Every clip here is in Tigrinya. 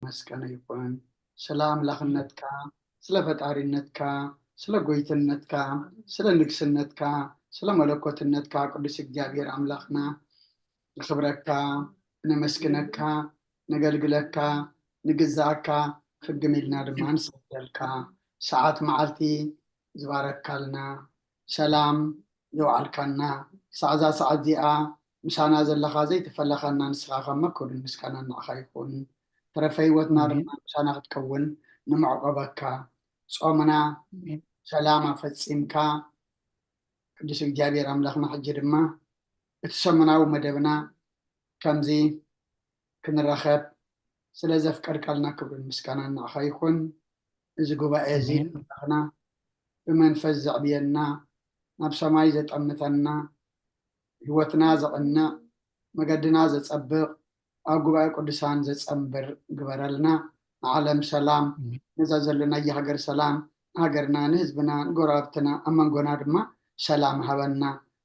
مسكن يكون سلام لخنتك سلا فتارينتك سلا قويتنتك سلا نكسنتك سلا ملكوتنتك قدس እግዚአብሔር አምላክና ንኽብረካ ንመስክነካ ንገልግለካ ንግዛእካ ፍግም ኢልና ድማ ንስግደልካ ሰዓት መዓልቲ ዝባረካልና ሰላም ዘውዓልካና ሰዓዛ ሰዓት እዚኣ ምሳና ዘለካ ዘይተፈለኸና ንስኻ ከመ ክብሪ ምስጋና ንዓኻ ይኹን ተረፈ ህይወትና ድማ ምሳና ክትከውን ንምዕቆበካ ጾምና ሰላም አፈጺምካ ቅዱስ እግዚአብሔር አምላክና ሕጂ ድማ እቲ ሰሙናዊ መደብና ከምዚ ክንረኸብ ስለ ዘፍቀድካልና ክብሪ ምስጋና ንዓኻ ይኹን እዚ ጉባኤ እዚ ንዓና ብመንፈስ ዘዕብየና ናብ ሰማይ ዘጠምተና ህይወትና ዘቕንዕ መገድና ዘጸብቕ ኣብ ጉባኤ ቅዱሳን ዘጸንብር ግበረልና ንዓለም ሰላም ነዛ ዘለና የሃገር ሰላም ሃገርና ንህዝብና ንጎረቤትና ኣብ መንጎና ድማ ሰላም ሃበና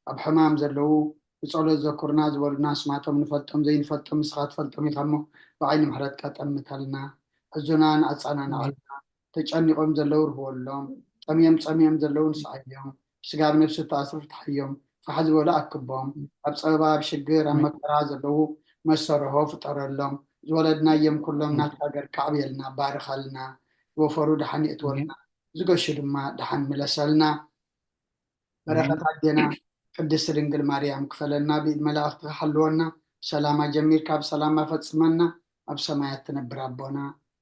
ኣብ ሕማም ዘለዉ ብጸሎት ዘኩርና ዝበሉና ስማቶም ንፈልጦም ዘይንፈልጦም ንስኻ ትፈልጦም ኢኻ እሞ ብዓይኒ ምሕረትካ ጠምተልና ሕዙናን ኣጻናንዓልና ተጨኒቆም ዘለዉ ርህወሎም ጠምዮም ጸምዮም ዘለዉ ንስዓዮም ስጋብ ነፍሲ ተኣስሩ ፍትሓዮም ፋሕ ዝበሉ ኣክቦም ኣብ ፀበባ ኣብ ሽግር ኣብ መከራ ዘለዉ መሰርሖ ፍጠረሎም ዝወለድናዮም ኩሎም ናት ሃገር ካዕብየልና ባርኸልና ዝወፈሩ ድሓን ይእትወልና ዝገሹ ድማ ድሓን ምለሰልና በረኸት ኣዴና ቅድስት ድንግል ማርያም ክፈለና ብኢድ መላእኽቲ ክሓልወና ሰላማ ጀሚርካ ብሰላማ ፈጽመና ኣብ ሰማያት ትነብር ኣቦና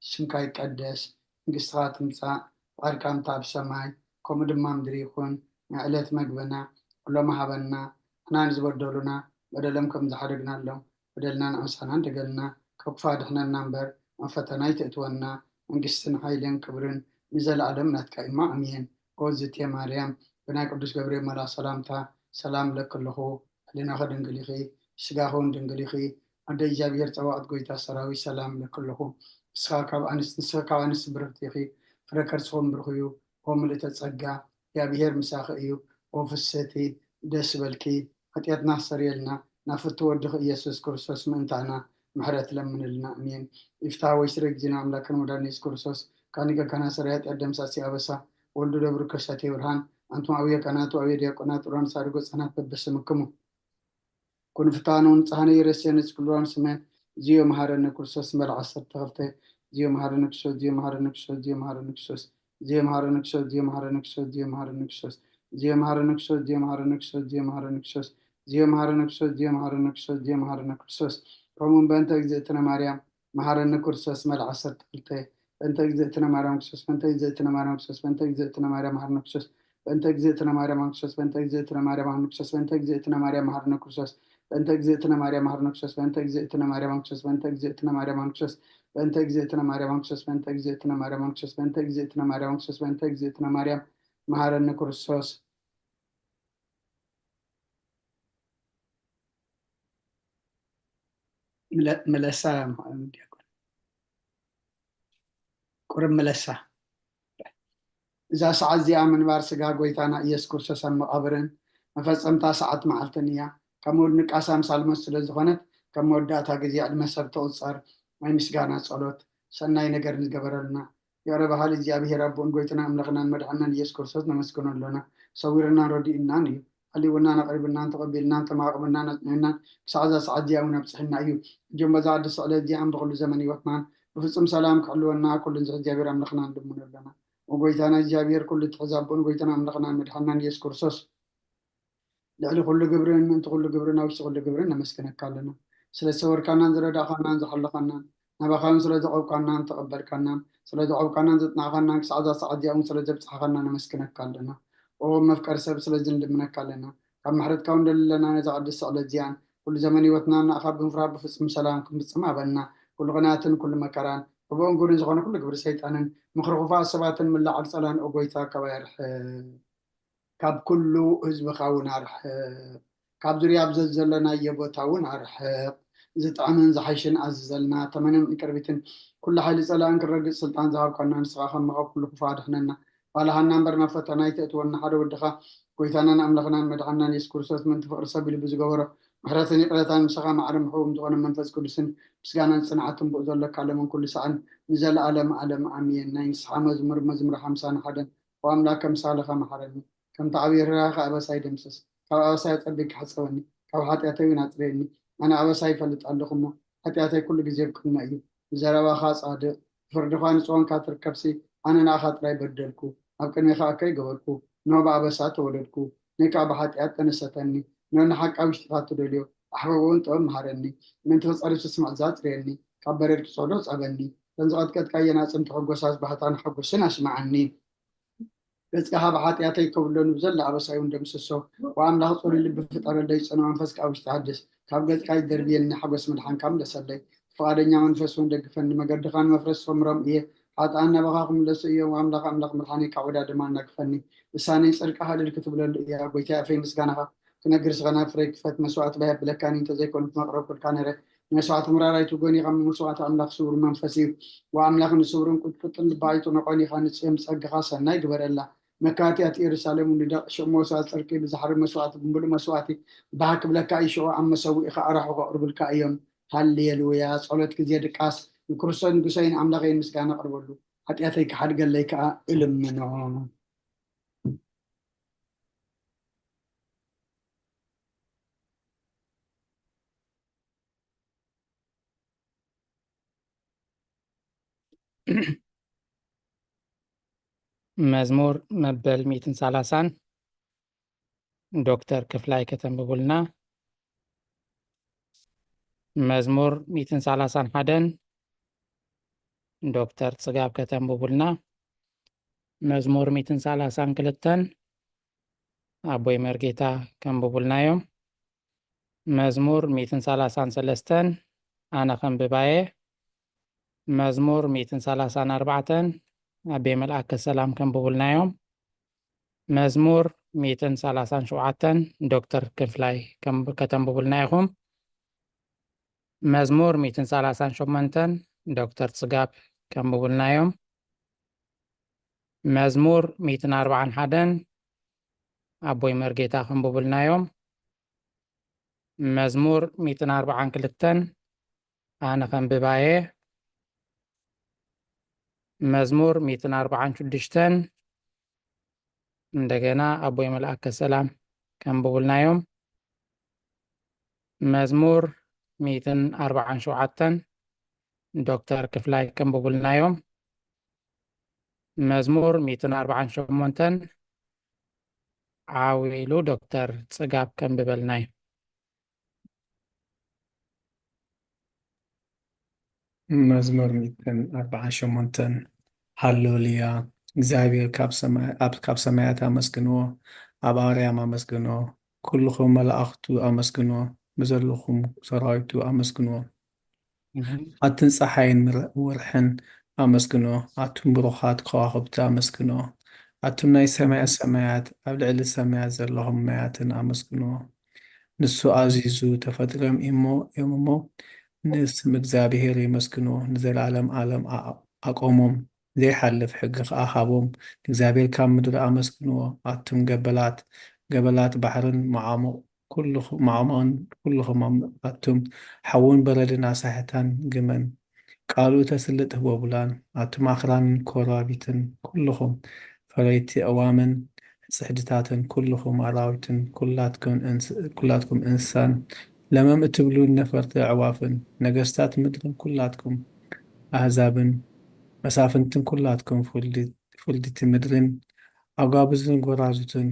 ስምካ ይቀደስ መንግስትኻ ትምጻእ ፍቃድካ ምታ ኣብ ሰማይ ከምኡ ድማ ምድሪ ይኹን ንዕለት መግብና ኩሎም ሃበና ንሕና ንዝበደሉና በደሎም ከም ዝሓደግናሎም በደልና ንዕምሳና እንደገልና ካብ ክፉ ኣድሕነና እምበር ኣብ ፈተና ይተእትወና መንግስትን ሓይልን ክብርን ንዘለኣለም ናትካ ኢማ ኣሜን ኦዝቴ ማርያም ብናይ ቅዱስ ገብርኤል መልኣክ ሰላምታ ሰላም ለክልኹ ህሊናኸ ድንግል ኢኺ ስጋኹን ድንግል ኢኺ ኣደ እግዚኣብሔር ፀባኦት ጎይታ ሰራዊት ሰላም ለክልኹ ንስኻ ካብ ኣንስቲ ብርክቲ ኢኺ ፍረ ከርስኹም ብርኽ እዩ ኦ ምልእተ ጸጋ እግዚኣብሔር ምሳኺ እዩ ኦ ፍስሕቲ ደስ በልኪ ኃጢአትና ሰሪየልና ናብ ፍቱ ወድኽ ኢየሱስ ክርስቶስ ምእንታና ምሕረት ለምንልና አሜን ይፍታ ወይ ስረ ጊዜና አምላክን ወዳን ኢየሱስ ክርስቶስ ካኒከ ከና ሰሪያ ኃጢአት ደምሳሲ አበሳ ወልዱ ደብሩ ከሳቴ ብርሃን አንቱም አብየ ቀናቱ አብየ ዲያቆናት ሩራን ሳድጎ ጸናት በበስምክሙ ኩን ፍታኑን ጸሃነ የረስየንስ ክሉራን ስመ ዚዮ መሃረነ ክርስቶስ መልዓ ሰርተኸልተ ዚዮ መሃረነ ክርስቶስ ዚዮ መሃረነ ክርስቶስ ዚዮ መሃረነ ክርስቶስ ዚዮ መሃረነ ክርስቶስ ዚዮ መሃረነ ክርስቶስ ዚዮ መሃረነ ክርስቶስ ዚዮ መሃረነ ክርስቶስ ዚዮ መሃረነ ክርስቶስ ዚዮ መሃረነ ክርስቶስ ዚዮ መሃረነ ክርስቶስ ዚዮ መሃረነ ክርስቶስ ዚዮ መሃረነ ክርስቶስ ከምኡን በእንተ እግዝእትነ ማርያም መሃረነ ክርስቶስ መልዓ ሰርተኸልተ በእንተ እግዝእትነ ማርያም ክርስቶስ በእንተ እግዝእትነ ማርያም ክርስቶስ በእንተ እግዝእትነ ማርያም መሃረነ ክርስቶስ በእንተ እግዝእትነ ማርያም ክርስቶስ በእንተ እግዝእትነ ማርያም መሃረነ ክርስቶስ በእንተ እግዝእትነ ማርያም መሃረነ ክርስቶስ በእንተ እግዝእትነ ማርያም መሃረነ ክርስቶስ በእንተ እግዝእትነ ማርያም ክርስቶስ በእንተ እግዝእትነ ማርያም ክርስቶስ በእንተ እግዝእትነ ማርያም ክርስቶስ በእንተ እግዝእትነ ማርያም ክርስቶስ በእንተ እግዝእትነ ማርያም ክርስቶስ በእንተ እግዝእትነ ማርያም መሃረነ ክርስቶስ መለሳ ቁርም መለሳ እዛ ሰዓት እዚኣ ምንባር ስጋ ጎይታና ኢየሱስ ክርስቶስ ኣብ መቃብርን መፈፀምታ ሰዓት መዓልትን እያ ካብ ንቃሳ ምሳልሞት ስለ ዝኾነት ካብ መወዳእታ ግዜ ዕድመ ሰብ ተቁፀር ናይ ምስጋና ጸሎት ሰናይ ነገር ንዝገበረልና የረ ባህል እግዚኣብሔር ኣቦን ጎይትና ኣምላኽናን መድሓናን ኢየሱስ ክርስቶስ ነመስግኖ ኣለና ሰዊርናን ረዲኡናን እዩ ሃሊውናን ኣቕሪብናን ተቐቢልናን ተማቕብናን ኣፅኒዕናን ክሳዕ እዛ ሰዓት እዚኣ እውን ኣብፅሕና እዩ እጆም በዛ ዓዲ ስቕለት እዚኣን ብኩሉ ዘመን ሂወትናን ብፍፁም ሰላም ክሕልወና ኩሉን ዝሕ እግዚኣብሔር ኣምላኽና ንድሙን ኣለና ወጎይታና እግዚኣብሔር ኩሉ ትሕዛቦን ጎይታና ኣምላኽናን መድሓናን ኢየሱስ ክርስቶስ ልዕሊ ኩሉ ግብርን ምእንቲ ኩሉ ግብርን ኣብ ውሽጢ ኩሉ ግብርን ነመስግነካ ኣለና ስለ ዝሰወርካናን ዝረዳእኻናን ዝሓለኻናን ናባኻን ስለ ዘቆብካናን ተቐበልካናን ስለ ዘቆብካናን ዘጥናዕኻናን ክሳዕ እዛ ሰዓት እዚኣ እውን ስለ ዘብፅሓኻና ነመስግነካ ኣለና ኦ መፍቀሪ ሰብ ስለዚ ንልምነካ ኣለና ካብ ምሕረትካ እውን ደለና ነዛ ቅድስቲ ስቕለት እዚኣን ኩሉ ዘመን ሂወትና ንኣኻ ብምፍራህ ብፍፁም ሰላም ክንፍፅም ሃበና ኩሉ ቅንኣትን ኩሉ መከራን ብቦን ጉርን ዝኾነ ኩሉ ግብሪ ሰይጣንን ምክሪ ክፉኣት ሰባትን ምላዓል ፀላን ኦ ጎይታ ካብ ኣርሕ ካብ ኩሉ ህዝብኻ እውን ኣርሕቕ ካብ ዙርያ ኣብዘት ዘለናዮ ቦታ እውን ኣርሕቕ ዝጥዕምን ዝሓይሽን ኣዝዘልና ተመንን ቅርቢትን ኩሉ ሓይሊ ፀላእን ክረግፅ ስልጣን ዝሃብካና ንስኻ ከመኻብ ኩሉ ክፉ ኣድሕነና ባልሃና እምበር ናብ ፈተና ይተእትወና ሓደ ወድኻ ጎይታናን ኣምላኽናን መድሓናን ኢየሱስ ክርስቶስ ምንቲ ፍቅሪ ሰብ ኢሉ ብዝገበሮ ምሕረትን ይቅረታን ምሳኻ ማዕረም ሕቡም ዝኾነ መንፈስ ቅዱስን ምስጋናን ጽንዓትን ብኡ ዘለካ ለመን ኩሉ ሰዓን ንዘለኣለም ዓለም ኣሜን። ናይ ንስሓ መዝሙር 51 ወኣምላከ ምሳለኻ መሓረኒ ከምቲ ዓብዪ ርራኸ ኣበሳይ ደምስስ ካብ ኣበሳይ ፀቢቅ ክሕፀበኒ ካብ ሓጢኣተይ እውን ኣፅርየኒ ኣነ ኣበሳይ ይፈልጥ ኣለኹ እሞ ሓጢኣተይ ኩሉ ግዜ ብቅድመ እዩ ብዘረባኻ ጻድቕ ፍርድኻ ንፅወንካ ትርከብሲ ኣነ ንኣኻ ጥራይ በደልኩ ኣብ ቅድሚኻ ከይገበርኩ ኖ ብኣበሳ ተወለድኩ ንካ ብሓጢኣት ተነሰተኒ ኖ ንሓቂ ኣብ ውሽጢኻ ትደልዮ ኣሕበበውን ጥበብ መሃረኒ ምንቲ ክፀርሱ ስምዕ ዛፅርየኒ ካብ በረድ ክፀዶ ፀበኒ ተንዝቐጥቀጥካ የናፅንቲ ሕጎሳስ ባህታን ሓጎስን ኣስማዓኒ ገጽካ ብሓጢኣተይ ከብሎን ብዘላ ኣበሳይ እውን ደምስሶ ወኣምላኽ ፅሩይ ልቢ ፍጠረለይ ፅኑ መንፈስካ ኣብ ውሽጢ ሓድስ ካብ ገጽካ ይደርብየኒ ሓጎስ ምድሓንካ ምለሰለይ ፈቃደኛ መንፈስ እውን ደግፈኒ መገድኻን መፍረስ ሰምሮም እየ ሓጥኣን ናባኻ ክምለሱ እዮም ወኣምላኽ ኣምላኽ ምድሓኒ ካብ ዕዳ ድማ እናግፈኒ እሳነይ ፅድቃ ሃልል ክትብለሉ እያ ጎይታ ኣፈይ ምስጋናኻ ክነግር ስኸና ፍረይ ክፈት መስዋዕት ባይ ብለካኒ እንተዘይኮኑ መቕረብ ኩልካ ነረ መስዋዕት ምራራይቱ ጎኒኻ መስዋዕት ኣምላኽ ስውር መንፈስ እዩ ወኣምላኽ ንስውርን ቁጥቁጥን ልባይቱ ነቆኒኻ ንፅዮም ፀግኻ ሰናይ ግበረላ መካትያት ኢየሩሳሌም ንደቕ ሽቕ መስዋዕት ፅርቂ ብዛሕሪ መስዋዕት ብምሉእ መስዋዕቲ ባህ ክብለካ ይሽዑ ኣብ መሰዊእኻ ኣራሑ ከቕርብልካ እዮም ሃሌሉያ ጸሎት ግዜ ድቃስ ንክርስቶስ ንጉሰይን ኣምላኸይን ምስጋና ቅርበሉ ሓጢኣተይ ክሓድገለይ ከዓ እልምኖ መዝሙር መበል 130 ዶክተር ክፍላይ ከተንብቡልና መዝሙር 131 ዶክተር ጽጋብ ከተንብቡልና መዝሙር 132 ኣቦይ መርጌታ ከንብቡልናዮም መዝሙር 133 ኣነ ከንብባየ መዝሙር 134 ኣቤ መልአከ ሰላም ከንብቡልናዮም መዝሙር 137 ዶክተር ክፍላይ ከተንብቡልና ኢኹም መዝሙር 138 ዶክተር ጽጋብ ከንብቡልናዮም መዝሙር 141 ኣቦይ መርጌታ ከንብቡልናዮም መዝሙር 142 ኣነ ከንብባየ መዝሙር 146 እንደገና ኣቦይ መልአከ ሰላም ከንብቡልናዮም መዝሙር 147 ዶክተር ክፍላይ ከንብቡልናዮም መዝሙር 148 ዓዊሉ ዶክተር ጽጋብ ከንብበልናዮ መዝሙር 148 ሃሌሉያ እግዚአብሔር ካብ ሰማያት ኣመስግንዎ ኣብ ኣርያም ኣመስግንዎ ኩልኹም መላእኽቱ ኣመስግንዎ ብዘለኹም ሰራዊቱ ኣመስግንዎ ኣትን ፀሓይን ወርሕን ኣመስግንዎ ኣቱም ብሩኻት ከዋኽብቲ ኣመስግንዎ ኣቱም ናይ ሰማያት ኣብ ልዕሊ ሰማያት ዘለኹም ማያትን ኣመስግንዎ ንሱ ኣዚዙ ተፈጥሮም እዮም እሞ ንስም እግዚአብሔር ይመስግንዎ ንዘላለም ዓለም ኣቆሞም ዘይሓልፍ ሕጊ ከዓ ሃቦም እግዚአብሔር ካብ ምድሪ ኣመስግንዎ ኣቱም ገበላት ባሕርን ማዕሞቕን ኩልኹም ኣቱም ሓውን በረድን ኣሳሕታን ግመን ቃሉ ተስልጥ ህቦቡላን ኣቱም ኣኽራንን ኮራቢትን ኩልኹም ፈረይቲ ኣዋምን ፅሕድታትን ኩልኹም ኣራዊትን ኩላትኩም እንስሳን ለመም እትብሉን ነፈርቲ ኣዕዋፍን ነገስታት ምድርን ኩላትኩም ኣህዛብን መሳፍንትን ኩላትኩም ፍልድቲ ምድርን ኣጓብዝን ጎራዙትን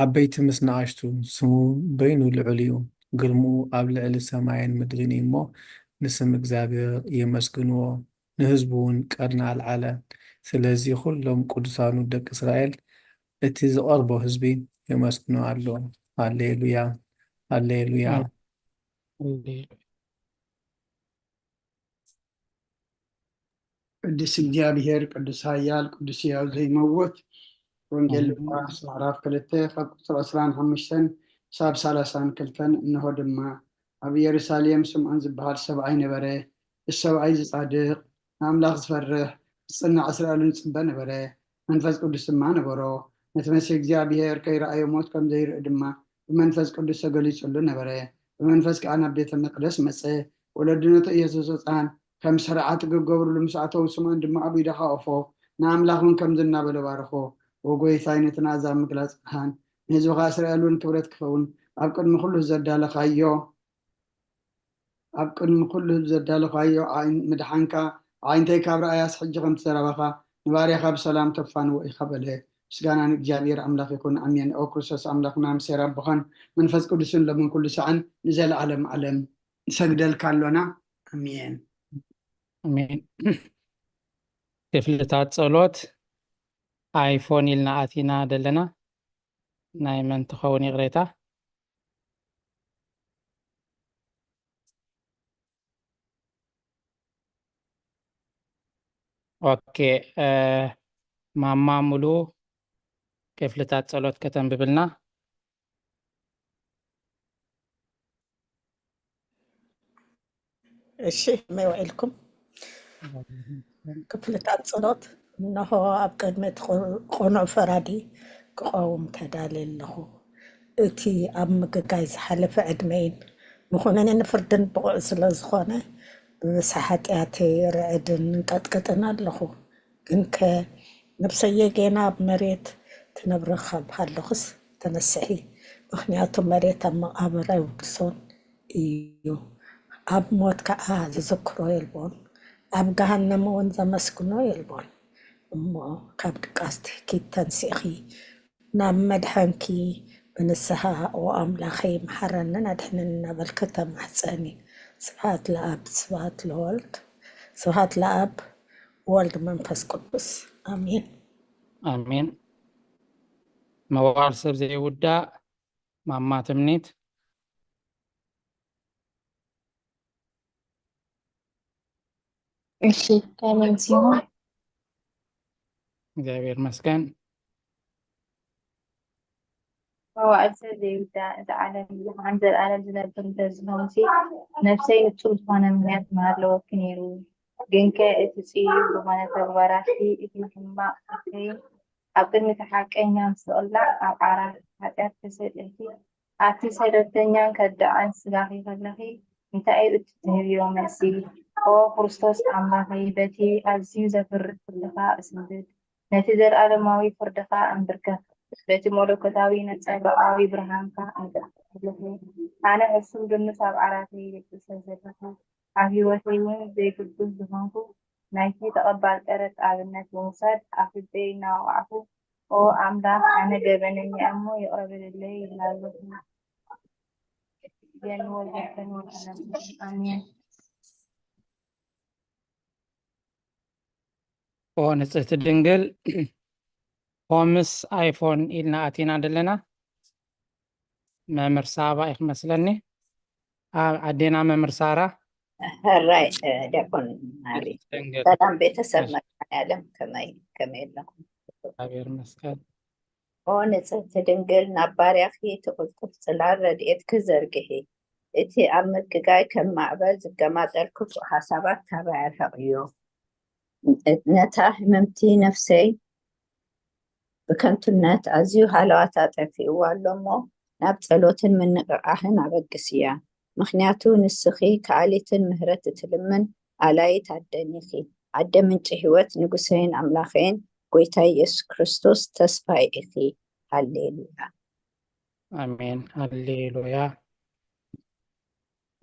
ዓበይቲ ምስ ንኣሽቱ ስሙ በይኑ ልዑል እዩ ግርምኡ ኣብ ልዕሊ ሰማይን ምድርን እሞ ንስም እግዚአብሔር የመስግንዎ ንህዝቡ እውን ቀርኒ ኣልዓለ ስለዚ ኩሎም ቅዱሳኑ ደቂ እስራኤል እቲ ዝቐርቦ ህዝቢ የመስግኖ ኣሎ ሃሌሉያ ሃሌሉያ ቅዱስ እግዚአብሔር ቅዱስ ኃያል ቅዱስ ሕያው ዘይመውት ወንጌል ሉቃስ ምዕራፍ 2 ካብ ቁፅሪ 25 ሳብ 32 እንሆ ድማ ኣብ ኢየሩሳሌም ስምዖን ዝበሃል ሰብኣይ ነበረ እዚ ሰብኣይ ዝፃድቕ ንኣምላኽ ዝፈርህ ዝፅናዕ እስራኤልን ዝፅበ ነበረ መንፈስ ቅዱስ ድማ ነበሮ ነቲ መሲሕ እግዚኣብሔር ከይረኣዮ ሞት ከም ዘይርኢ ድማ بمنفس قدس تقليصلو نبره بمنفس كأنا بيت المقدس مسه ولدنته يسوع سان كم سرعات قبر لمساته وسمان دم أبي دخافه نعم لهم كم ذنا بلبارخو وقوي ثاني تنازع مقلاس هان نزو غاسر ألون كبرت كفون أبقد مخلو زدالة خايو أبقد مخلو زدالة خايو عين مدحانكا عين تيكاب رأياس حجغم تسرابخا نباري خاب سلام تفان وإخباله سجانا نجابير أملاك يكون أمين أو كرسس أملاك نام سيراب بخان منفس قدسون لمن كل سعن نزل علم سجدل كالونا أمين أمين كفلتات صلوت آيفون إلنا آتينا دلنا نايمن تخوني غريتا أوكي ماما ملو كفلتات صلوت كتن ببلنا الشيء ما يوعيلكم ክፍልታት ጸሎት እንሆ ኣብ ቅድሚት ቆኑዕ ፈራዲ ክቐውም ተዳልየ ኣለኹ እቲ ኣብ ምግጋይ ዝሓለፈ ዕድመይን ንኹነኒ ንፍርድን ብቑዕ ስለ ዝኾነ ብብሳ ሓጢኣተይ ርዕድን ንቀጥቅጥን ኣለኹ ግን ከ ነብሰየ ጌና ኣብ መሬት ትነብረኻ ብሃለኹስ ተነስሒ ምክንያቱ መሬት ኣብ መቃብር ኣይውግሶን እዩ ኣብ ሞት ከዓ ዝዝክሮ የልቦን ኣብ ገሃነም እውን ዘመስግኖ የልቦን እሞ ካብ ድቃስቲ ኪተንሲኺ ናብ መድሓንኪ ብንስሓ ወኣምላኸይ መሓረንን ኣድሕንን እናበልከ ተማሕፀኒ ስብሓት ለኣብ ስብሓት ለወልድ ስብሓት ለኣብ ወልድ መንፈስ ቅዱስ ኣሜን آمين موال سب زي ودا ماما تمنيت እሺ ከመይ ሲሆን እግዚአብሔር መስገን መዋዕል ሰብ ዘይውዳ እቲ ዓለም ዝሓን ዘለዓለም ዝነብር እንተዝኾንሲ ነፍሰይ ንጹር ዝኾነ ምክንያት ምሃለወኪ ነይሩ ግን ከ እቲ ጽዩፍ ዝኾነ ተግባራትቲ እቲ ሕማቕ እከይ ኣብ ቅድሚ ሓቀኛ ምስ ዝቕላዕ ኣብ ዓራት ሓጢኣት ተሰጢሕቲ ኣብቲ ሰለስተኛን ከዳዕን ስጋኺ ከለኺ እንታይ እዩ እትህብዮ መልሲ ኦ ክርስቶስ ኣምላኸይ በቲ ኣዝዩ ዘፍርድ ፍርድኻ እስንብድ ነቲ ዘለኣለማዊ ፍርድኻ እንብርከኽ በቲ መለኮታዊ ነፀብራቃዊ ብርሃንካ እንቅልፍ ኣነ እሱም ድምስ ኣብ ዓራተይ ደቂሰብ ዘለኹ ኣብ ሂወተይ እውን ዘይግዱስ ዝኾንኩ ናይቲ ተቐባል ቀረጥ ኣብነት ብምውሳድ ኣፍልጠይ እናወቅዓኹ ኦ ኣምላኽ ኣነ ገበነኛ እሞ ይቕረብልለይ ይብላለኹ የንወልደን ኣሜን او نጽሕቲ ድንግል ሆምስ ኣይፎን ኢልና ኣቲና ደለና መምህር ሳባ ኢኽ መስለኒ ዓዴና መምህር ሳራ هراي دكون ماري ድንግል سلام ቤተሰብ መድኃኔዓለም ከመይ ኣለኩም እግዚአብሔር መስገን ኦ ንጽሕቲ ድንግል ናብ ባርያኺ ትቕልጡፍ ጽላል ረድኤት ክዘርግሒ እቲ ኣብ ምግጋይ ከም ማዕበል ዝገማጠል ክፉእ ሓሳባት ካባይ ኣርሕቕ እዩ ነታ ህመምቲ ነፍሰይ ብከንቱነት ኣዝዩ ሃለዋታ ጠፊእዋ ኣሎ እሞ ናብ ጸሎትን ምንቕቃሕን ኣበግስ እያ ምክንያቱ ንስኺ ከኣሊትን ምህረት እትልምን ኣላይት ኣደኒኺ ኣደ ምንጪ ህይወት ንጉሰይን ኣምላኸይን ጎይታ ኢየሱስ ክርስቶስ ተስፋይ ኢኺ ሃሌሉያ አሜን ሃሌሉያ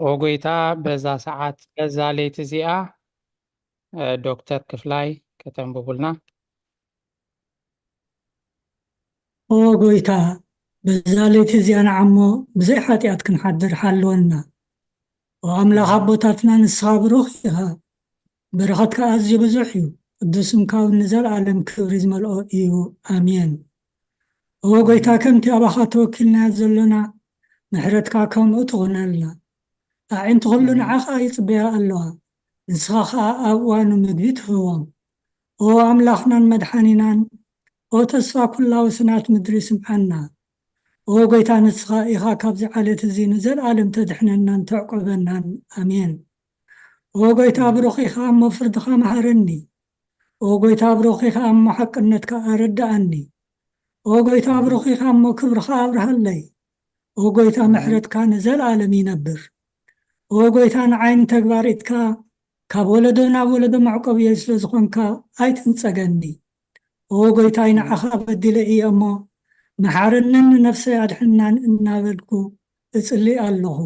ኦ ጎይታ በዛ ሰዓት በዛ ሌት እዚኣ ዶክተር ክፍላይ ከተንብቡልና ኦ ጎይታ በዛ ሌት እዚኣ ንዓሞ ብዘይ ሓጢኣት ክንሓድር ሓልወና ወኣምላኽ ኣቦታትና ንስኻ ብሩኽ ኢኻ በረኸትካ ኣዝዩ ብዙሕ እዩ ቅዱስምካ እውን ንዘለኣለም ክብሪ ዝመልኦ እዩ ኣሜን ኦ ጎይታ ከምቲ ኣባኻ ተወኪልናያ ዘሎና ምሕረትካ ከምኡ ትኹነልና ኣዒንቲ ኩሉ ንዓኻ ይፅበያ ኣለዋ ንስኻ ከዓ ኣብ እዋኑ ምግቢ ትህቦም ኦ ኣምላኽናን መድሓኒናን ኦ ተስፋ ኩላዊ ስናት ምድሪ ስምዓና ኦ ጎይታ ንስኻ ኢኻ ካብዚ ዓለት እዚ ንዘለኣለም ተድሕነናን ተዕቆበናን ኣሜን ኦ ጎይታ ብሩኽ ኢኻ እሞ ፍርድኻ መሃረኒ ኦ ጎይታ ብሩኽ ኢኻ እሞ ሓቅነትካ ኣረዳእኒ ኦ ጎይታ ብሩኽ ኢኻ እሞ ክብርኻ ኣብርሃለይ ወጎይታ ምሕረትካ ንዘለዓለም ይነብር ወጎይታ ንዓይኒ ተግባሪትካ ካብ ወለዶ ናብ ወለዶ ማዕቆብ እየ ስለ ዝኾንካ ኣይትንፀገኒ ወጎይታይ ንዓኻ በዲለ እየ እሞ መሓርንን ነፍሰይ ኣድሕናን እናበልኩ እጽልይ ኣለኹ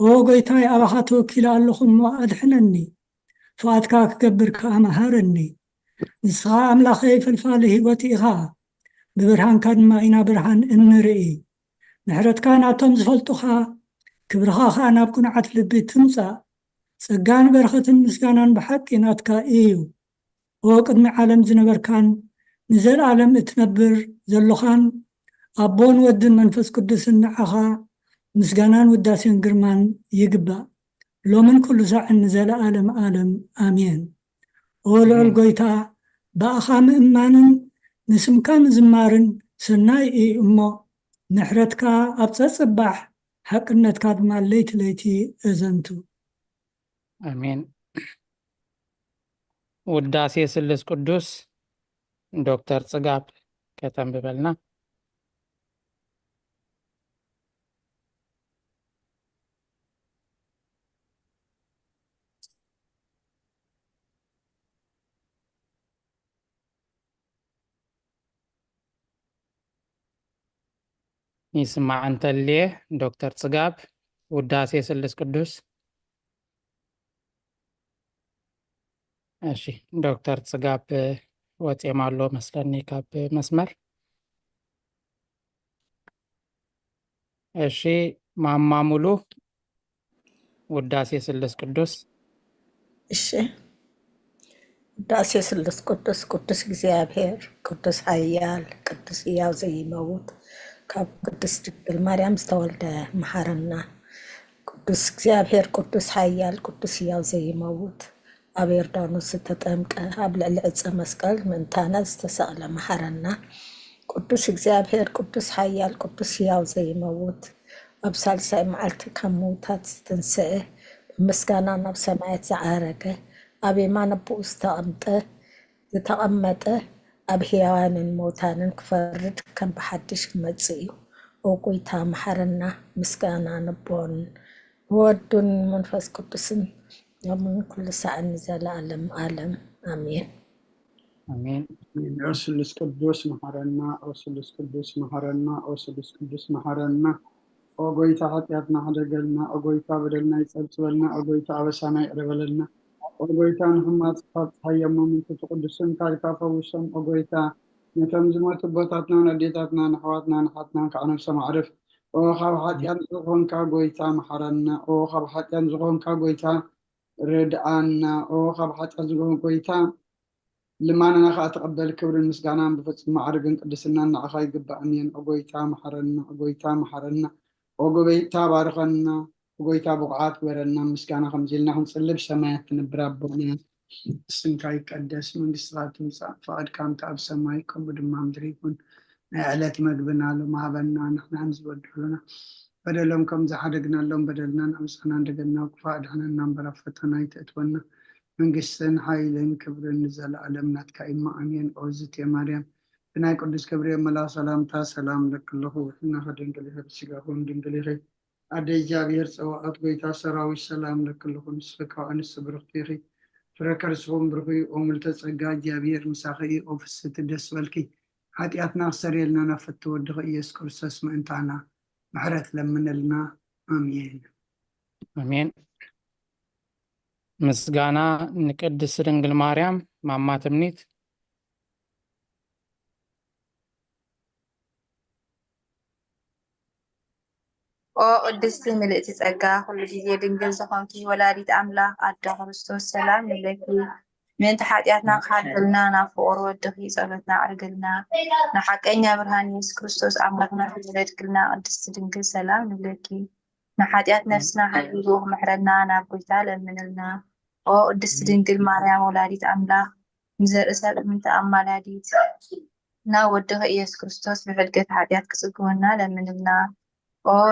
ወጎይታይ ኣባኻ ተወኪለ ኣለኹ እሞ ኣድሕነኒ ፍቓድካ ክገብር ከዓ መሃረኒ ንስኻ ኣምላኸይ ፈልፋሊ ህይወት ኢኻ ብብርሃንካ ድማ ኢና ብርሃን እንርኢ ምሕረትካ ናቶም ዝፈልጡኻ ክብርኻ ከዓ ናብ ኩንዓት ልቢ ትምጻእ ጸጋን በረኸትን ምስጋናን ብሓቂ ናትካ እዩ ቅድሚ ዓለም ዝነበርካን ንዘለዓለም እትነብር ዘለኻን ኣቦን ወድን መንፈስ ቅዱስን ንዓኻ ምስጋናን ውዳሴን ግርማን ይግባእ ሎምን ኩሉ ሰዓን ንዘለዓለም ዓለም ኣሜን ልዑል ጎይታ በኣኻ ምእማንን ንስምካ ምዝማርን ሰናይ እዩ እሞ ምሕረትካ ኣብ ፀፅባሕ ሓቅነትካ ድማ ለይቲ ለይቲ እዘንቱ አሜን። ውዳሴ ስሉስ ቅዱስ ዶክተር ጽጋብ ከተንብበልና። ይስማዕ እንተልየ ዶክተር ጽጋብ ውዳሴ ስሉስ ቅዱስ። እሺ ዶክተር ጽጋብ ወፂኦም ኣሎ መስለኒ ካብ መስመር። እሺ ማማ ሙሉ ውዳሴ ስሉስ ቅዱስ። እሺ ውዳሴ ስሉስ ቅዱስ ቅዱስ እግዚአብሔር ቅዱስ ኃያል ቅዱስ ሕያው ዘይመውት ካብ ቅዱስ ድንግል ማርያም ዝተወልደ መሐረና ቅዱስ እግዚአብሔር ቅዱስ ኃያል ቅዱስ ሕያው ዘይመውት ኣብ ዮርዳኖስ ዝተጠምቀ ኣብ ልዕሊ ዕፀ መስቀል ምእንታና ዝተሰቕለ መሐረና ቅዱስ እግዚአብሔር ቅዱስ ኃያል ቅዱስ ሕያው ዘይመውት ኣብ ሳልሳይ መዓልቲ ካብ ምውታት ዝተንስአ ብምስጋና ናብ ሰማያት ዝዓረገ ኣብ የማነ ኣቦኡ ዝተቐመጠ ኣብ ሕያዋንን ሞታንን ክፈርድ ከም ብሓድሽ ክመጽእ እዩ። ጎይታ መሐረና ምስጋና ንቦን ወዱን መንፈስ ቅዱስን يوم كل ساعة نزل ዓለም አሜን አሜን። ስሉስ ቅዱስ መሐረና ስሉስ ቅዱስ መሐረና ስሉስ ቅዱስ መሐረና ጎይታ ኃጢአትና ሓደገልና ጎይታ በደልና ይጸብጽበልና ጎይታ አበሳና ይቅረበልና ጎይታ ንሕማት ፋጽሓየ መንፈስ ቅዱስን ካልካ ፈውሶም ጎይታ ነቶም ዝሞቱ ቦታትና ንኣዴታትና ንኣሕዋትና ንሓትና ከዓነብ ሰማዕርፍ ካብ ኃጢአን ዝኾንካ ጎይታ መሐረና ካብ ኃጢአን ዝኾንካ ጎይታ ردعنا ካብ ኃጢአት ዝገሆን ጎይታ ልማንና ከዓ ተቀበል ክብርን ምስጋናን ብፍጹም ማዕርግን ቅድስናን ንዓኻ ይግባእ እየን ጎይታ መሐረና ጎይታ መሐረና ጎይታ ባርከና ጎይታ ብቁዓት በረና ምስጋና ከምዚልና ክንጽልብ ሰማያት ክንብር ኣቦና ስምካ ይቀደስ መንግስትካ ትምጻእ ፈቃድካ ኣብ ሰማይ ከምኡ ድማ ምድሪ ይኩን ናይ ዕለት መግብና ሎማሃበና ንሕና ንዝበድሉና በደሎም ከም ዝሓደግናሎም በደልና ኣምሳና እንደገና ክፋእ ድሕነና እምበር ኣብ ፈተና ይተእትወና መንግስትን ሓይልን ክብርን ንዘለዓለም ናትካ ኢማ ኣሜን። ኦዝት ማርያም ብናይ ቅዱስ ገብርኤል መልኣክ ሰላምታ ሰላም ለክለኹ ውሕናኸ ድንግል ኢኸ ብስጋኹን ድንግል ኢኸ ኣደ እግዚኣብሔር ፀዋዖት ጎይታ ሰራዊት ሰላም ለክለኹ ንስኻ ኣንስቲ ብርኽቲ ኢኺ ፍረ ከርስኹም ብርኺ ኦ ምልዕተ ጸጋ እግዚኣብሔር ምሳኺ ኦ ፍስቲ ደስ በልኪ ኃጢአትና ክሰረየልና ናብ ፍቲ ወድኺ ኢየሱስ ክርስቶስ ምእንታና ምሕረት ለምንልና አሜን አሜን። ምስጋና ንቅድስት ድንግል ማርያም ማማ ትምኒት። ቅድስቲ ምልእቲ ጸጋ ኩሉ ግዜ ድንግል ዝኾንኪ ወላዲት ኣምላኽ ኣደ ክርስቶስ ሰላም ንብለኪ ምእንቲ ሓጢአትና ክሓልፈልና ናብ ፍቁር ወድኺ ጸሎትና ኣዕርግልና ንሓቀኛ ብርሃን ኢየሱስ ክርስቶስ ኣምላኽና ዝወለድክልና ቅድስቲ ድንግል ሰላም ንብለኪ ንሓጢአት ነፍስና ሓሊሉ ክምሕረና ናብ ጎይታ ለምንልና ቅድስቲ ድንግል ማርያም ወላዲት ኣምላኽ ንዘርኢ ሰብ ምንተ ኣማላዲት ናብ ወድኺ ኢየሱስ ክርስቶስ ብሕድገት ሓጢአት ክጽግወና ለምንልና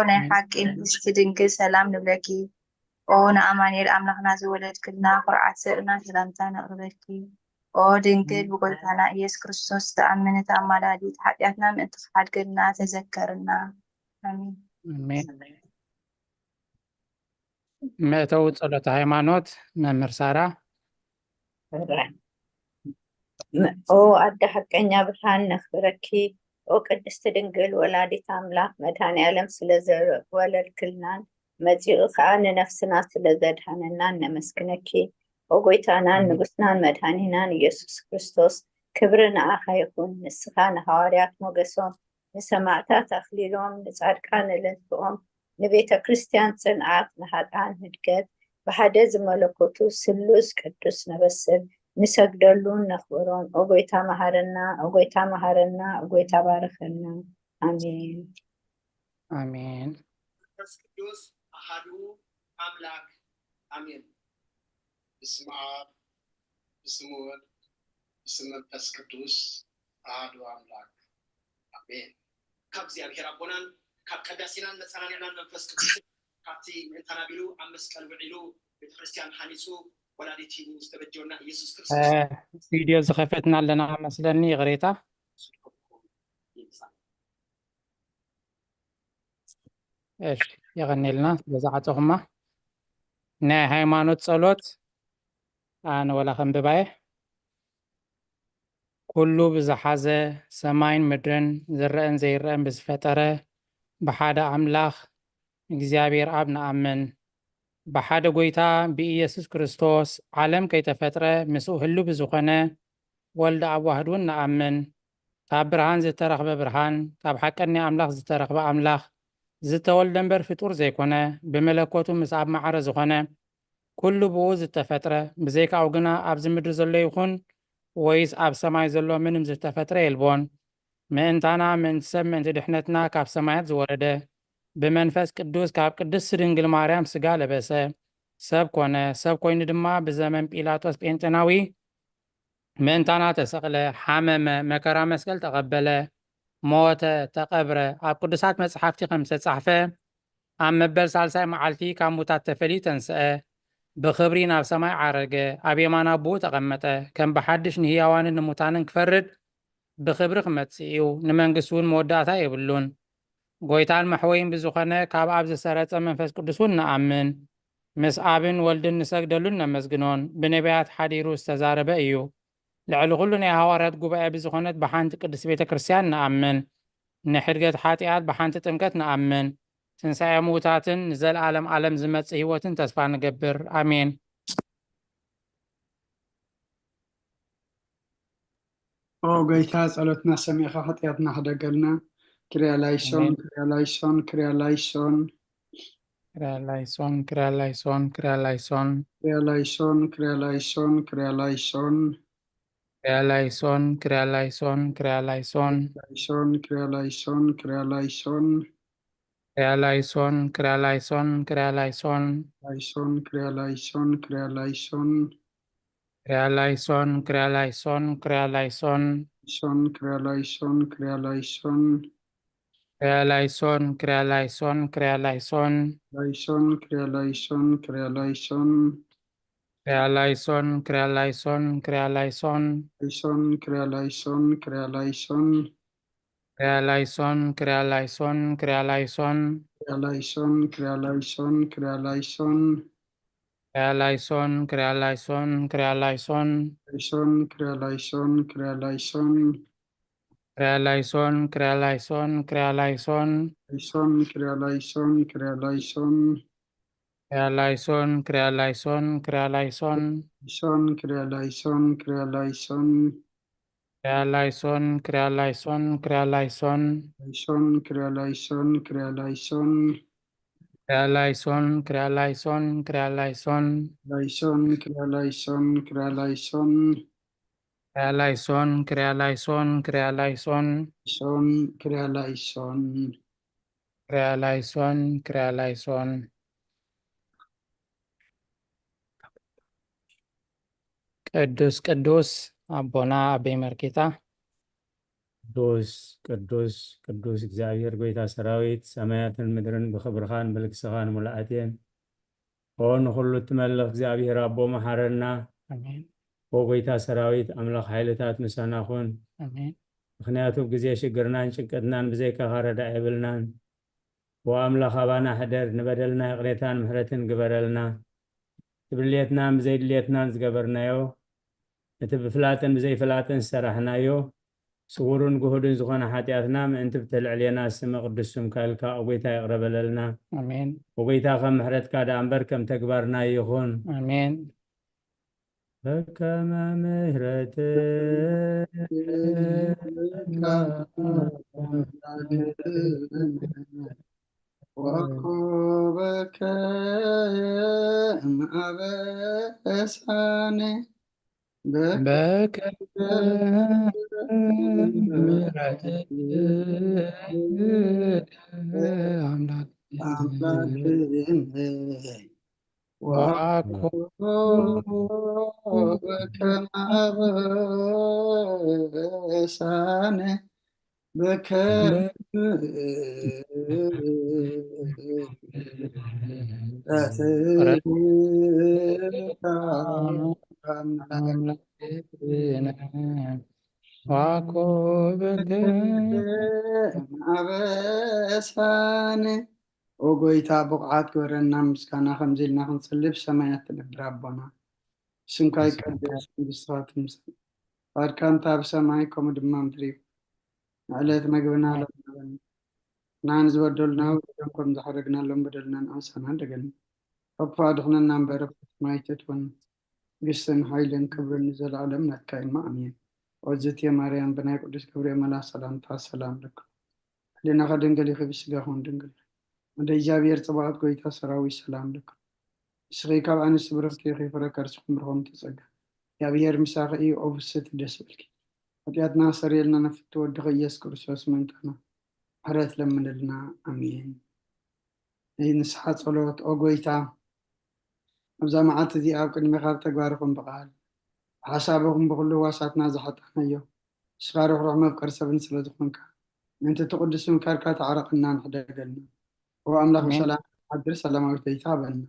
ናይ ሓቂ ንግስቲ ድንግል ሰላም ንብለኪ ንኣማኑኤል ኣምላኽና ዝወለድክልና ኩርዓት ስእና ሰላምታ ነቕርበኪ ድንግል ብጎይታና ኢየሱስ ክርስቶስ ተኣምነት ኣማላዲት ሓጢአትና ምእንቲ ክሓድገልና ተዘከርና አሜን አሜን። መእተው ጸሎተ ሃይማኖት መምህር ሳራ። ኦ አደ ሐቀኛ ብርሃን ነኽብረኪ ኦ ቅድስት ድንግል ወላዲት አምላክ መድኃኔ ዓለም ስለዘወለድክልናን መጺኡ ከዓ ንነፍስና ስለዘድሃነናን ነመስግነኪ ኦ ጎይታናን ንጉስናን መድኃኒናን ኢየሱስ ክርስቶስ ክብሪ ንዓኻ ይኹን። ንስኻ ንሐዋርያት ሞገሶም ንሰማዕታት አክሊሎም ንጻድቃን እልልትኦም ንቤተ ክርስቲያን ጽንዓት ንኃጥኣን ህድገት ብሓደ ዝመለኮቱ ስሉስ ቅዱስ ነበስል ንሰግደሉን ነኽብሮን ኦ ጎይታ መሃረና ኦ ጎይታ መሃረና ኦ ጎይታ ባረኸና አሜን አሜን። መንፈስ ቅዱስ አሐዱ አምላክ አሜን። በስመ አብ በስመ ወልድ በስመ መንፈስ ቅዱስ አሐዱ አምላክ አሜን። ካብ እግዚአብሔር አቦናን ካብ ቀዳሲናን መጽናኛናን መንፈስ ቅዱስ ካብቲ ተናቢሉ ኣብ መስቀል ውዒሉ ቤተክርስቲያን ሓኒጹ ወላዲት ዝተበጀውና ኢየሱስ ክርስቶስ ቪድዮ ዝኸፈትና ኣለና መስለኒ ይቕሬታ። እሺ የቀኒልና በዛዓፀኹማ ናይ ሃይማኖት ጸሎት ኣነ ወላ ከንብባየ ኩሉ ብዝሓዘ ሰማይን ምድርን ዝረአን ዘይረአን ብዝፈጠረ ብሓደ ኣምላኽ እግዚኣብሔር ኣብ ንኣምን ብሓደ ጎይታ ብኢየሱስ ክርስቶስ ዓለም ከይተፈጥረ ምስኡ ህሉ ብዝኾነ ወልዲ ኣብ ዋህድውን ንኣምን ካብ ብርሃን ዝተረኽበ ብርሃን ካብ ሓቀኛ ኣምላኽ ዝተረኽበ ኣምላኽ ዝተወልደ እምበር ፍጡር ዘይኮነ ብመለኮቱ ምስ ኣብ ማዕረ ዝኾነ ኩሉ ብኡ ዝተፈጥረ ብዘይካኡ ግና ኣብዚ ምድሪ ዘሎ ይኹን ወይስ ኣብ ሰማይ ዘሎ ምንም ዝተፈጥረ የልቦን ምእንታና ምእንቲ ሰብ ምእንቲ ድሕነትና ካብ ሰማያት ዝወረደ ብመንፈስ ቅዱስ ካብ ቅድስት ድንግል ማርያም ስጋ ለበሰ ሰብ ኮነ ሰብ ኮይኑ ድማ ብዘመን ጲላጦስ ጴንጤናዊ ምእንታና ተሰቕለ ሓመመ መከራ መስቀል ተቐበለ ሞተ ተቐብረ ኣብ ቅዱሳት መጽሓፍቲ ከም ዝተጻሕፈ ኣብ መበል ሳልሳይ መዓልቲ ካብ ሙታት ተፈልዩ ተንስአ ብኽብሪ ናብ ሰማይ ዓረገ ኣብ የማን ኣቦኡ ተቐመጠ ከም ብሓድሽ ንህያዋንን ንሙታንን ክፈርድ ብኽብሪ ክመጽእ እዩ ንመንግስቲ እውን መወዳእታ የብሉን ጎይታን መሕወይን ብዝኾነ ካብ ኣብ ዝሰረጸ መንፈስ ቅዱስ እውን ንኣምን ምስ ኣብን ወልድን ንሰግደሉን ነመስግኖን ብነቢያት ሓዲሩ ዝተዛረበ እዩ ልዕሊ ኩሉ ናይ ሃዋርያት ጉባኤ ብዝኾነት ብሓንቲ ቅድስት ቤተ ክርስቲያን ንኣምን ንሕድገት ሓጢኣት ብሓንቲ ጥምቀት ንኣምን ትንሣኤ ሙታትን ንዘለዓለም ዓለም ዝመጽእ ህይወትን ተስፋ ንገብር ኣሜን። ኦ ጎይታ ጸሎትና ሰሚዕኻ ኃጢአትና ክደገልና ክሪያ ላይሶን ክሪያ ላይሶን ክሪያ ላይሶን ክሪያ ላይሶን ክሪያ ላይሶን ክሪያ ላይሶን ክሪያ ላይሶን ክሪያ ላይሶን ክሪያ ላይሶን ክሪያ ላይሶን ክሪያ ላይሶን ክሪያ ላይሶን ላይሶን ክሪያ ላይሶን ክሪያ ላይሶን ክሪያ ላይሶን ክሪያ ላይሶን ክሪያ ላይሶን ላይሶን ክሪያ ላይሶን ክሪያ ላይሶን ክሪያ ላይሶን ክሪያ ላይሶን ክሪያ ላይሶን ላይሶን ክሪያ ላይሶን ክሪያ ላይሶን ክሪያ ላይሶን ክሪያ ላይሶን ክሪያ ላይሶን ላይሶን ክሪያ ላይሶን ክሪያ ላይሶን ክሪያ ላይሶን ክሪያ ላይሶን ክሪያ ላይሶን ላይሶን ክሪያ ላይሶን ክሪያ ላይሶን ክሪያ ላይሶን ክሪያ ላይሶን ክሪያ ላይሶን ክሪያ ላይሶን ክሪያ ላይሶን ክሪያ ላይሶን ክሪያ ላይሶን ክሪያ ላይሶን ክሪያ ላይሶን ላይሶን ክሪያ ላይሶን ክሪያ ላይሶን ክሪያ ላይሶን ክሪያ ላይሶን ክሪያ ላይሶን ላይሶን ክሪያ ላይሶን ክሪያ ላይሶን ክሪያ ላይሶን ክሪያ ላይሶን ክሪያ ላይሶን ላይሶን ክሪያ ላይሶን ክሪያ ላይሶን ክሪያ ላይሶን ክሪያ ላይሶን ክሪያ ላይሶን ላይሶን ክሪያ ላይሶን ክሪያ ላይሶን ክሪያ ላይሶን ክሪያ ላይሶን ክሪያ ላይሶን ላይሶን ክሪያ ላይሶን ክሪያ ላይሶን ክሪያ ላይሶን ክሪያ ላይሶን ክሪያ ላይሶን ላይሶን ክሪያ ላይሶን ክሪያ ላይሶን ክሪያ ላይሶን ቅዱስ ቅዱስ አቦና አቤ መርጌታ ቅዱስ ቅዱስ ቅዱስ እግዚአብሔር ጎይታ ሰራዊት ሰማያትን ምድርን ብክብርኻን ብልግስኻን ሙላእትን ኦ ንኹሉ ትመልኽ እግዚአብሔር አቦ መሐረና አሜን ኦ ጎይታ ሰራዊት አምላኽ ኃይልታት ምሳና ኹን አሜን ምክንያቱ ግዜ ሽግርናን ጭንቀትናን ብዘይካ ረዳእ የብልናን وأملخ أبانا حدر نبدلنا قريتان مهرتن قبرلنا تبليتنا بزي دليتنا زقبرنا يو نتبفلاتن بزي فلاتن سرحنا يو صورون جهودن زخنا حاتياتنا من انت بتلع علينا السماء قدسهم كالكا وقيتا يقرب لنا آمين وقيتا خم محرت كادا أنبر كم تكبرنا يخون آمين فكما مهرتنا وقوبك أبساني بك أملاك وأكو وقوبك أبساني بك أبساني وقويتا بقعات ورنا مسكانا خمزيلنا خنصلب سمايات نبر ربنا سمكاي قدس بصفات مسكين فاركان تاب سمايكم دمام دريب عليت مقبنا لهم نان زبدلنا ودمكم زحرقنا لهم بدلنا نأسنا دقلنا فبفادخنا نمبر مايتتون قسن هايلن كبر نزل علم نتكاين أمين وزت يا مريم بناي قدس كبر ملا سلام تا سلام لك لنا غدن قلي خبس قاهون دنقل ودي جابير طبعات قويتا سراوي سلام لك سغيكا بأني سبرختي خيفرا كرسكم رغم تسقى يا بير مساقي أوفست دسبلك ودياتنا سريلنا نفتو ودغيس كرسوس منتنا حرات لمن لنا أمين نسحات صلوات أوغويتا أبزا معات ذي أبقى نمخار تقواركم بقال حسابكم بقلوا واساتنا زحطنا يو شغارك رحمة بكرسبن سلدخنك انت تقدسون كاركات عرقنا نحدا قلنا وأملاك سلام حدر سلام وتيتابنا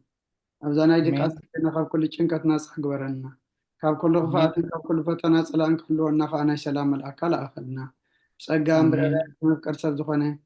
أبزانا يدك أسكنا خاب كل چنكت ناس حقورنا خاب كل غفات خاب كل فتنا سلام كله أنا سلام الأكل أخذنا سأقام برادة بكرسب زخنة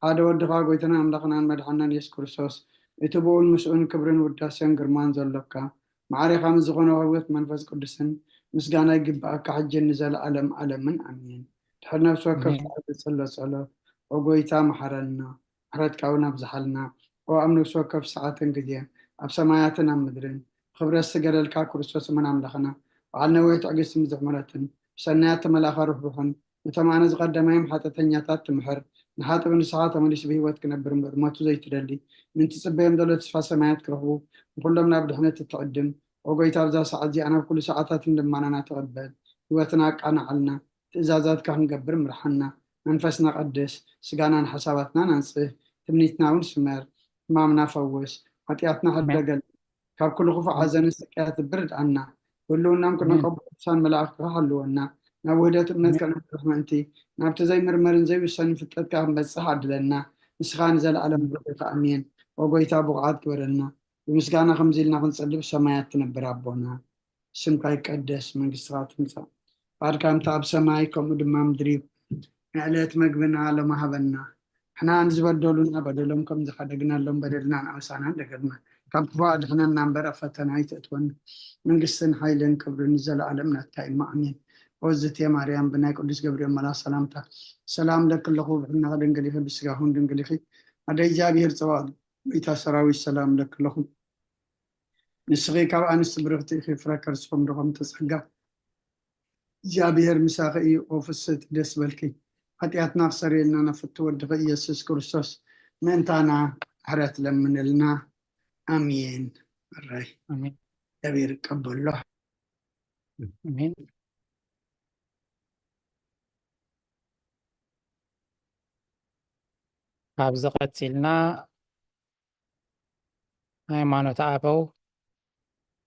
هذا ودخا قويتنا أملاقنا مدحنا يسكر سوس يتبعون مسؤول كبرن وداسين قرمان زلوكا معاري خامس زخنة وغوث منفذ قدسن مسقانا يقبع كحج النزال ألم من أمين تحرنا بسوكف صلى صلى وقويتا محرلنا حرت كاونا بزحلنا وأمنو سوكف ساعتين قديم أبسماياتنا مدرين خبر السجل الكاكورسوس من أملاقنا وعلنا ويت عقس مزحمرتن سنات ملاخر روحن وتمانا زقدمهم حتى تنياتات تمحر نحات من ساعات من يشبه وقت كنبر ما تزي تدلي من تسبهم دولة تفا سمايات كرهو وكلهم نابد حنا تتقدم وقيت أبزا ساعات زي أنا كل ساعات لما أنا نتقبل وتناك أنا علنا تزازات كهن قبر مرحنا ننفسنا قدس سقانا حساباتنا ننصه تمنيتنا ونسمر مامنا فوس حتياتنا حد قل كاب كل خفع عزن السكات برد عنا كلنا نمكن نقبل إنسان ملاك حلونا نبودت بنتك الرحمة أنتي نبت زي مرمرن زي وسن فتت كام بس حد لنا مسخان زل علم بركة أمين وقويتا بقعات كورنا ومسخانا خمزيلنا خنصلي سمايات تنبر ربنا سمكاي قدس من قصرات مسا بعد كام تاب سمايكم ودمام دريب عليت مقبنا على ما هبنا احنا نزبدلونا بدلهم كم زحدقنا لهم بدلنا نعسانا دقلنا كم فؤاد احنا نمبر فتنا يتتون من قصن حيلن كبر نزل علمنا تايم أمين وزت يا مريم بناي قدس جبريل ملا سلامتا سلام لك الله بحنا غدن قليفة بسقاهون دن قليفة هذا إجابي هرتواد بيتا سراوي السلام لك الله نسغي كاب أنس برغتي في فراكر سفم رغم تسحقا إجابي هرمساقي وفست دس بالكي حتياتنا خسري لنا نفتو ودغي يسوس كرسوس من تانا حرات لمن لنا آمين الرأي آمين كبير قبل الله آمين ኣብዚ ቀፂልና ሃይማኖት አበው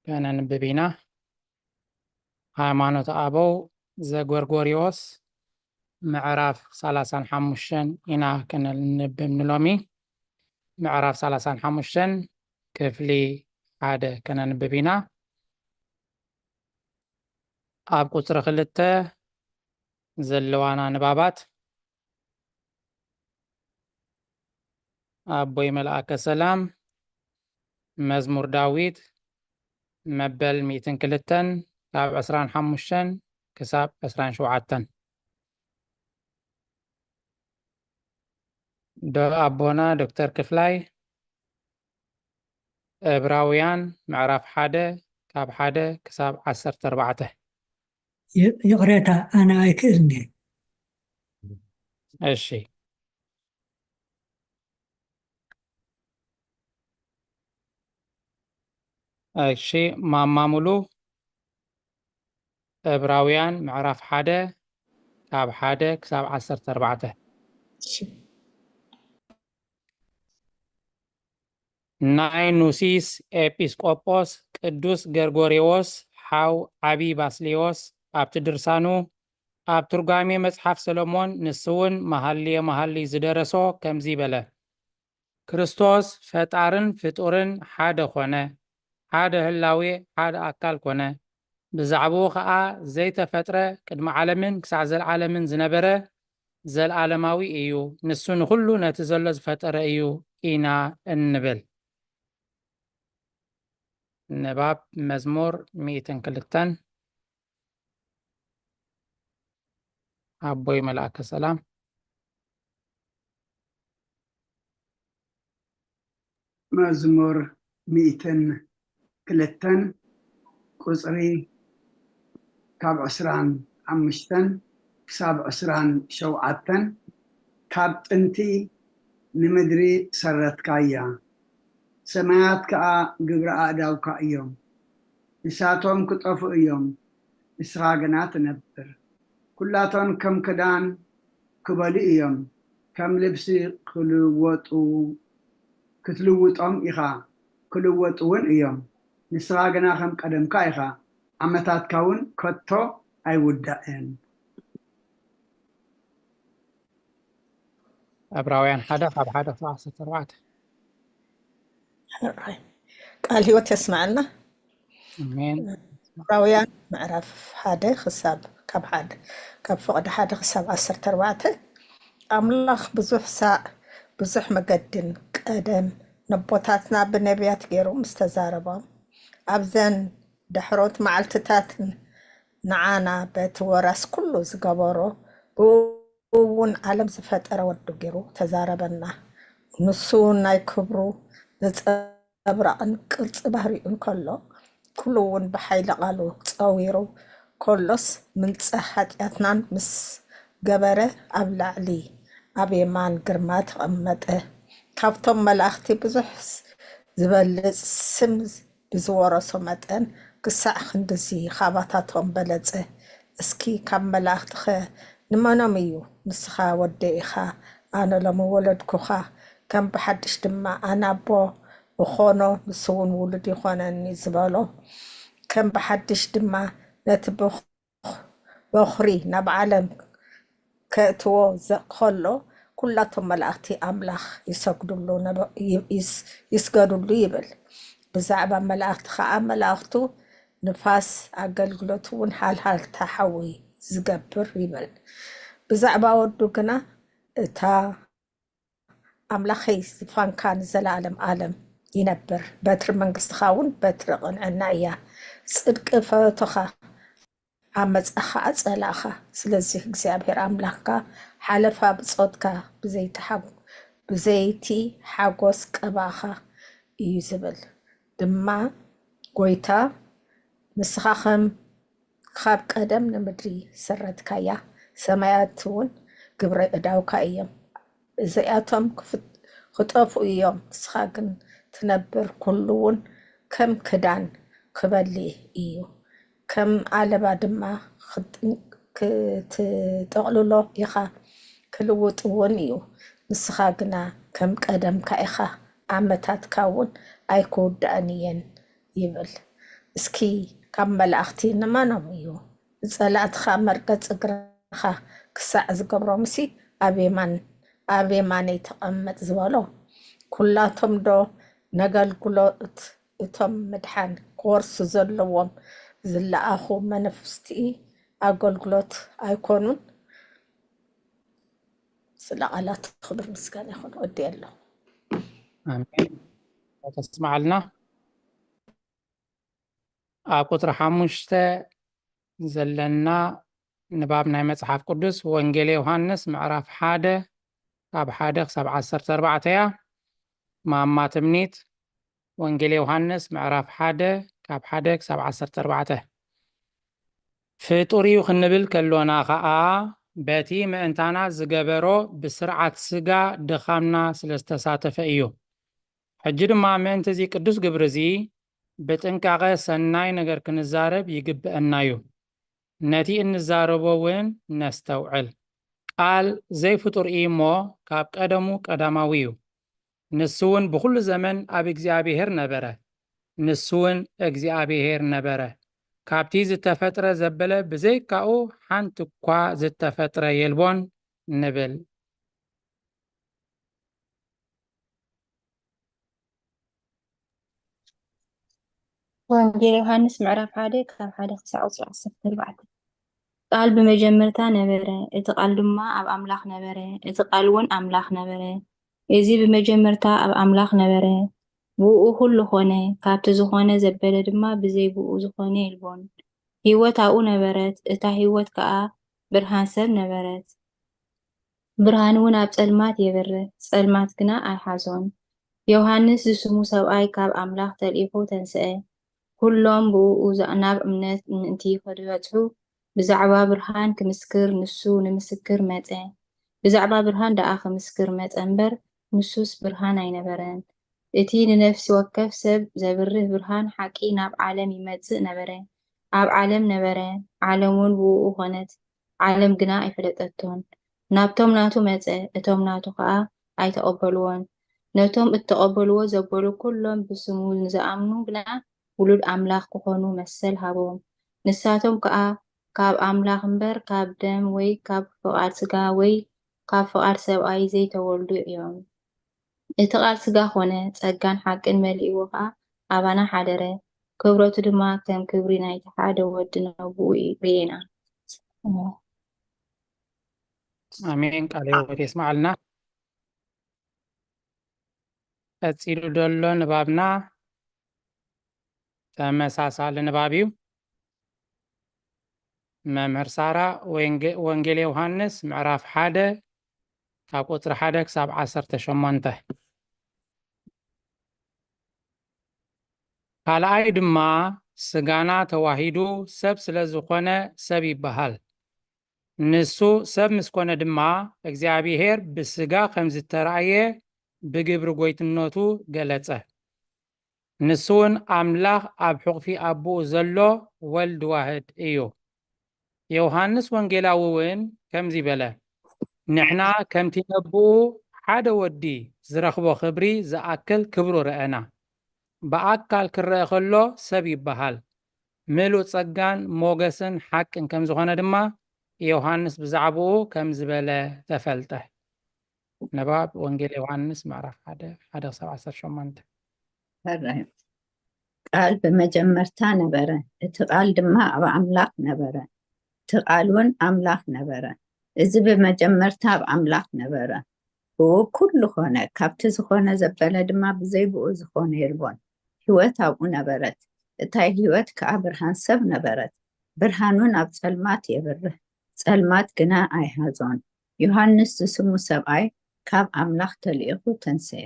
ከነንብብ ኢና ሃይማኖት አበው ዘጎርጎሪዎስ ምዕራፍ 35 ኢና ከነንብብ ንሎሚ ምዕራፍ 35 ክፍሊ 1 ከነንብብ ኢና ኣብ ቁፅሪ 2 ዘለዋና ንባባት أبوي ملأك سلام مزمور داويد مبل 202 كاب 25 كساب 27 دو أبونا دكتور كفلاي إبراويان معرف حادة كاب حادة كساب 14 يقرأتها أنا أكلني الشي الشي ما ملو إبراويان معرف حادة كاب حادة كساب 14 ናይ ኑሲስ ኤጲስቆጶስ ቅዱስ ገርጎሬዎስ ሓው ዓቢ ባስሌዎስ ኣብቲ ድርሳኑ ኣብ ትርጓሜ መጽሓፍ ሰሎሞን ንስውን መሃልየ መሃሊ ዝደረሶ ከምዚ በለ ክርስቶስ ፈጣርን ፍጡርን ሓደ ኮነ ሓደ ህላዌ ሓደ ኣካል ኮነ ብዛዕባኡ ከዓ ዘይተፈጥረ ቅድሚ ዓለምን ክሳዕ ዘለዓለምን ዝነበረ ዘለዓለማዊ እዩ ንሱ ንኩሉ ነቲ ዘሎ ዝፈጠረ እዩ ኢና እንብል نباب مزمور 102 أبوي ملأك السلام مزمور 102 قصري كاب 25 كساب 27 كاب تنتي نمدري سرت كايا سمايات كا قبر آداو كا إيوم إساتهم كطفو إيوم إسراغنات نبر كلاتهم كم كدان كبالي إيوم كم لبسي كتلووطهم إخا كلووطون إيوم إسراغنا خم قدم كا إخا عمتات كاون كتو أي ودائن أبراويان حدا خاب حدا فاصل تروات قال هو تسمع لنا أمين راويان معرف حدا خساب كاب حدا كاب فقد حدا خساب 14 أملاخ بزح ساء بزح مقدن قدم نبوتاتنا بالنبيات غيرو مستزاربا أبزن دحروت معلتتات نعانا بيت وراس كله زقبارو بوون عالم زفتر ودو غيرو تزاربنا نسون ناي كبرو نتبرأن قلت بحريون كله كلون بحيل قالو تصويرو كلس من صحات أثنان مس جبرة أبلع لي أبي مان قرمات أمته كابتم ملاختي بزحس زبل سمز بزورة سمتن قصة خندزي خابطاتهم بلزه اسكي كم ملاخت خا نماناميو نسخا وديخا أنا لما ولدكوخا كم بحدش دما أنا بو وخونو نسون ولدي خوانني زبالو كم بحدش دما نتبخ بخري نبعلم كأتو زقلو كلاتهم ملاختي أملاخ يسجدوا له يسجدوا له يبل بزعبا ملاخت خا ملاختو نفاس أقلقلتون حال تحوي زقبر يبل بزعبا ودوكنا تا أملاخي فان كان زلالم عالم ينبر بتر منقص خاون بتر قنعنايا صدق فتخا عمز أخا أصلاخا سلزي እግዚአብሔር አምላክካ ሓለፋ ብጾትካ ብዘይቲ ሓጎስ ቀባኻ እዩ ዝብል ድማ ጎይታ ንስኻ ካብ ቀደም ንምድሪ ሰረትካያ ሰማያት እውን ግብረ ዕዳውካ እዮም እዚኣቶም ክጠፉ እዮም ንስኻ ግን ትነብር ኩሉ እውን ከም ክዳን ክበሊ እዩ ከም ዓለባ ድማ ክትጠቕልሎ ኢኻ ክልውጥ እውን እዩ ንስኻ ግና ከም ቀደምካ ኢኻ ዓመታትካ እውን ኣይክውዳእን እየን ይብል እስኪ ካብ መላእኽቲ ንመኖም እዩ ንፀላእትኻ መርገፂ እግርኻ ክሳዕ ዝገብሮ ምሲ ኣብ የማነይ ተቐመጥ ዝበሎ ኩላቶም ዶ ነገልግሎት እቶም ምድሓን ክወርሱ ዘለዎም ዝለኣኹ መነፍስቲ ኣገልግሎት ኣይኮኑን ስለ ቃላት ክብር ምስጋና ይኹን ወዲ ኣለሁ آمين. تسمع لنا قطر حمشته زلنا نبابنا مصحف قدس وانجيل يوحنس معرف حاده كاب حاده 17 ماما تمنيت وانجيل يوحنس معرف حاده كاب حاده 17 فطوري خنبل كلونا خا باتي مእንታና ዝገበሮ ብስርዓት ስጋ ድኻምና ስለስተሳተፈ እዩ ሕጂ ድማ ምእንቲ እዚ ቅዱስ ግብሪ እዚ ብጥንቃቐ ሰናይ ነገር ክንዛረብ ይግብአና እዩ ነቲ እንዛረቦ እውን ነስተውዕል ቃል ዘይፍጡር እዩ እሞ ካብ ቀደሙ ቀዳማዊ እዩ ንሱ እውን ብኩሉ ዘመን ኣብ እግዚአብሔር ነበረ ንሱ እውን እግዚአብሔር ነበረ ካብቲ ዝተፈጥረ ዘበለ ብዘይካኡ ሓንቲ እኳ ዝተፈጥረ የልቦን ንብል ወንጌል ዮሐንስ ምዕራፍ 1 ካብ 1 ክሳብ 14 ቃል በመጀመርታ ነበረ እቲ ቃል ድማ ኣብ አምላኽ ነበረ እቲ ቃል እውን አምላኽ ነበረ እዚ በመጀመርታ ኣብ አምላኽ ነበረ ብኡ ሁሉ ኾነ ካብቲ ዝኾነ ዘበለ ድማ ብዘይ ብኡ ዝኾነ የልቦን ህይወት ኣብኡ ነበረት እታ ህይወት ከዓ ብርሃን ሰብ ነበረት ብርሃን እውን ኣብ ጸልማት የበርህ ጸልማት ግና ኣይሓዞን ዮሐንስ ዝስሙ ሰብኣይ ካብ አምላኽ ተልኢኹ ተንስአ ኩሎም ብኡ ናብ እምነት ምእንቲ ከድበጽሑ ብዛዕባ ብርሃን ክምስክር ንሱ ንምስክር መጸ ብዛዕባ ብርሃን ደኣ ክምስክር መጸ እምበር ንሱስ ብርሃን ኣይነበረን እቲ ንነፍሲ ወከፍ ሰብ ዘብርህ ብርሃን ሓቂ ናብ ዓለም ይመጽእ ነበረ ኣብ ዓለም ነበረ ዓለም እውን ብኡ ኾነት ዓለም ግና ኣይፈለጠቶን ናብቶም ናቱ መጸ እቶም ናቱ ከዓ ኣይተቐበልዎን ነቶም እተቐበልዎ ዘበሉ ኩሎም ብስሙ ንዝኣምኑ ግና ውሉድ ኣምላኽ ክኾኑ መሰል ሃቦም ንሳቶም ከዓ ካብ ኣምላኽ እምበር ካብ ደም ወይ ካብ ፍቓድ ስጋ ወይ ካብ ፍቓድ ሰብኣይ ዘይተወልዱ እዮም እቲ ቃል ስጋ ኾነ ጸጋን ሓቅን መሊእዎ ከዓ ኣባና ሓደረ ክብረቱ ድማ ከም ክብሪ ናይቲ ሓደ ወዲ ነብኡ ርኢና አሜን ቃል ሕይወት የስማዓልና ቀፂሉ ደሎ ንባብና ተመሳሳሊ ንባብ እዩ መምህር ሳራ ወንጌል ዮሐንስ ምዕራፍ 1 ካብ ቁፅሪ 1 ክሳብ 18 ካልኣይ ድማ ስጋና ተዋሂዱ ሰብ ስለ ዝኾነ ሰብ ይበሃል ንሱ ሰብ ምስኮነ ድማ እግዚአብሔር ብስጋ ከም ዝተራእየ ብግብሪ ጎይትነቱ ገለጸ ንሱ እውን ኣምላኽ ኣብ ሕቑፊ ኣቦኡ ዘሎ ወልድ ዋህድ እዩ ዮሐንስ ወንጌላዊ እውን ከምዚ በለ ንሕና ከምቲ ነብኡ ሓደ ወዲ ዝረኽቦ ክብሪ ዝኣክል ክብሩ ረአና ብኣካል ክረአ ከሎ ሰብ ይበሃል ምሉእ ጸጋን ሞገስን ሓቅን ከም ዝኾነ ድማ ዮሐንስ ብዛዕባኡ ከም ዝበለ ተፈልጠ ነባብ ወንጌል ዮሐንስ ምዕራፍ 1:18 ቃል በመጀመርታ ነበረ እቲ ቃል ድማ ኣብ ኣምላኽ ነበረ እቲ ቃል እውን ኣምላኽ ነበረ እዚ በመጀመርታ ኣብ ኣምላኽ ነበረ ብኡ ኩሉ ኾነ ካብቲ ዝኾነ ዘበለ ድማ ብዘይ ብኡ ዝኾነ የልቦን ህይወት ኣብኡ ነበረት እታይ ህይወት ከዓ ብርሃን ሰብ ነበረት ብርሃን እውን ኣብ ጸልማት የብርህ ጸልማት ግና ኣይሃዞን ዮሐንስ ዝስሙ ሰብኣይ ካብ ኣምላኽ ተልኢኹ ተንስአ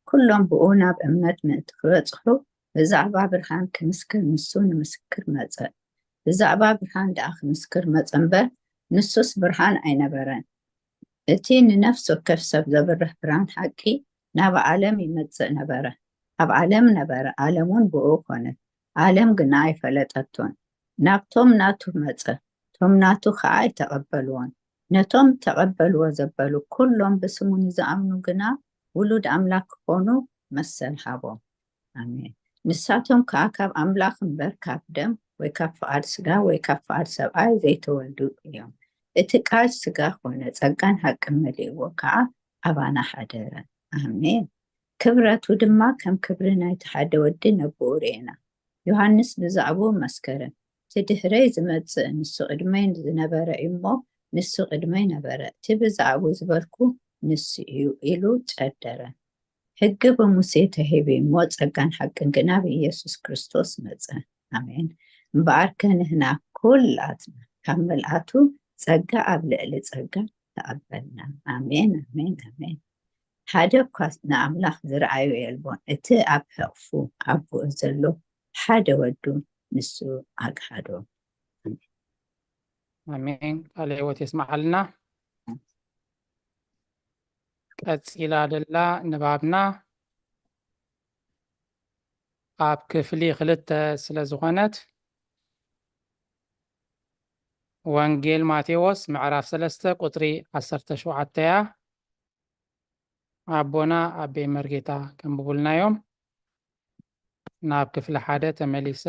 ኩሎም ብኡ ናብ እምነት ምእንቲ ክበጽሑ ብዛዕባ ብርሃን ክምስክር ንሱ ንምስክር መጸ ብዛዕባ ብርሃን ደኣ ክምስክር መጸ እምበር ንሱስ ብርሃን ኣይነበረን እቲ ንነፍሲ ወከፍ ሰብ ዘብርህ ብርሃን ሓቂ ናብ ዓለም ይመጽእ ነበረ ኣብ ዓለም ነበረ ዓለም እውን ብኡ ኾነት ዓለም ግና ኣይፈለጠቶን ናብቶም ናቱ መጸ ቶም ናቱ ከዓ ኣይተቐበልዎን ነቶም ተቐበልዎ ዘበሉ ኩሎም ብስሙ ንዝኣምኑ ግና ውሉድ ኣምላኽ ክኾኑ መሰል ሃቦም ኣሜን ንሳቶም ከዓ ካብ ኣምላኽ እምበር ካብ ደም ወይ ካብ ፍቓድ ስጋ ወይ ካብ ፍቓድ ሰብኣይ ዘይተወልዱ እዮም እቲ ቃል ስጋ ኾነ ጸጋን ሓቅን መሊእዎ ከዓ ኣባና ሓደረ ኣሜን ክብረቱ ድማ ከም ክብሪ ናይቲ ሓደ ወዲ ነብኡ ርኢና ዮሐንስ ብዛዕባኡ መስከረ እቲ ድሕረይ ዝመጽእ ንሱ ቅድመይ ዝነበረ እሞ ንሱ ቅድመይ ነበረ እቲ ብዛዕባኡ ዝበልኩ ንሱ እዩ ኢሉ ጨደረ ሕጊ ብሙሴ ተሂቡ እሞ ጸጋን ሓቅን ግና ብኢየሱስ ክርስቶስ መጸ ኣሜን እምበኣር ከንህና ኩላትና ካብ መልኣቱ ጸጋ ኣብ ልዕሊ ጸጋ ተቐበልና ኣሜን ኣሜን ኣሜን ሓደ እኳ ንኣምላኽ ዝረኣዩ የልቦን እቲ ኣብ ሕቕፉ ኣቦኡ ዘሎ ሓደ ወዱ ንሱ ኣግሓዶ ኣሜን ቃል ሕይወት የስማዓልና ቀፂላ ደላ ንባብና ኣብ ክፍሊ 2 ስለ ዝኾነት ወንጌል ማቴዎስ ምዕራፍ 3 ቁጥሪ 17 እያ ኣቦና ኣቤ መርጌታ ከንብቡልናዮም ናብ ክፍሊ 1 ተመሊሰ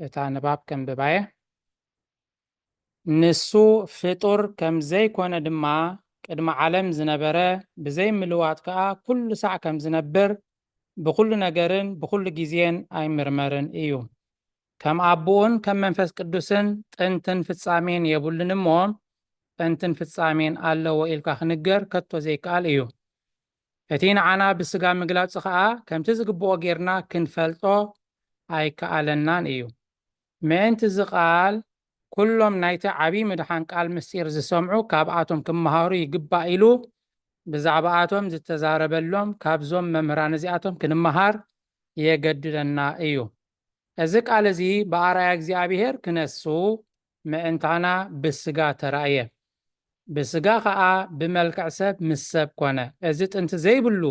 እታ ንባብ ከንብባየ ንሱ ፍጡር ከም ዘይኮነ ድማ ቅድሚ ዓለም ዝነበረ ብዘይ ምልዋጥ ከዓ ኩሉ ሳዕ ከም ዝነብር ብኩሉ ነገርን ብኩሉ ግዜን ኣይምርመርን እዩ ከም ኣቦኡን ከም መንፈስ ቅዱስን ጥንትን ፍጻሜን የብሉን እሞ ጥንትን ፍጻሜን ኣለዎ ኢልካ ክንገር ከቶ ዘይከኣል እዩ እቲ ንዓና ብስጋ ምግላፅ ከዓ ከምቲ ዝግብኦ ጌርና ክንፈልጦ ኣይከኣለናን እዩ ምእንቲ ዝቃል ኩሎም ናይቲ ዓብይ ምድሓን ቃል ምስጢር ዝሰምዑ ካብኣቶም ክመሃሩ ይግባእ ኢሉ ብዛዕባኣቶም ዝተዛረበሎም ካብዞም መምህራን እዚኣቶም ክንመሃር የገድደና እዩ እዚ ቃል እዚ ብኣርኣያ እግዚኣብሔር ክነሱ ምእንታና ብስጋ ተራእየ ብስጋ ከዓ ብመልክዕ ሰብ ምስ ሰብ ኮነ እዚ ጥንቲ ዘይብሉ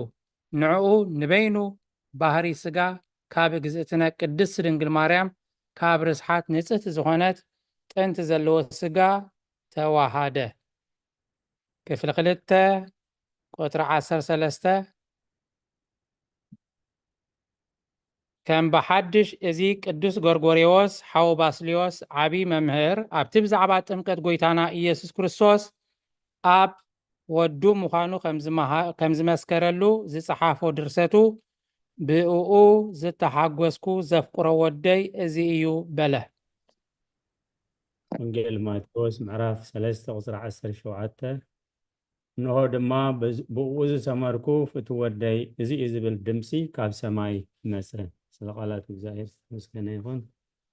ንዕኡ ንበይኑ ባህሪ ስጋ ካብ እግዝእትነ ቅድስት ድንግል ማርያም ካብ ርስሓት ንጽሕቲ ዝኾነት ጥንቲ ዘለዎ ስጋ ተዋሃደ ክፍሊ 2 ቁጥሪ 13 ከም ብሓድሽ እዚ ቅዱስ ጎርጎርዮስ ሓው ባስልዮስ ዓብይ መምህር ኣብቲ ብዛዕባ ጥምቀት ጎይታና ኢየሱስ ክርስቶስ ኣብ ወዱ ምዃኑ ከም ዝመስከረሉ ዝፀሓፎ ድርሰቱ ብእኡ ዝተሓጎስኩ ዘፍቁሮ ወደይ እዚ እዩ በለ ወንጌል ማቴዎስ ምዕራፍ 3 ቁጥሪ 17 እንሆ ድማ ብእኡ ዝተመርኩ ፍቱ ወደይ እዚ እዩ ዝብል ድምፂ ካብ ሰማይ መፀ ስለ ቃላት እግዚአብሔር ምስጋና ይኹን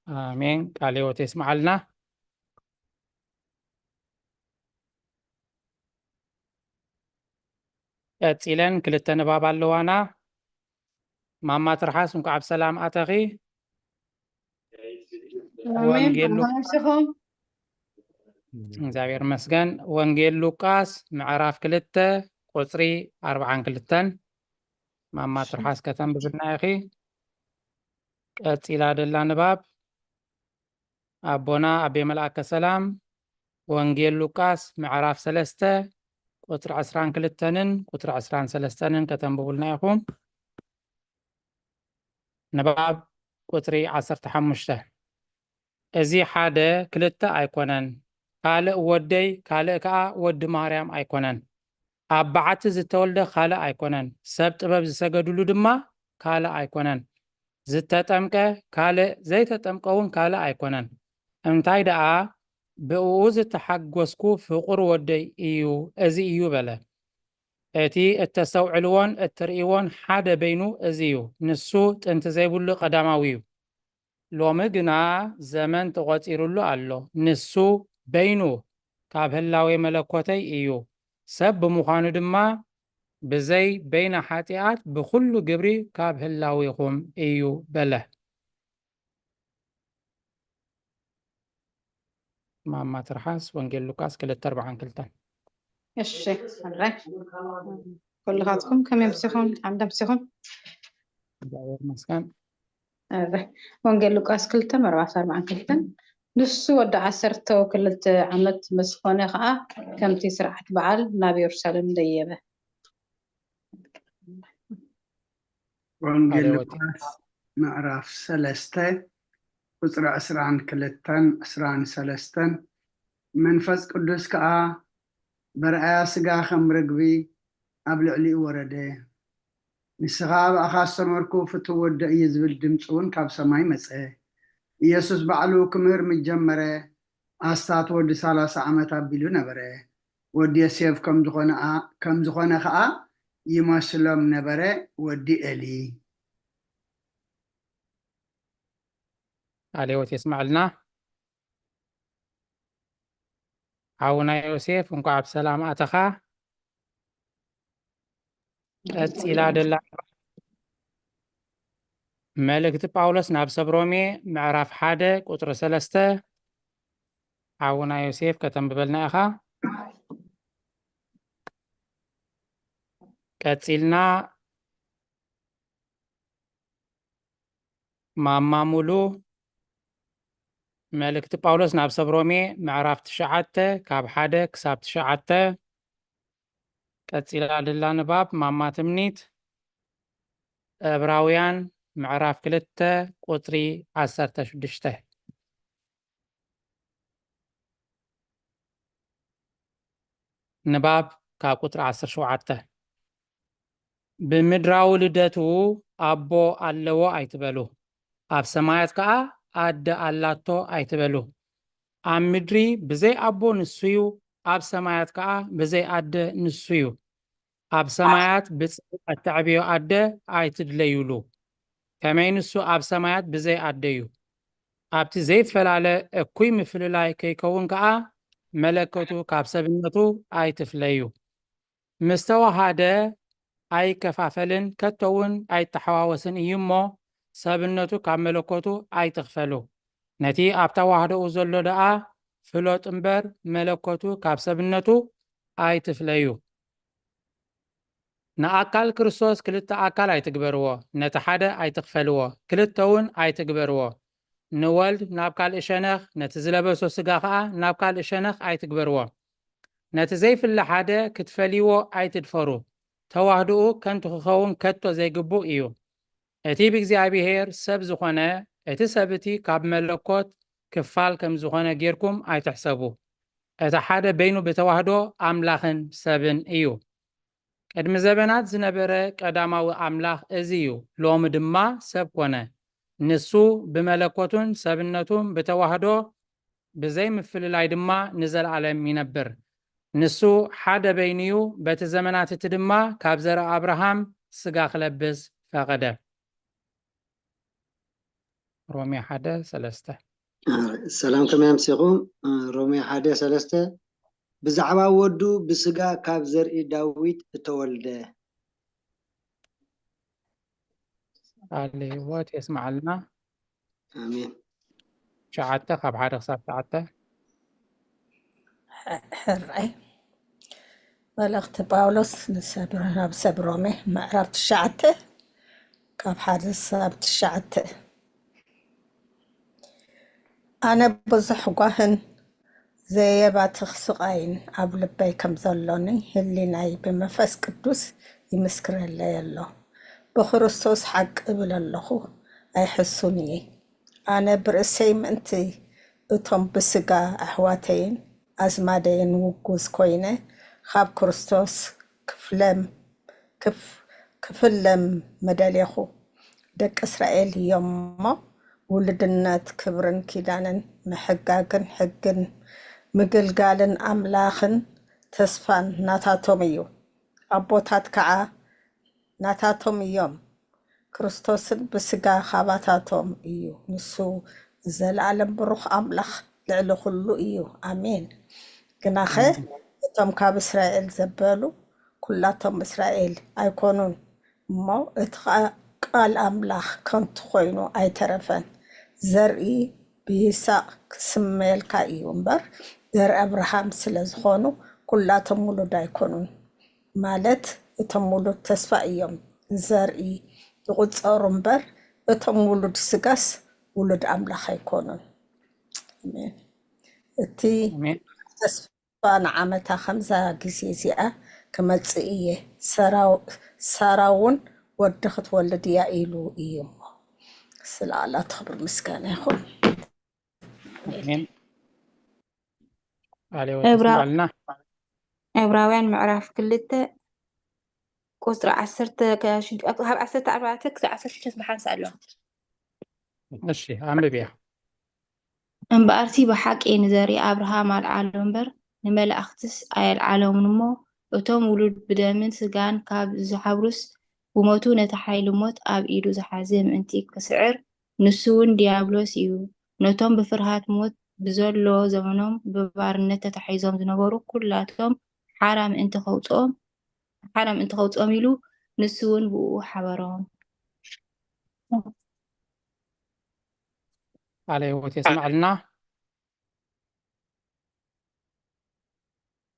ኣሜን ቃል ሕይወት የስማዓልና ቀፂለን ክልተ ንባብ ኣለዋና ማማ ትርሓስ እንኳዕ ብሰላም ኣተኺ ወንጌሉ እግዚአብሔር መስገን ወንጌል ሉቃስ ምዕራፍ 2 ቁፅሪ 42 ማማ ትርሓስ ከተንብብልና ኢኺ ቀፂላ ደላ ንባብ ኣቦና ኣቤ መልአከ ሰላም ወንጌል ሉቃስ ምዕራፍ 3 ቁጥሪ 22ን ቁጥሪ 23ን ከተንብቡልና ኢኹም ንባብ ቁጥሪ 15 እዚ ሓደ ክልተ ኣይኮነን ካልእ ወደይ ካልእ ከዓ ወዲ ማርያም ኣይኮነን ኣብ በዓቲ ዝተወልደ ካልእ ኣይኮነን ሰብ ጥበብ ዝሰገድሉ ድማ ካልእ ኣይኮነን ዝተጠምቀ ካልእ ዘይተጠምቀውን ካልእ ኣይኮነን እንታይ ደኣ ብእኡ ዝተሓጎስኩ ፍቁር ወደይ እዩ እዚ እዩ በለ እቲ እተስተውዕልዎን እትርእይዎን ሓደ በይኑ እዚ እዩ ንሱ ጥንቲ ዘይብሉ ቀዳማዊ እዩ ሎሚ ግና ዘመን ተቆፂሩሉ ኣሎ ንሱ በይኑ ካብ ህላዌ መለኮተይ እዩ ሰብ ብምዃኑ ድማ ብዘይ በይነ ሓጢኣት ብኩሉ ግብሪ ካብ ህላዊኹም እዩ በለ ማማ ትርሓስ ወንጌል ሉቃስ 2:42 እሺ አራይ ኩልኻትኩም ከመይ ምሲኹም ዓምደም ምሲኹም እግዚአብሔር መስገን ወንጌል ሉቃስ 2:42 ንሱ ወዲ 12 ዓመት ምስ ኮነ ከዓ ከምቲ ስርዓት በዓል ናብ ኢየሩሳሌም ደየበ ወንጌል ሉቃስ ምዕራፍ 3 ቁፅሪ 22-23 መንፈስ ቅዱስ ከዓ በረኣያ ስጋ ከም ርግቢ ኣብ ልዕሊኡ ወረደ ንስኻ ኣብኣኻ ዝተመርኩ ፍቱው ወደይ እዩ ዝብል ድምፂ እውን ካብ ሰማይ መፀ ኢየሱስ ባዕሉ ክምህር ምጀመረ ኣስታት ወዲ 30 ዓመት ኣቢሉ ነበረ ወዲ ዮሴፍ ከም ዝኾነ ከዓ يمسلم نبرة ودي إلي عليه وتسمع لنا عونا يوسف انكو عبد السلام أتخا إلى دلا ملكت باولس ناب سبرومي معرف حادة قطر سلسته عونا يوسف كتم ببلنا أخا كتسيلنا ماما مولو ملكت باولس ناب سبرومي معرف تشعته كاب حادة كساب تشعته كتسيلا دلا نباب ماما تمنيت ዕብራውያን ምዕራፍ 2 ቁጥሪ 16 ንባብ ካብ ቁጥሪ 17 ብምድራዊ ልደቱ ኣቦ ኣለዎ ኣይትበሉ ኣብ ሰማያት ከዓ ኣደ ኣላቶ ኣይትበሉ ኣብ ምድሪ ብዘይ ኣቦ ንሱ እዩ ኣብ ሰማያት ከዓ ብዘይ ኣደ ንሱ እዩ ኣብ ሰማያት ብፅቡቅ እትዕብዮ ኣደ ኣይትድለዩሉ ከመይ ንሱ ኣብ ሰማያት ብዘይ ኣደ እዩ ኣብቲ ዘይፈላለ እኩይ ምፍልላይ ከይከውን ከዓ መለከቱ ካብ ሰብነቱ ኣይትፍለዩ ምስ ተዋሃደ ኣይከፋፈልን ከቶውን ኣይተሓዋወስን እዩ እሞ ሰብነቱ ካብ መለኮቱ ኣይትኽፈሉ ነቲ ኣብ ተዋህደኡ ዘሎ ደኣ ፍሎጥ እምበር መለኮቱ ካብ ሰብነቱ ኣይትፍለዩ ንኣካል ክርስቶስ ክልተ ኣካል ኣይትግበርዎ ነቲ ሓደ ኣይትኽፈልዎ ክልተ እውን ኣይትግበርዎ ንወልድ ናብ ካልእ ሸነኽ ነቲ ዝለበሶ ስጋ ከዓ ናብ ካልእ ሸነኽ ኣይትግበርዎ ነቲ ዘይፍለ ሓደ ክትፈልይዎ ኣይትድፈሩ ተዋህድኡ ከንቱ ክኸውን ከቶ ዘይግቡእ እዩ እቲ ብእግዚአብሔር ሰብ ዝኾነ እቲ ሰብእቲ ካብ መለኮት ክፋል ከም ዝኾነ ጌርኩም ኣይትሕሰቡ እቲ ሓደ በይኑ ብተዋህዶ ኣምላኽን ሰብን እዩ ቅድሚ ዘበናት ዝነበረ ቀዳማዊ ኣምላኽ እዚ እዩ ሎሚ ድማ ሰብ ኮነ ንሱ ብመለኮቱን ሰብነቱን ብተዋህዶ ብዘይ ምፍልላይ ድማ ንዘለዓለም ይነብር ንሱ ሓደ በይኑ እዩ በቲ ዘመናት እቲ ድማ ካብ ዘረ አብርሃም ስጋ ክለብስ ፈቀደ ሮሜ 1:3 ሰላም ከመይ ኣምሲኹም ሮሜ 1:3 ብዛዕባ ወዱ ብስጋ ካብ ዘርኢ ዳዊት እተወልደ ኣለይዎት የስማዓልና ኣሜን 9 ካብ 1 ክሳብ 9 ሕራይ መልእኽቲ ጳውሎስ ናብ ሰብ ሮሜ ምዕራፍ 9 ካብ 1 ክሳብ 9 ኣነ ብዙሕ ጓህን ዘየባትኽ ስቃይን ኣብ ልበይ ከም ዘሎኒ ህሊናይ ብመንፈስ ቅዱስ ይምስክረለይ ኣሎ ብክርስቶስ ሓቂ እብል ኣለኹ ኣይሕሱን እየ ኣነ ብርእሰይ ምእንቲ እቶም ብስጋ ኣሕዋተይን ኣዝማደይን ውጉዝ ኮይነ ካብ ክርስቶስ ክፍለም መደልየኹ ደቂ እስራኤል እዮም እሞ ውልድነት ክብርን ኪዳንን ምሕጋግን ሕግን ምግልጋልን ኣምላኽን ተስፋን ናታቶም እዩ ኣቦታት ከዓ ናታቶም እዮም ክርስቶስን ብስጋ ካባታቶም እዩ ንሱ ዘለዓለም ብሩኽ ኣምላኽ ልዕሊ ኩሉ እዩ ኣሜን ግናኸ እቶም ካብ እስራኤል ዘበሉ ኩላቶም እስራኤል ኣይኮኑን እሞ እቲ ቃል ኣምላኽ ከንቱ ኮይኑ ኣይተረፈን ዘርኢ ብይስሐቅ ክስመየልካ እዩ እምበር ዘር አብርሃም ስለ ዝኾኑ ኩላቶም ውሉድ ኣይኮኑን ማለት እቶም ውሉድ ተስፋ እዮም ዘርኢ ይቁፀሩ እምበር እቶም ውሉድ ስጋስ ውሉድ ኣምላኽ ኣይኮኑን ኣሜን እቲ ተስፋ ንዓመታ ከምዛ ግዜ እዚኣ ክመፅእ እየ ሳራ እውን ወዲ ክትወልድ እያ ኢሉ እዩ እሞ ስለኣላ ትኽብር ምስጋና ይኹን ዕብራውያን ምዕራፍ 2 ቁፅሪ 10 ክሳብ 16 ብሓንሳ ኣሎ እሺ አንብቢያ እምበኣርቲ ብሓቂ ንዘርኢ አብርሃም ኣልዓሎም እምበር ንመላእክትስ ኣየልዓሎምን እሞ እቶም ውሉድ ብደምን ስጋን ካብ ዝሓብሩስ ብሞቱ ነቲ ሓይሊ ሞት ኣብ ኢዱ ዝሓዘ ምእንቲ ክስዕር ንሱ እውን ዲያብሎስ እዩ። ነቶም ብፍርሃት ሞት ብዘሎ ዘመኖም ብባርነት ተታሒዞም ዝነበሩ ኩላቶም ሓራ ምእንቲ ከውፅኦም ኢሉ ንሱ እውን ብኡ ሓበሮም። ቃለ ሕይወት የስምዐልና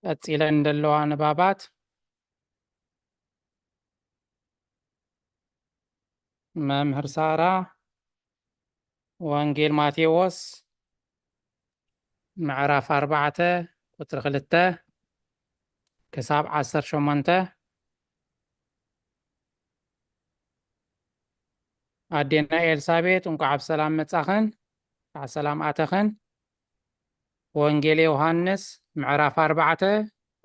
ቀፂለን ዘለዋ ንባባት መምህር ሳራ ወንጌል ማቴዎስ ምዕራፍ 4 ቁጥሪ 2 ክሳብ 18 ኣዴና ኤልሳቤጥ እንኳዕ ብሰላም መጻኽን እንኳዕ ሰላም ኣተኽን። ወንጌል ዮሐንስ ምዕራፍ 4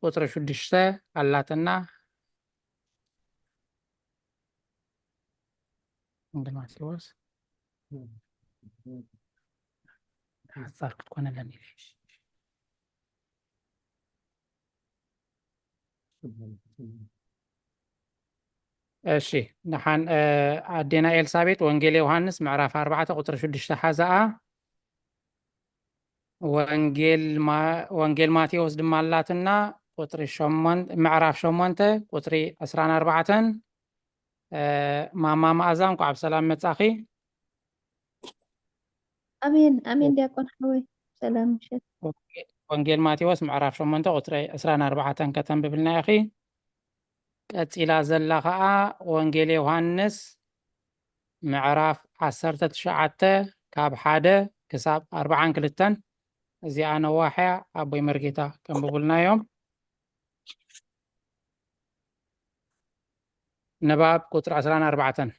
ቁጥሪ 6 ኣላትና። ወንጌል ማቴዎስ ሓሳር ክትኮነለን ኢለሽ እሺ ንሓን ኣዴና ኤልሳቤጥ ወንጌል ዮሐንስ ምዕራፍ 4 ቁጥሪ 6 ሓዛኣ ወንጌል ማቴዎስ ድማ ኣላትና ቁጥሪ 8 ምዕራፍ 8 ቁጥሪ 24 ማማ መኣዛ እንኳዕ ብሰላም መጻኺ። ኣሜን ኣሜን ዲያቆን ሓወይ ሰላም ምሽት። ወንጌል ማቴዎስ ምዕራፍ 8 ቁጥሪ 24 ከተንብብልና ኢኺ። ቀፂላ ዘላ ከዓ ወንጌል ዮሐንስ ምዕራፍ 19 ካብ 1 ክሳብ 42 እዚኣ ነዋሕያ ኣቦይ መርጌታ ከንብቡልናዮም። ንባብ ቁጥሪ 14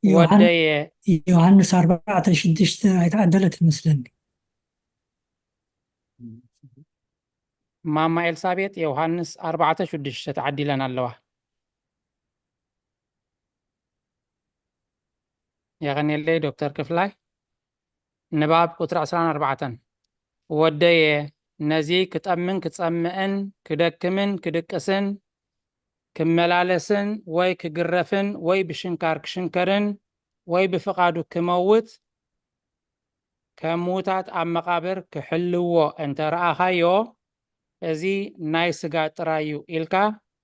ወደየ ዮሐንስ 4:6 ኣይተዓደለት ይመስለኒ። ማማ ኤልሳቤጥ ዮሐንስ 4:6 ተዓዲለን ኣለዋ። የኸኔለይ ዶክተር ክፍላይ ንባብ ቁጥሪ 14 ወደየ ነዚ ክጠምን ክጸምዕን ክደክምን ክድቅስን ክመላለስን ወይ ክግረፍን ወይ ብሽንካር ክሽንከርን ወይ ብፍቃዱ ክመውት ከም ሙታት ኣብ መቃብር ክሕልዎ እንተረኣኻዮ እዚ ናይ ስጋ ጥራይ እዩ ኢልካ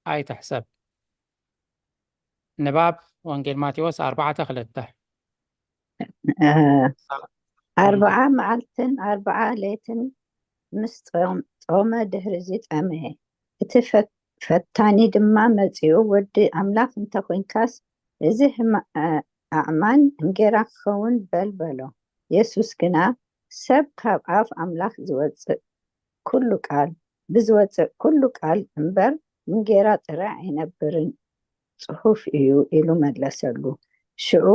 ኣይትሕሰብ። ንባብ ወንጌል ማቴዎስ 4:2 40 መዓልትን 40 ሌትን ምስ ጾመ ድሕሪዚ ጠምየ። እቲ ፈታኒ ድማ መጺኡ ወዲ ኣምላኽ እንተኮይንካስ እዚ ኣእማን እንጌራ ክኸውን በሎ። የሱስ ግና ሰብ ካብ ኣፍ ኣምላኽ ዝወፅእ ኩሉ ቃል እምበር እንጌራ ጥራይ ኣይነብርን ጽሑፍ እዩ ኢሉ መለሰሉ። ሽዑ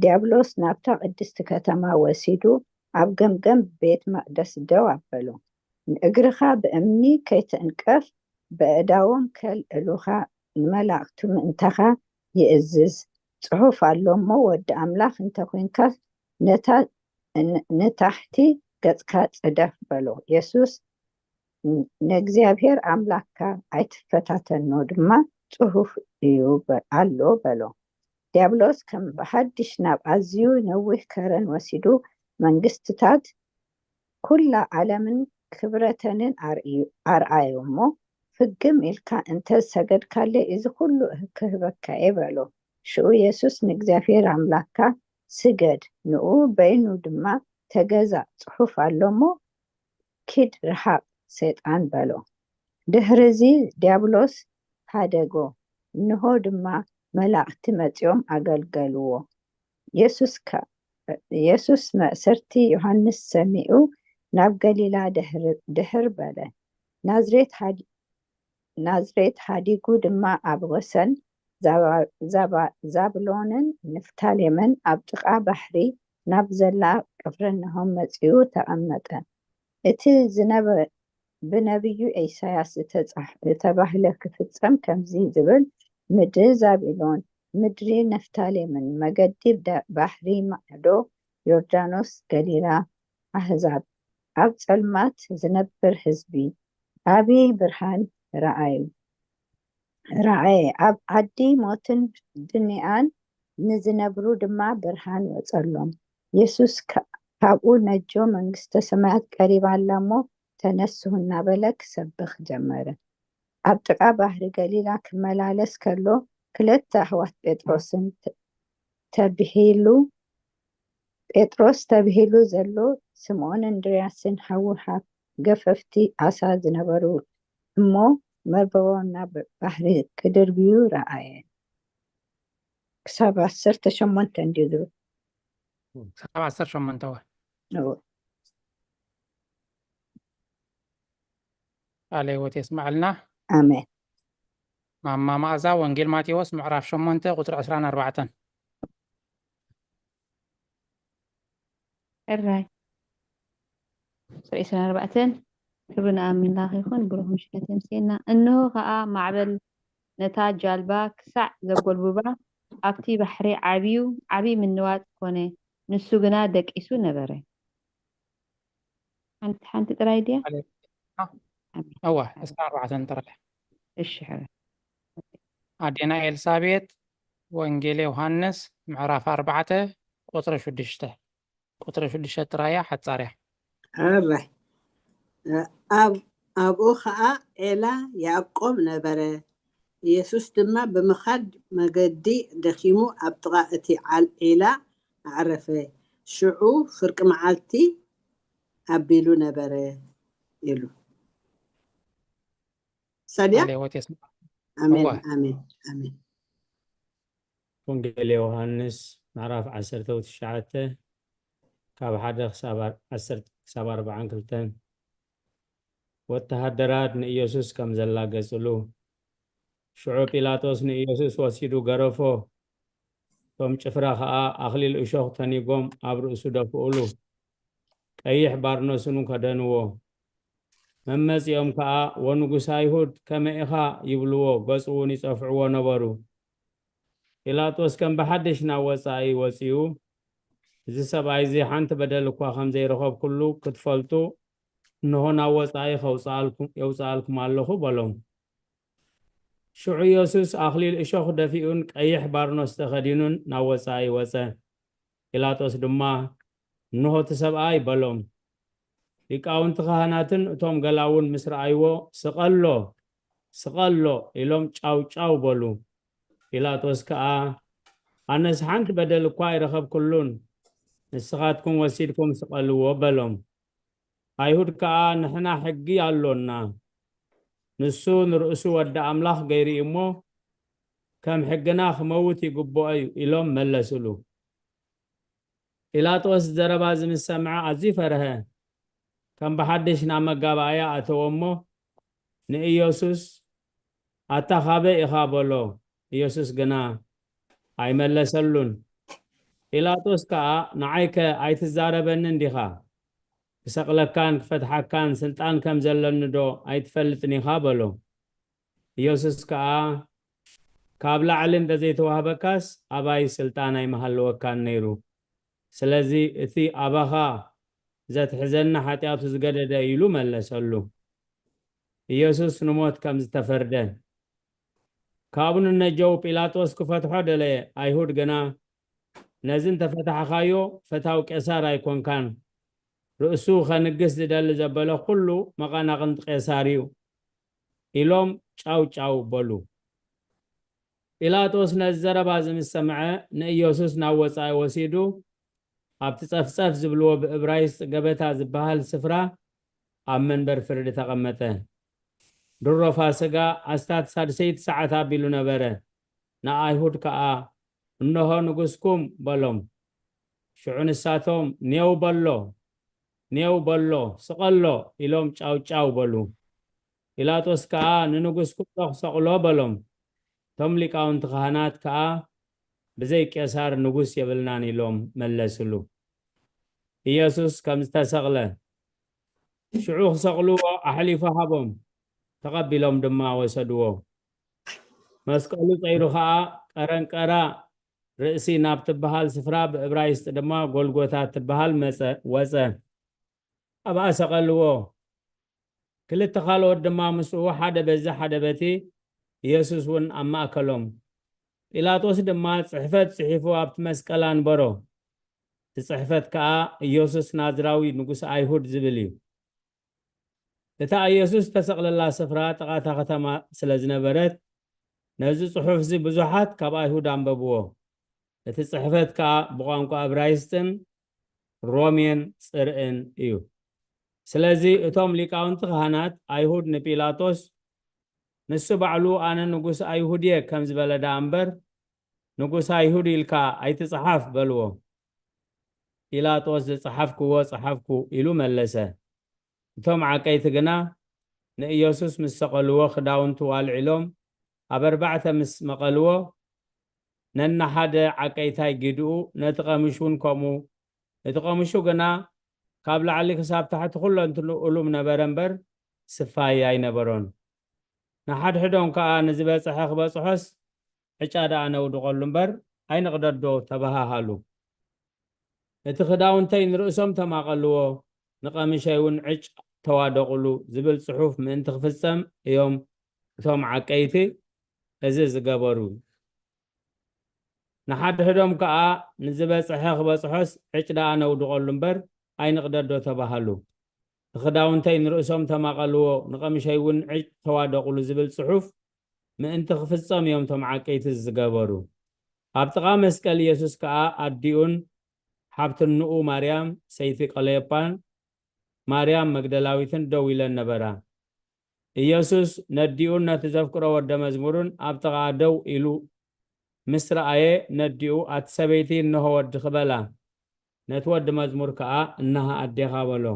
ዲያብሎስ ናብታ ቅድስቲ ከተማ ወሲዱ ኣብ ገምገም ቤት መቅደስ ደው ኣበሎ። ንእግርኻ ብእምኒ ከይትእንቀፍ በእዳዎም ከልዕሉኻ ንመላእክቱ ምእንተኻ ይእዝዝ ጽሑፍ ኣሎ እሞ ወዲ ኣምላኽ እንተኮይንካ ንታሕቲ ገጽካ ጽደፍ በሎ። የሱስ ንእግዚአብሔር ኣምላክካ ኣይትፈታተኖ ድማ ጽሑፍ እዩ ኣሎ በሎ። ዲያብሎስ ከም ብሓድሽ ናብ ኣዝዩ ነዊሕ ከረን ወሲዱ መንግስትታት ኩላ ዓለምን ክብረተንን ኣርኣዮ እሞ ፍግም ኢልካ እንተሰገድካለ እዚ ኩሉ ክህበካ በሎ። ሽኡ የሱስ ንእግዚአብሔር ኣምላክካ ስገድ ንኡ በይኑ ድማ ተገዛእ ጽሑፍ ኣሎ እሞ ኪድ ረሓቕ ሰይጣን በሎ። ድሕሪዚ ዲያብሎስ ሃደጎ እንሆ ድማ መላእክቲ መጺኦም ኣገልገልዎ። የሱስ መእሰርቲ ዮሐንስ ሰሚዑ ናብ ገሊላ ድሕር በለ። ናዝሬት ሃዲጉ ድማ ኣብ ወሰን ዛብሎንን ንፍታሌምን ኣብ ጥቓ ባሕሪ ናብ ዘላ ቅፍርናሆም መጺኡ ተቐመጠ። እቲ ብነቢዩ ኢሳያስ ዝተባህለ ክፍጸም ከምዚ ዝብል ምድሪ ዛብሎን ምድሪ ነፍታሌምን መገዲ ባሕሪ ማዕዶ ዮርዳኖስ ገሊላ ኣህዛብ ኣብ ጸልማት ዝነብር ህዝቢ ዓብይ ብርሃን ረኣዩ። رأي أب عدي موتن دنيان نزنبرو دما برهان وصلهم يسوس كابو نجو منغسته سماعت قريبا لمو تنسهنا بلك سبخ جمره أبتقى بحر قليلا كملالس كلو كلت أحوات بيتروسن تبهيلو بيتروس تبهيلو زلو سمون اندرياسن حوها قففتي أساد نبرو እሞ መርበቦና ባሕሪ ክድርብዩ ረአየ ክሳብ 18 እንዲሁ ዝብል ክሳብ 18 ቃለ ሕይወት የስማዓልና አሜን። ማማ መዓዛ ወንጌል ማቴዎስ ምዕራፍ 8 ቁጥሪ 24 الراي سريسنا 4 ክብርና አምላኽ ይኹን ብሩህ ምሽት የምስና እነሆ ከዓ ማዕበል ነታ ጃልባ ክሳዕ ዘጎልብባ ኣብቲ ባሕሪ ዓብይ ምንዋጥ ኮነ ንሱ ግና ደቂሱ ነበረ ሓንቲ ጥራይ ድያ እዋ 14 ጥራይ እሺ ሕረ ኣዴና ኤልሳቤጥ ወንጌል ዮሐንስ ምዕራፍ 4 ቁጥሪ 6 ጥራያ ሓጻርያ ኣራይ ኣብኡ ከዓ ኤላ ያዕቆብ ነበረ ኢየሱስ ድማ ብምኻድ መገዲ ደኺሙ ኣብ ጥቓ እቲ ዒላ ኣዕረፈ ሽዑ ፍርቂ መዓልቲ ኣቢሉ ነበረ ኢሉ ሰድያ ኣሜን ኣሜን ኣሜን ወንጌል ዮሐንስ ምዕራፍ 19 ካብ 1 ክሳብ 10 ክሳብ 42 ወተሃደራት ንኢየሱስ ከም ዘላገጽሉ ሽዑ ጲላጦስ ንኢየሱስ ወሲዱ ገረፎ ቶም ጭፍራ ከዓ ኣኽሊል እሾኽ ተኒጎም ኣብ ርእሱ ደፍኡሉ ቀይሕ ባርኖስኑ ከደንዎ መመጺኦም ከዓ ወንጉስ ኣይሁድ ከመይ ኢኻ ይብልዎ ገጹ እውን ይጸፍዕዎ ነበሩ ጲላጦስ ከም ብሓድሽ ናብ ወጻኢ ወፂኡ እዚ ሰብኣይ እዚ ሓንቲ በደል እኳ ከም ዘይረኸብ ኩሉ ክትፈልጡ እንሆ ናብ ወጻኢ የውፅኣልኩም ኣለኹ በሎም ሽዑ ኢየሱስ ኣኽሊል እሾኽ ደፊኡን ቀይሕ ባርኖስ ተኸዲኑን ናብ ወጻኢ ወፀ ጲላጦስ ድማ እንሆ እቲ ሰብኣይ በሎም ሊቃውንቲ ካህናትን እቶም ገላውን ምስ ረኣይዎ ስቐሎ ኢሎም ጫው በሉ ጲላጦስ ከዓ ኣነስ ሓንቲ በደል እኳ ኣይረኸብኩሉን ንስኻትኩም ወሲድኩም ስቐልዎ በሎም ኣይሁድ ከዓ ንሕና ሕጊ ኣሎና ንሱ ንርእሱ ወዲ ኣምላኽ ገይሩ እሞ ከም ሕግና ክመውት ይግብኦ እዩ ኢሎም መለስሉ ጲላጦስ ዘረባ ዝምስ ሰምዐ ኣዝዩ ፈርሀ ከም ብሓድሽ ናብ መጋባእያ ኣተወሞ ንኢየሱስ ኣታ ካበይ ኢኻ በሎ ኢየሱስ ግና ኣይመለሰሉን ጲላጦስ ከዓ ንዓይከ ኣይትዛረበንን ዲኻ ክሰቕለካን ክፈትሓካን ስልጣን ከም ዘለኒ ዶ ኣይትፈልጥን ኢኻ በሎ ኢየሱስ ከዓ ካብ ላዕሊ እንተዘይተዋህበካስ ኣባይ ስልጣን ኣይመሃለወካን ነይሩ ስለዚ እቲ ኣባኻ ዘትሕዘና ሓጢኣቱ ዝገደደ ኢሉ መለሰሉ ኢየሱስ ንሞት ከም ዝተፈርደ ካብኡ ንነጀው ጲላጦስ ክፈትሖ ደለየ ኣይሁድ ግና ነዚ እንተፈታሕኻዮ ፈታዊ ቄሳር ኣይኮንካን ርእሱ ከንግስ ዝደሊ ዘበለ ኩሉ መቐናቕንቲ ቄሳር እዩ ኢሎም ጫው በሉ ጲላጦስ ነዚ ዘረባ ዝምስ ሰምዐ ንኢየሱስ ናብ ወጻኢ ወሲዱ ኣብቲ ጸፍጸፍ ዝብልዎ ብዕብራይስጥ ገበታ ዝበሃል ስፍራ ኣብ መንበር ፍርዲ ተቐመጠ ድሮ ፋሲጋ ኣስታት 6 ሰዓት ኣቢሉ ነበረ ንኣይሁድ ከዓ እንሆ ንጉስኩም በሎም ሽዑ ንሳቶም ኔው በሎ ስቐሎ ኢሎም ጫው በሉ ጲላጦስ ከዓ ንንጉስኩም ክሰቕሎ በሎም ቶም ሊቃውንቲ ካህናት ከዓ ብዘይ ቄሳር ንጉስ የብልናን ኢሎም መለስሉ ኢየሱስ ከም ዝተሰቕለ ሽዑ ክሰቕልዎ ኣሕሊፉ ሃቦም ተቐቢሎም ድማ ወሰድዎ መስቀሉ ፀይሩ ከዓ ቀረንቀራ ርእሲ ናብ ትበሃል ስፍራ ብዕብራይስጥ ድማ ጎልጎታ ትበሃል ወፀ ኣብኣ ሰቐልዎ ክልተ ካልኦት ድማ ምስኡ ሓደ በዚ ሓደ በቲ ኢየሱስ ውን ኣብ ማእከሎም ጲላጦስ ድማ ጽሕፈት ጽሒፉ ኣብቲ መስቀል አንበሮ እቲ ጽሕፈት ከዓ ኢየሱስ ናዝራዊ ንጉስ አይሁድ ዝብል እዩ እታ ኢየሱስ ተሰቕለላ ስፍራ ጥቓታ ከተማ ስለ ዝነበረት ነዚ ጽሑፍ እዚ ብዙሓት ካብ አይሁድ አንበብዎ እቲ ጽሕፈት ከዓ ብቋንቋ ዕብራይስጥን ሮሜን ጽርዕን እዩ ስለዚ እቶም ሊቃውንቲ ካህናት አይሁድ ንጲላጦስ ንሱ ባዕሉ ኣነ ንጉስ አይሁድ እየ ከም ዝበለ ዳ እምበር ንጉስ አይሁድ ኢልካ ኣይትጽሓፍ በልዎ ጲላጦስ ዝጽሓፍክዎ ጽሓፍኩ ኢሉ መለሰ እቶም ዓቀይቲ ግና ንኢየሱስ ምስ ሰቐልዎ ክዳውንቱ ዋልዒሎም ኣብ 4 ምስ መቐልዎ ነናሓደ ዓቀይታይ ግድኡ ነቲ ቀምሽ እውን ከምኡ እቲ ቀምሹ ግና ካብ ላዕሊ ክሳብ ታሕቲ ኩሉ እንትልኡሉም ነበረ እምበር ስፋይ ኣይነበሮን ንሓድሕዶም ከዓ ንዝበፅሐ ክበፅሖስ ዕጫ ደኣ ነውድቐሉ እምበር ኣይንቕደዶ ተባሃሃሉ እቲ ክዳውንተይ ንርእሶም ተማቐልዎ ንቐምሸይ እውን ዕጭ ተዋደቑሉ ዝብል ጽሑፍ ምእንቲ ክፍጸም እዮም እቶም ዓቀይቲ እዚ ዝገበሩ ንሓድሕዶም ከዓ ንዝበፅሐ ክበፅሖስ ዕጭ ደኣ ነውድቐሉ እምበር ኣይንቕደዶ ተባሃሉ ክዳውንተይ ንርእሶም ተማቐልዎ ንቐምሸይ እውን ዕጭ ተዋደቑሉ ዝብል ጽሑፍ ምእንቲ ክፍጸም እዮም እቶም ዓቀይቲ ዝገበሩ ኣብ ጥቓ መስቀል ኢየሱስ ከዓ ኣዲኡን ሓብትንኡ ማርያም ሰይቲ ቀለዮጳን ማርያም መግደላዊትን ደው ኢለን ነበራ ኢየሱስ ነዲኡን ነቲ ዘፍቅሮ ወደ መዝሙርን ኣብ ጥቓ ደው ኢሉ ምስ ረኣየ ነዲኡ ኣቲ ሰበይቲ እንሆ ወዲ ክበላ ነቲ ወዲ መዝሙር ከዓ እናሃ ኣዴኻ በሎ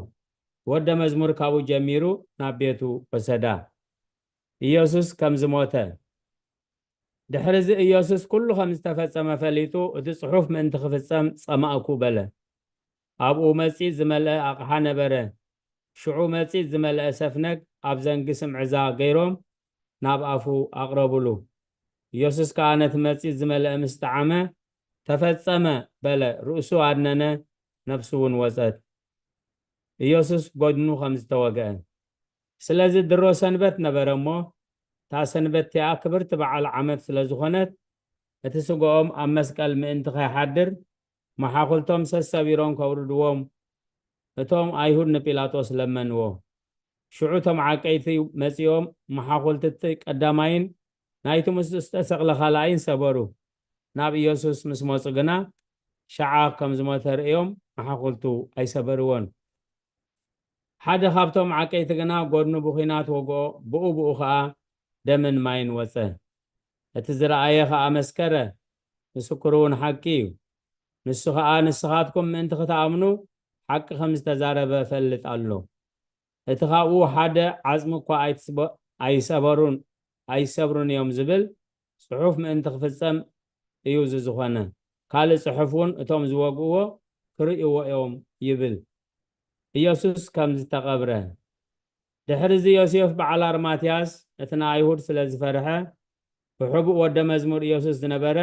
ወደ መዝሙር ካብኡ ጀሚሩ ናብ ቤቱ ወሰዳ ኢየሱስ ከም ዝሞተ ድሕሪ እዚ ኢየሱስ ኩሉ ከም ዝተፈጸመ ፈሊጡ እቲ ጽሑፍ ምእንቲ ክፍጸም ጸማእኩ በለ ኣብኡ መጺት ዝመልአ ኣቕሓ ነበረ ሽዑ መጺት ዝመልአ ሰፍነግ ኣብ ዘንጊ ስምዕዛ ገይሮም ናብ ኣፉ ኣቕረቡሉ ኢየሱስ ከዓ ነቲ መጺት ዝመልአ ምስ ጣዓመ ተፈጸመ በለ ርእሱ ኣድነነ ነፍሱ እውን ወፀት ኢየሱስ ጎድኑ ከም ዝተወግአ ስለዚ ድሮ ሰንበት ነበረ እሞ እታ ሰንበት እቲኣ ክብርቲ በዓል ዓመት ስለ ዝኾነት እቲ ስግኦም ኣብ መስቀል ምእንቲ ከይሓድር መሓኹልቶም ሰሰቢሮም ከውርድዎም እቶም አይሁድ ንጲላጦስ ለመንዎ ሽዑ እቶም ዓቀይቲ መጺኦም መሓኹልቲ ቀዳማይን ናይቲ ምስ ዝተሰቕለ ካልኣይን ሰበሩ ናብ ኢየሱስ ምስ መፁ ግና ሸዓ ከም ዝሞተ ርእዮም መሓኹልቱ ኣይሰበርዎን ሓደ ካብቶም ዓቀይቲ ግና ጎድኑ ብኹናት ወግኦ ብኡ ከዓ ደምን ማይን ወፀ እቲ ዝረኣየ ከዓ መስከረ ምስክሩ እውን ሓቂ እዩ ንሱ ከዓ ንስኻትኩም ምእንቲ ክትኣምኑ ሓቂ ከም ዝተዛረበ ፈልጥ ኣሎ እቲ ካብኡ ሓደ ዓፅሚ እኳ ኣይሰብሩን እዮም ዝብል ጽሑፍ ምእንቲ ክፍጸም እዩ ዝኾነ ካልእ ጽሑፍ እውን እቶም ዝወግእዎ ክርእይዎ እዮም ይብል ኢየሱስ ከም ዝተቐብረ ድሕሪ እዚ ዮሴፍ በዓል ኣርማትያስ እቲ ንኣይሁድ ስለ ዝፈርሐ ብሕቡእ ወደ መዝሙር ኢየሱስ ዝነበረ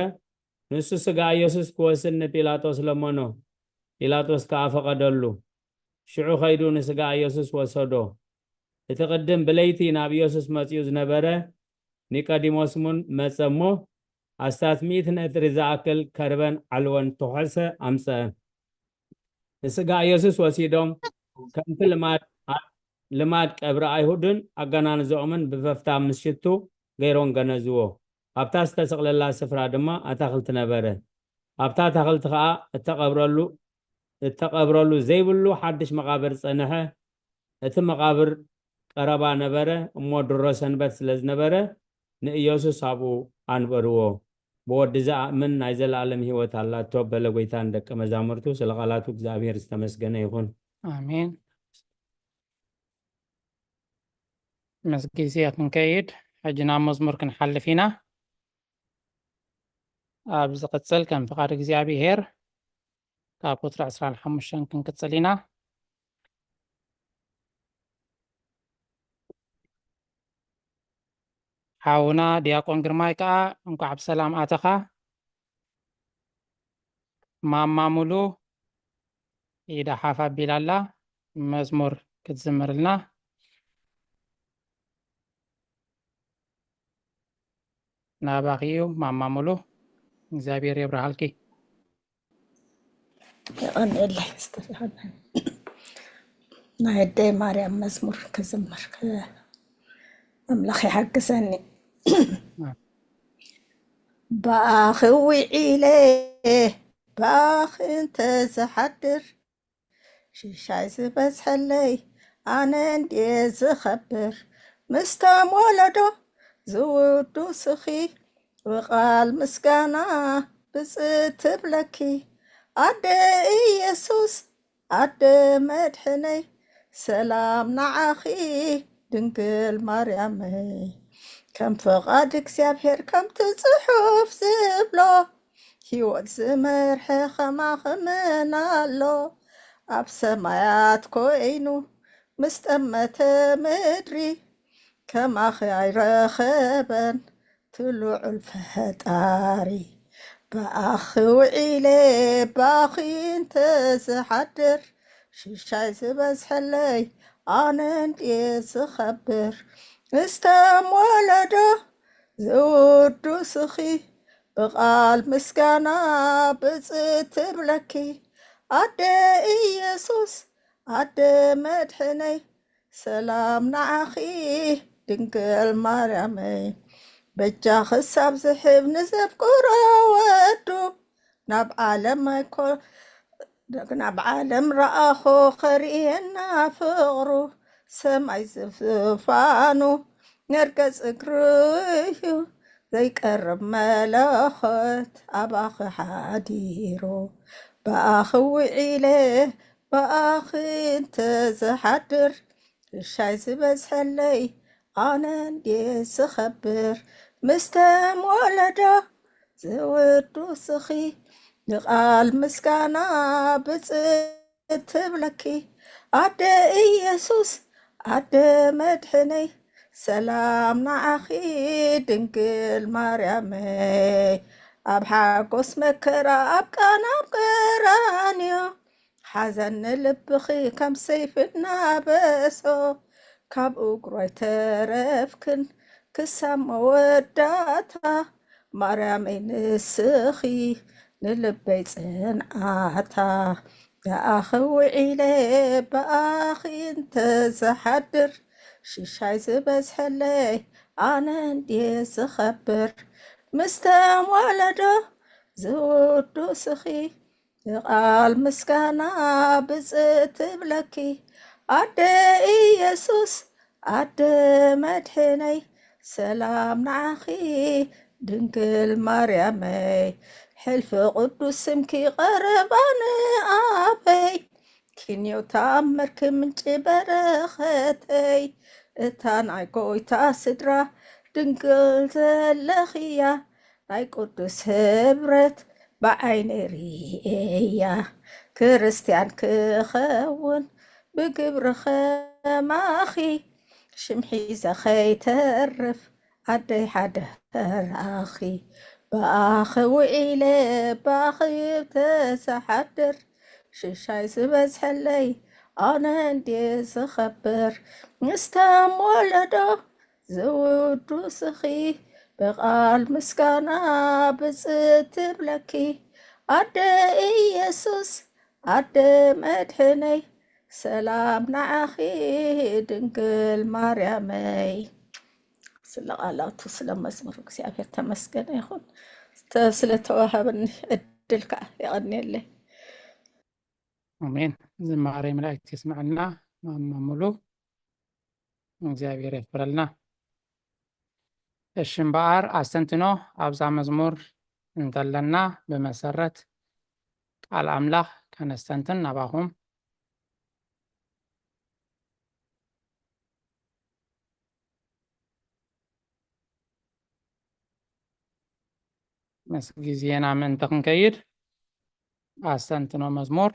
ንሱ ስጋ ኢየሱስ ክወስድ ንጲላጦስ ለመኖ ጲላጦስ ከዓ ፈቐደሉ ሽዑ ኸይዱ ንስጋ ኢየሱስ ወሰዶ እቲ ቅድም ብለይቲ ናብ ኢየሱስ መጺኡ ዝነበረ ኒቆዲሞስ እውን መጸ እሞ ኣስታት 100 ነጥሪ ዝኣክል ከርበን ዓልወን ተሖሰ ኣምፀአ ንስጋ ኢየሱስ ወሲዶም ከምቲ ልማድ ቀብሪ ኣይሁድን ኣገናንዝኦምን ብፈፍታ ምስ ሽቱ ገይሮም ገነዝዎ ኣብታ ዝተሰቕለላ ስፍራ ድማ ኣታኽልቲ ነበረ ኣብታ ኣታኽልቲ ከዓ እተቐብረሉ ዘይብሉ ሓድሽ መቃብር ፀንሐ እቲ መቃብር ቀረባ ነበረ እሞ ድሮ ሰንበት ስለ ዝነበረ ንኢየሱስ ኣብኡ ኣንበርዎ ብወዲ ዝኣምን ናይ ዘለኣለም ሂወት ኣላቶ በለ ጎይታን ደቀ መዛሙርቱ ስለ ቃላቱ እግዚአብሔር ዝተመስገነ ይኹን አሜን ምስ ጊዜ ክንከይድ ሕጂ ናብ መዝሙር ክንሓልፍ ኢና ኣብ ዝቕፅል ከም ፍቃድ እግዚአብሔር ካብ ቁጥሪ 15 ክንቅፅል ኢና ሓውና ዲያቆን ግርማይ ከዓ እንኳዕ ብሰላም ኣተኻ ማማ ሙሉ ኢዳ ሓፍ ኣቢላ ኣላ መዝሙር ክትዝምርልና ናባኺዩ ማማሙሉ እግዚአብሔር የብርሃልኪ يقنقلي استريحنا نهدي مريم مزمور كزمر أملخي حقسني باخوي إليه باخ انت زحدر شاي بس حلي أنا عندي زخبر مستام ولدو زودو سخي وقال مسكانا بس تبلكي أدى يسوس أدى مدحني سلام نعخي دنقل مريمي كم فقادك سيابهر كم تصحف زبلو هيوت زمر حخما خمنالو أب سمايات كوينو مستمت مدري كم أخي رخبا طلوع الفتاري بأخو إلي باخي انت زحدر شاي بس حلي أنا انتي زخبر استم ولده زودو سخي بقال مسكانا بزت بلكي أدى إيسوس أدى مدحني سلام نعخي دنقل مريمي بجا خساب زحب نزف قرى ودو ناب عالم يكون ناب عالم رأخو خرينا فغرو سمعي زفانو نرقص اقريو زي قرب ملاخت أباخ حديرو بأخو إليه بأخي انت زحدر الشاي بس حلي أنا عندي سخبر مستم ولده زودو سخي قال مسكانا بزت بلكي أدى إيسوس أدى مدحني سلام نعخي دنقل مريمي أبحاقوس مكرا أبقان أبقرانيو حزن لبخي كم سيفنا بسو كاب أقرأي ترفكن كسام وداتا مريمي نسخي نلبي صنعتا يا أخو إلي بأخي انت زحدر شاي بس حلي أنا عندي زخبر مستم ولده زودو سخي قال مسكانا بزت بلكي أدى إيسوس أدى مدحني سلام نعخي دنقل مريمي حلف قدوس سمكي قرباني أبي كينيو تأمر كمنش برختي እታን ኣይጎይታ ስድራ ድንግል ዘለኽያ ናይ ቅዱስ ህብረት ብዓይኒ ርእያ ክርስቲያን ክኸውን ብግብሪ ኸማኺ ሽምሒዘ ኸይተርፍ ኣደይ ሓደ ረኣኺ ብኣኺ ውዒለ ባኺ ተሰሓድር ሽሻይ ዝበዝሐለይ ኣነ እንዴ ዝኸብር مستم ولده زود سخي بقال مسكانا بزت بلكي أدى يسوس أدى مدحني سلام نعخي دنقل مريمي سلقالات وسلام مزمور እግዚአብሔር ተመስገን ይሁን ስለተዋሃበን እድልካ ይቀድኒ ለይ አሜን ዝማሬ መላእክት ይስማዕና ማሙሉ እግዚአብሔር ይፍረልና እሺ እምበኣር አስተንትኖ አብዛ መዝሙር እንተለና በመሰረት ቃል አምላክ ከነስተንትን ናባኹም መስ ጊዜና ምንተ ክንከይድ አስተንትኖ መዝሙር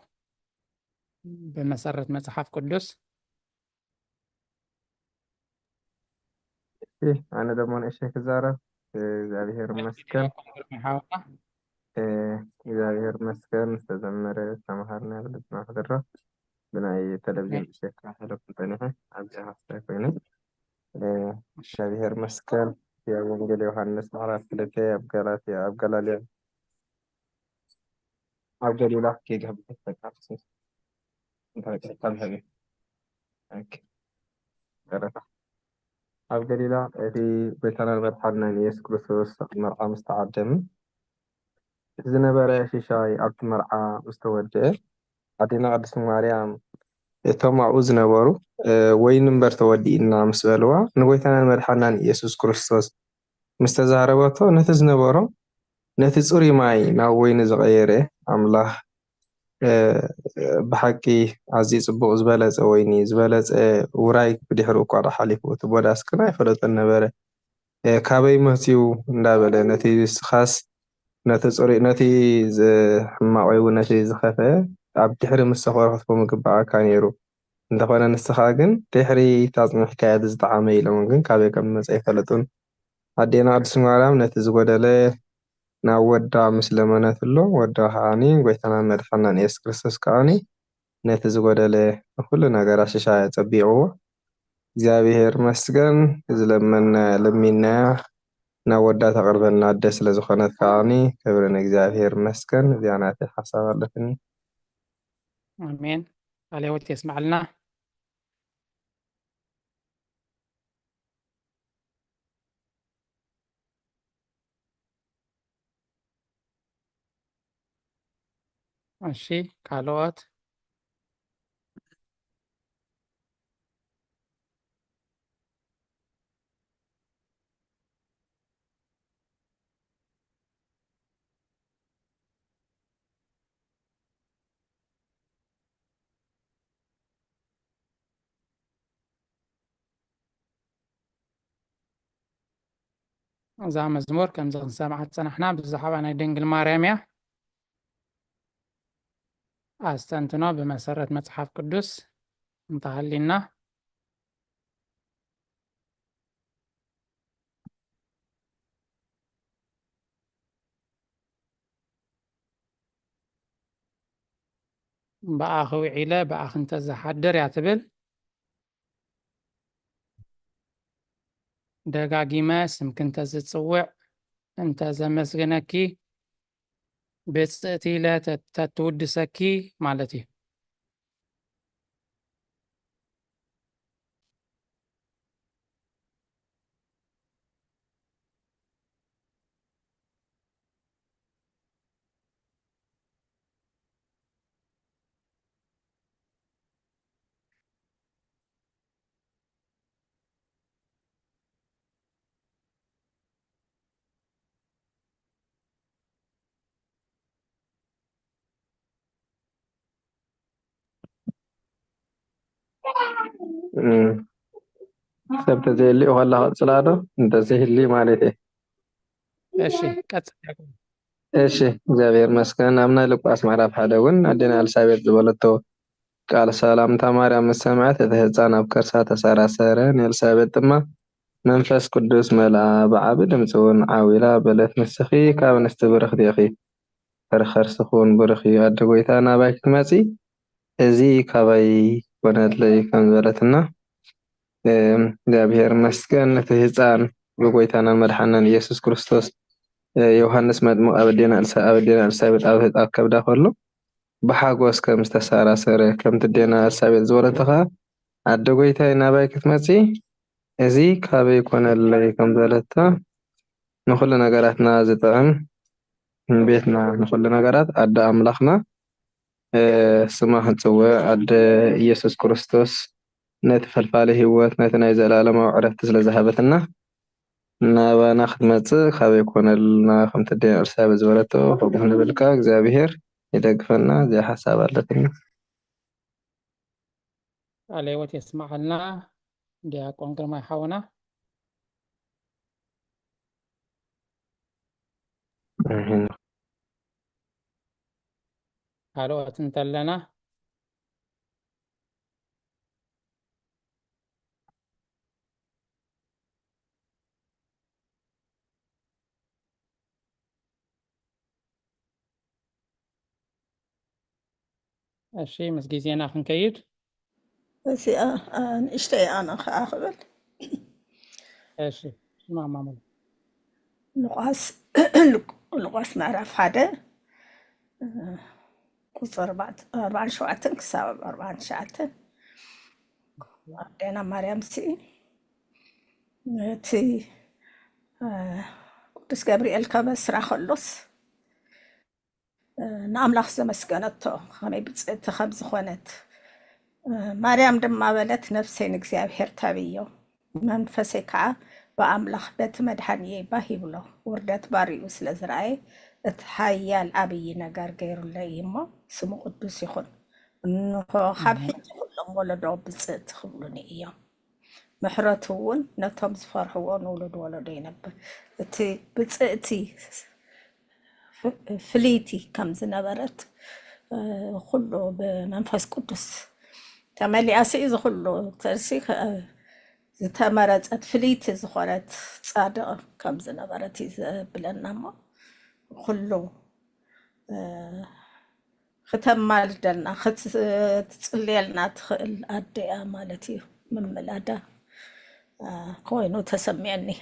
በመሰረት መጽሐፍ ቅዱስ أنا ده من إيش كزارة እግዚአብሔር ይመስገን እግዚአብሔር ይመስገን ዝተዘመረ ተማሃርና ብለና ማሕደራ ብናይ ቴሌቪዥን ሸካ ሕለፍ እንተኒሐ ኣብዚ ሃስታይ ኮይኑ እግዚአብሔር ይመስገን يا وانجيل يوحنس معرف كلتي أبقالاتي أبقالالي أبقالي كي قبل تكتب انت تكتب هذه أبقالي في بيتنا البرحنا يسوع كريستوس مرعى مستعدم زنبرة شيشاي أبت مرعى مستوجه عدينا قدس مريم እቶም ኣብኡ ዝነበሩ ወይ ንበር ተወዲእና ምስ በልዋ ንጎይታናን መድሓናን ኢየሱስ ክርስቶስ ምስ ተዛረበቶ ነቲ ዝነበሮ ነቲ ፅሩይ ማይ ናብ ወይኒ ዝቐየረ ኣምላኽ ብሓቂ ኣዝዩ ፅቡቕ ዝበለፀ ወይኒ ዝበለፀ ውራይ ብድሕሪ እኳ ሓሊፉ እቲ ቦዳስ ክና ይፈለጦን ነበረ ካበይ መትዩ እንዳበለ ነቲ ስኻስ ነቲ ፅሩይ ነቲ ሕማቕ ወይ ነቲ ዝኸፈ ኣብ ድሕሪ ምስ ተኸርክትፎ ምግባእካ ነይሩ እንተኾነ ንስኻ ግን ድሕሪ ታፅሚሕካዮ ዝጠዓመ ኢሎም ግን ካበይ ከም መፀ ይፈለጡን ኣዴና ቅድስት ማርያም ነቲ ዝጎደለ ናብ ወዳ ምስ ለመነትሎ ወዳ ከዓኒ ጎይታናን መድሓናን ኢየሱስ ክርስቶስ ከዓኒ ነቲ ዝጎደለ ኩሉ ነገር ኣሽሻየ ፀቢዕዎ እግዚኣብሔር መስገን ዝለመና ለሚናያ ናብ ወዳ ተቕርበልና ኣደ ስለ ዝኾነት ከዓኒ ክብሪ ንእግዚኣብሔር መስገን እዚኣ ናተይ ሓሳብ ኣለትኒ አሜን። ቃልዎት የስማዕልና እሺ ካልኦት እዛ መዝሙር ከምዚ ክንሰምዓት ፀናሕና ብዛዕባ ናይ ድንግል ማርያም እያ ኣስተንትኖ ብመሰረት መጽሓፍ ቅዱስ እንተሃሊና በኣኺ ውዒለ በኣኺ እንተዘሓድር እያ ትብል ደጋጊመ ስምክ እንተዝፅውዕ እንተዘመስግነኪ ብፅእቲ ኢለ ተትውድሰኪ ማለት እዩ ሰብ ተዘይልዩ ከላ ቅፅላ ዶ እንተዘይህሊ ማለት እየ እሺ ቀፅል እሺ እግዚአብሔር መስገን ኣብ ናይ ሉቃስ ምዕራፍ 1 እውን ኣዴና ኤልሳቤጥ ዝበለቶ ቃል ሰላምታ ማርያም ምስ ሰምዐት እቲ ህፃን ኣብ ከርሳ ተሰራሰረ ንኤልሳቤጥ ድማ መንፈስ ቅዱስ መልኣ ብዓቢ ድምፂ እውን ዓዊላ በለት ንስኺ ካብ ኣንስቲ ብርኽቲ ኢኺ ከርኸርስኺ እውን ብሩኽ እዩ ኣደ ጎይታ ናባይ ክትመፂ እዚ ካባይ ኮነትለይ ከም ዝበለትና እግዚአብሔር መስገን ነቲ ህፃን ብጎይታናን መድሓናን ኢየሱስ ክርስቶስ ዮሃንስ መጥምቅ ኣብ ኣዴና ኤልሳቤጥ ኣብ ከብዳ ከሎ ብሓጎስ ከም ዝተሰራሰረ ከምቲ ኣዴና ኤልሳቤጥ ዝበለቶ ከዓ ኣደ ጎይታይ ናባይ ክትመፂ እዚ ካበይ ኮነለይ ከም ዝበለታ ንኩሉ ነገራትና ዝጥዕም ቤትና ንኩሉ ነገራት ኣደ ኣምላኽና ስማ ክንፅውዕ ኣደ ኢየሱስ ክርስቶስ ነቲ ፈልፋሊ ህይወት ነቲ ናይ ዘለኣለማዊ ዕረፍቲ ስለ ዝሃበትና ናባና ክትመፅእ ካበይ ኮነልና ከምቲ ኣዴና ኤልሳቤጥ ዝበለቶ ከምኡ ንብልካ እግዚኣብሔር ይደግፈና እዚኣ ሓሳብ ኣለትኒ ቃልዎት የስማዓልና ዲያቆን ግርማይ ሓውና ካልኦት እንተለና እሺ ምስ ጊዜና ክንከይድ እዚኣ ንእሽተይ ኣነ ከዓ ክብል እሺ ማማሙ لقاس معرف هذا قصر 47 كساب 49 عندنا مريم سي تي قدس جبريل كبسرة خلص نأملاخ زمسكنتو خمي بتصيت خبز خونت مريم دم بلت نفسي نكزيابهر تابيو منفسي كعا بأملاخ بيت مدحني باهيبلو وردت باريو سلزرعي اتحيال أبي نجار غير ليمو سمو قدس يخون انه خاب حج كلهم ولدو بصيت خبلوني ايام محرتون نتهم زفرحون ولدو ينبر اتي بصيتي فليتي كم زنبرت كله بمنفس قدس تملي أسئز كله ترسيخ زتمرت فليتي زخرت صادق كم زنبرت بلنما كله ختم مالدنا تصليلنا تخل أديا مالتي من ملادا كوينو تسمعني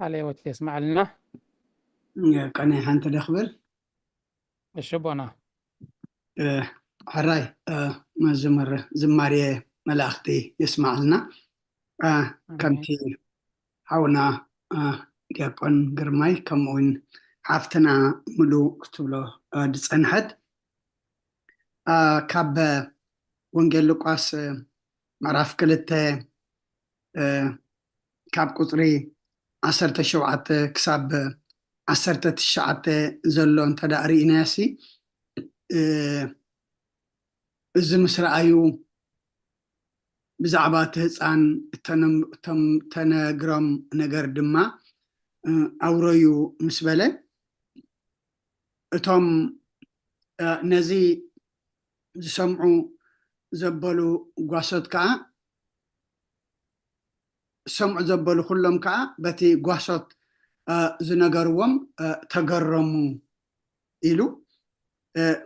علي وتسمع لنا كان هانت دخبل الشبونة حراي مزمر زماري ملاختي يسمع لنا كمتي حونا دياقون قرماي كمون حافتنا ملو كتبلو دصنحت كاب ونجل لقاس معرف كلته كاب قطري 17 كساب 19 زلو انت داري ناسي እዚ ምስራኣዩ ብዛዕባ ህፃን ተነግሮም ነገር ድማ ኣውረዩ ምስ በለ እቶም ነዚ ዝሰምዑ ዘበሉ ጓሶት ከዓ ሰምዑ ዘበሉ ኩሎም ከዓ በቲ ጓሶት ዝነገርዎም ተገረሙ ኢሉ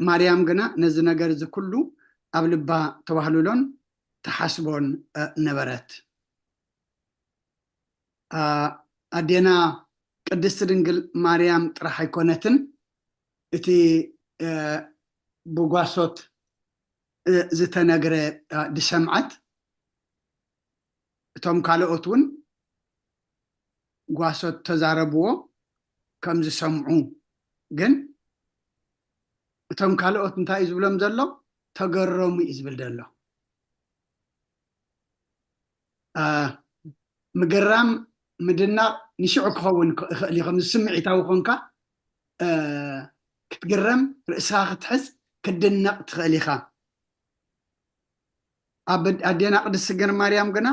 ማርያም ግና ነዚ ነገር እዚ ኩሉ ኣብ ልባ ተባህሉሎን ተሓስቦን ነበረት ኣዴና ቅድስቲ ድንግል ማርያም ጥራሕ ኣይኮነትን እቲ ብጓሶት ዝተነግረ ድሰምዓት እቶም ካልኦት እውን ጓሶት ተዛረብዎ ከም ዝሰምዑ ግን እቶም ካልኦት እንታይ እዩ ዝብሎም ዘሎ ተገረሙ እዩ ዝብል ዘሎ ምግራም ምድናቕ ንሽዑ ክኸውን ይኽእል እዩ ከምዚ ስምዒታዊ ኮንካ ክትግረም ርእስኻ ክትሕዝ ክትድነቕ ትኽእል ኢኻ ኣብ ኣዴና ቅድስቲ ድንግል ማርያም ግና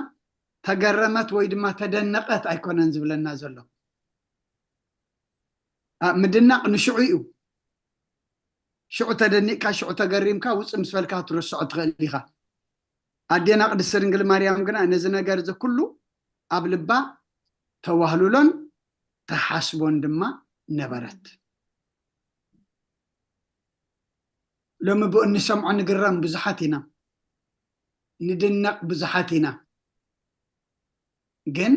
ተገረመት ወይ ድማ ተደነቐት ኣይኮነን ዝብለና ዘሎ ምድናቕ ንሽዑ እዩ ሽዑ ተደኒቕካ ሽዑ ተገሪምካ ውፅእ ምስ በልካ ትርስዖ ትኽእል ኢኻ ኣዴና ቅድስቲ ድንግል ማርያም ግና ነዚ ነገር እዚ ኩሉ ኣብ ልባ ተዋህሉሎን ተሓስቦን ድማ ነበረት ሎሚ ብኡ እንሰምዖ ንግረም ብዙሓት ኢና ንድነቕ ብዙሓት ኢና ግን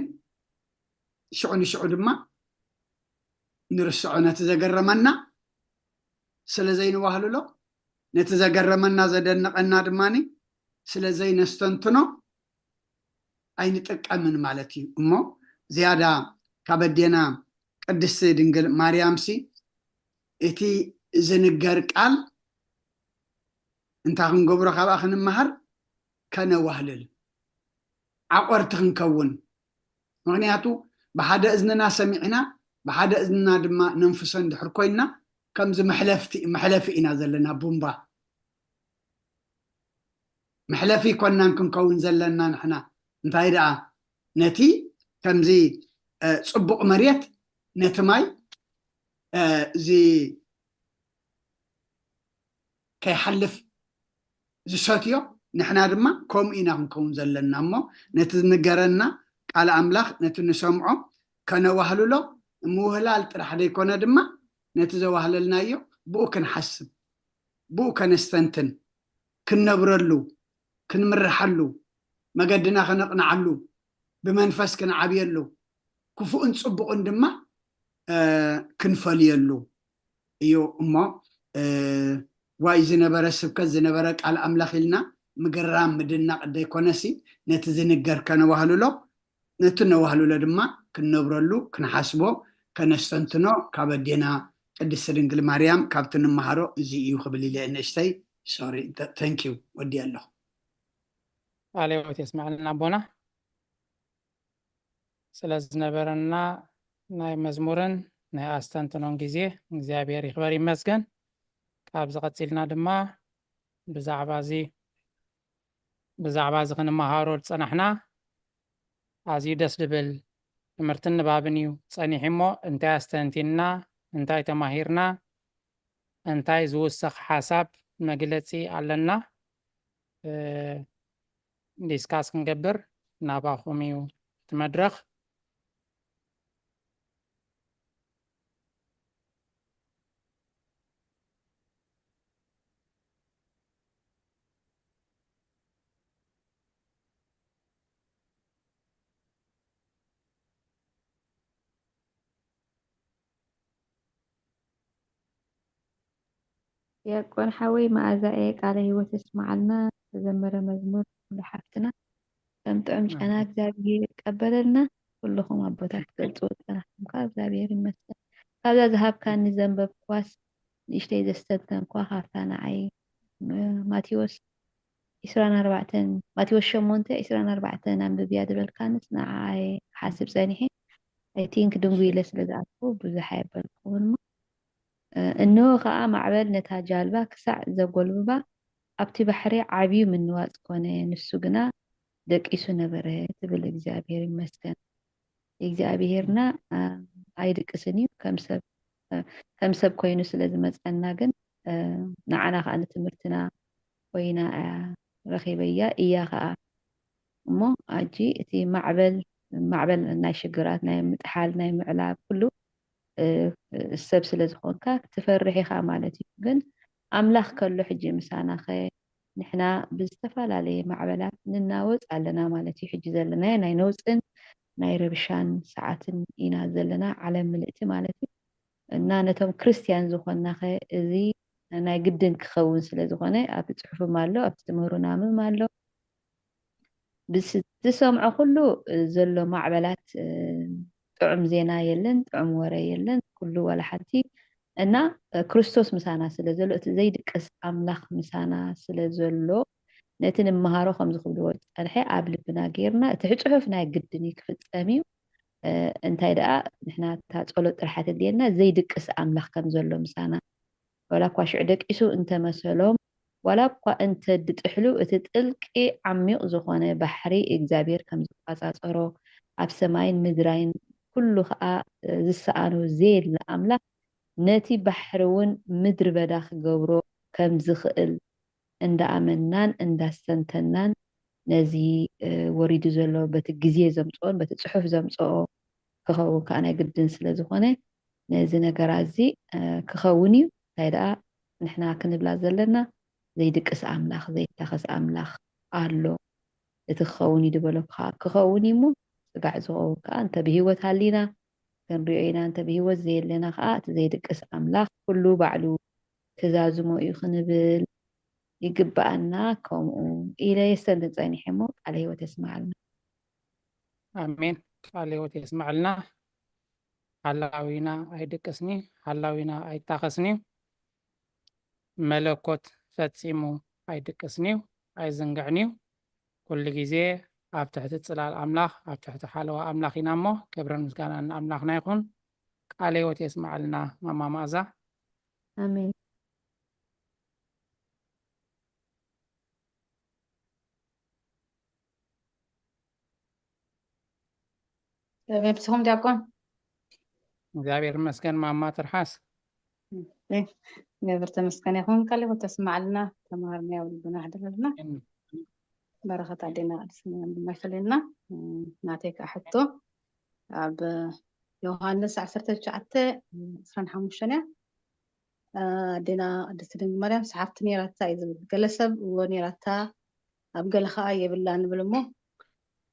ሽዑ ንሽዑ ድማ ንርስዖ ነቲ ዘገረመና ስለዘይንዋህልሎ ነቲ ዘገረመና ዘደነቐና ድማኒ ስለዘይነስተንትኖ ኣይንጥቀምን ማለት እዩ እሞ ዝያዳ ካብ ኣዴና ቅድስቲ ድንግል ማርያምሲ እቲ ዝንገር ቃል እንታይ ክንገብሮ ካብኣ ክንመሃር ከነዋህልል ዓቆርቲ ክንከውን ምክንያቱ ብሓደ እዝንና ሰሚዕና ብሓደ እዝንና ድማ ነንፍሶ እንድሕር ኮይና ከምዚ መሕለፊ ኢና ዘለና ቡምባ መሕለፊ ኮናን ክንከውን ዘለና ንሕና እንታይ ደኣ ነቲ ከምዚ ፅቡቕ መሬት ነቲ ማይ እዚ ከይሓልፍ ዝሰትዮ ንሕና ድማ ከምኡ ኢና ክንከውን ዘለና እሞ ነቲ ዝንገረና ቃል ኣምላኽ ነቲ ንሰምዖ ከነዋህልሎ ምውህላል ጥራሕ ደይኮነ ድማ ነቲ ዘዋህለልናዮ ብኡ ክንሓስብ ብኡ ከነስተንትን ክንነብረሉ ክንምርሓሉ መገድና ከነቕንዓሉ ብመንፈስ ክንዓብየሉ ክፉእን ፅቡቕን ድማ ክንፈልየሉ እዩ እሞ ዋይ ዝነበረ ስብከት ዝነበረ ቃል ኣምላኽ ኢልና ምግራም ምድናቕ ደይኮነሲ ነቲ ዝንገር ከነባህሉሎ ነቲ ነባህሉሎ ድማ ክንነብረሉ ክንሓስቦ ከነስተንትኖ ካብ ኣዴና ቅድስቲ ድንግል ማርያም ካብቲ ንመሃሮ እዚ እዩ ክብል ኢለ ንእሽተይ ሶሪ ታንክ ዩ ወዲ ኣለኹ ቃልዮት የስማዕልና ኣቦና ስለ ዝነበረና ናይ መዝሙርን ናይ ኣስተንትኖን ጊዜ እግዚኣብሔር ይኽበር ይመስገን ካብዚ ቀፂልና ድማ ብዛዕባ እዚ ክንመሃሮ ዝፀናሕና ኣዝዩ ደስ ዝብል ትምህርትን ንባብን እዩ ፀኒሕ እሞ እንታይ ኣስተንቲና እንታይ ተማሂርና እንታይ ዝውሰኽ ሓሳብ መግለፂ ኣለና ዲስካስ ክንገብር ናባኹም እዩ እቲ መድረኽ يكون حوي مع زائق على هو تسمعنا تزمر مزمور لحفتنا كم أنا زابير قبلنا كلهم أبوتات قلتوا أنا كاب زابير مثلا هذا ذهب كان ذنب كواس يشتي دستت كان كوا خافتنا عي ماتيوس إسران 4 ماتيوس شمونته إسران 4 عم ببياد بالكانس نعي حاسب زانيه I think دنقوي لسلداتو بزحيب بالقول إنه خا معبل نتاجالبا كسع زقولبا أبتي بحري عبيو من نواز كونه نسوقنا دك إسو نبره تبل إجزابير مسكن إجزابيرنا عيدك سنيو كم سب كوينوس لازم أسألنا نعنا خانة تمرتنا وينا رخيبية إياها مو أجي تي معبل ناي شجرات ناي متحال ناي معلاب كله السب سلزخونك تفرحي خامالتي جن أملاخ كله حجي مسانا خي نحنا بزتفال عليه معبلات نناوز علنا مالتي حجي زلنا ناي نوزن ناي ربشان ساعات إنا زلنا على ملئتي مالتي نانتهم كريستيان زخونا خي زي ناي قدن كخون سلزخونا أبتحف مالو أبتمهرو نامل مالو بس تسمع كله زلو معبلات طعم زينا يلن طعم ورا يلن كله ولا حتي أنا كريستوس مسانا سلزلو زي دكس أملاخ مسانا سلزلو نتن مهارو خمس خبلوات الحين قبل بناقيرنا تحجحفنا قدني كفت أميو انتي دقا نحنا تقولوا طرحات ديالنا زي دكس أملاخ كم زلو مسانا ولا كواش عدك إسو انت مسلوم ولا بقى انت تحلو تتلقي عميق زخانة بحري إجزابير كم زقاصات أرو أب سماين مدراين كله خا زسانو زيد لأملا ناتي بحرون مدر بداخ جورو كم زخل عند أمنان عند استنتنان نزي وريدو زلو بتجزية زمطون بتتصحف زمطون كخو كأنا جدا سلزخانة نزي نجرازي كخوني هيدا نحنا كنبلا زلنا زي دكس أملاخ زي تخس أملاخ قالو تخوني دبلوك كخوني مو بعزو كأنت بهوت هالينا كان رأينا أنت بهوت زي لنا خاط زي دكس أملاخ كله بعلو تزازمو يخنبل يقبأنا كم إلى يستند زين حمو عليه وتسمع لنا آمين عليه وتسمع لنا حلاوينا أي دكسني حلاوينا أي تاخسني ملكوت فتسيمو أي دكسنيو أي زنقعنيو كل جزء أفتحت تصلال أملاخ أفتحت حلوة أملاخ ينامو كبرن مسكان أملاخنا يكون عليه وتسمع لنا ماما مازا آمين بسهم ديكون እግዚአብሔር ይመስገን ማማ ትርሐስ نقدر تمسكن يكون كله وتسمع لنا تمارنا ولبنا حدلنا بركة عدينا اسمنا ما يخلينا نعطيك أحطه عب يوحنس 19 سرنا حموشنا عدينا دستين مريم سحفتني رتا إذا جلسب ونيرتا أبقى لخا يبلان بلمو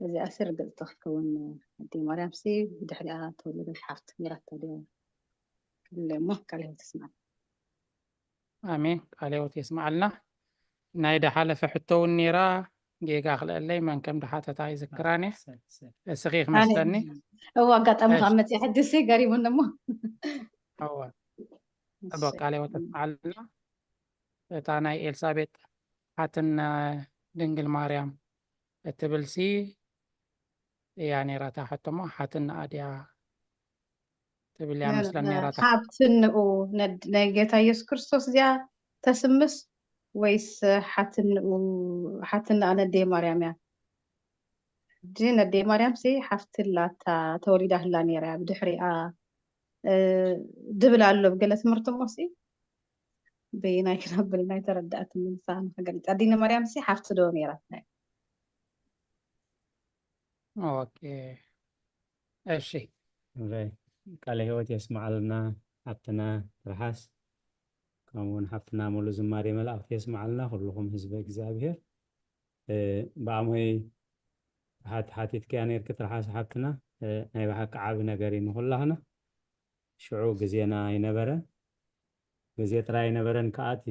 إذا أسر قد تكون دي مريم سي بدحريها تولد الحفت مرات تولد كل مهك عليه تسمع. آمين عليه وتسمع لنا نايدا حالة حتو النيرة جيجا خلق اللي من كم دحاتة تاي ذكراني السقيق مستني هو قد أمغمت يحدثي قريب النمو هو أبوك عليه وتسمع لنا تاناي إلسابيت حتى دنجل مريم التبلسي يعني راتا حتى ما حتى أديا تبلي مثلا راتا حابتن ند نجيتا يسوع كريستوس ديا تسمس ويس حتن أنا دي مريم يا جينا دي مريم سي حفت لا توليده لا نيرا بدحري دبل على بقلت مرتموسي بيناي كنبل ناي تردأت من سان فقلت أدينا مريم سي حفت دو نيرا أوكي እሺ ቃለ ሕይወት የስማዓልና ሓፍትና ርሓስ ከምኡውን ሓፍትና ሙሉ ዝማሬ መላእኽቲ የስማዓልና ኩልኩም ህዝበ እግዚኣብሔር ብኣሞይ ሓቲትከያ ነርክ ትርሓስ ሓፍትና ናይ ባሕቂ ዓብ ነገር እዩ ንኩላህና ሽዑ ግዜና ኣይነበረን ግዜ ጥራይ ነበረን ከኣቲ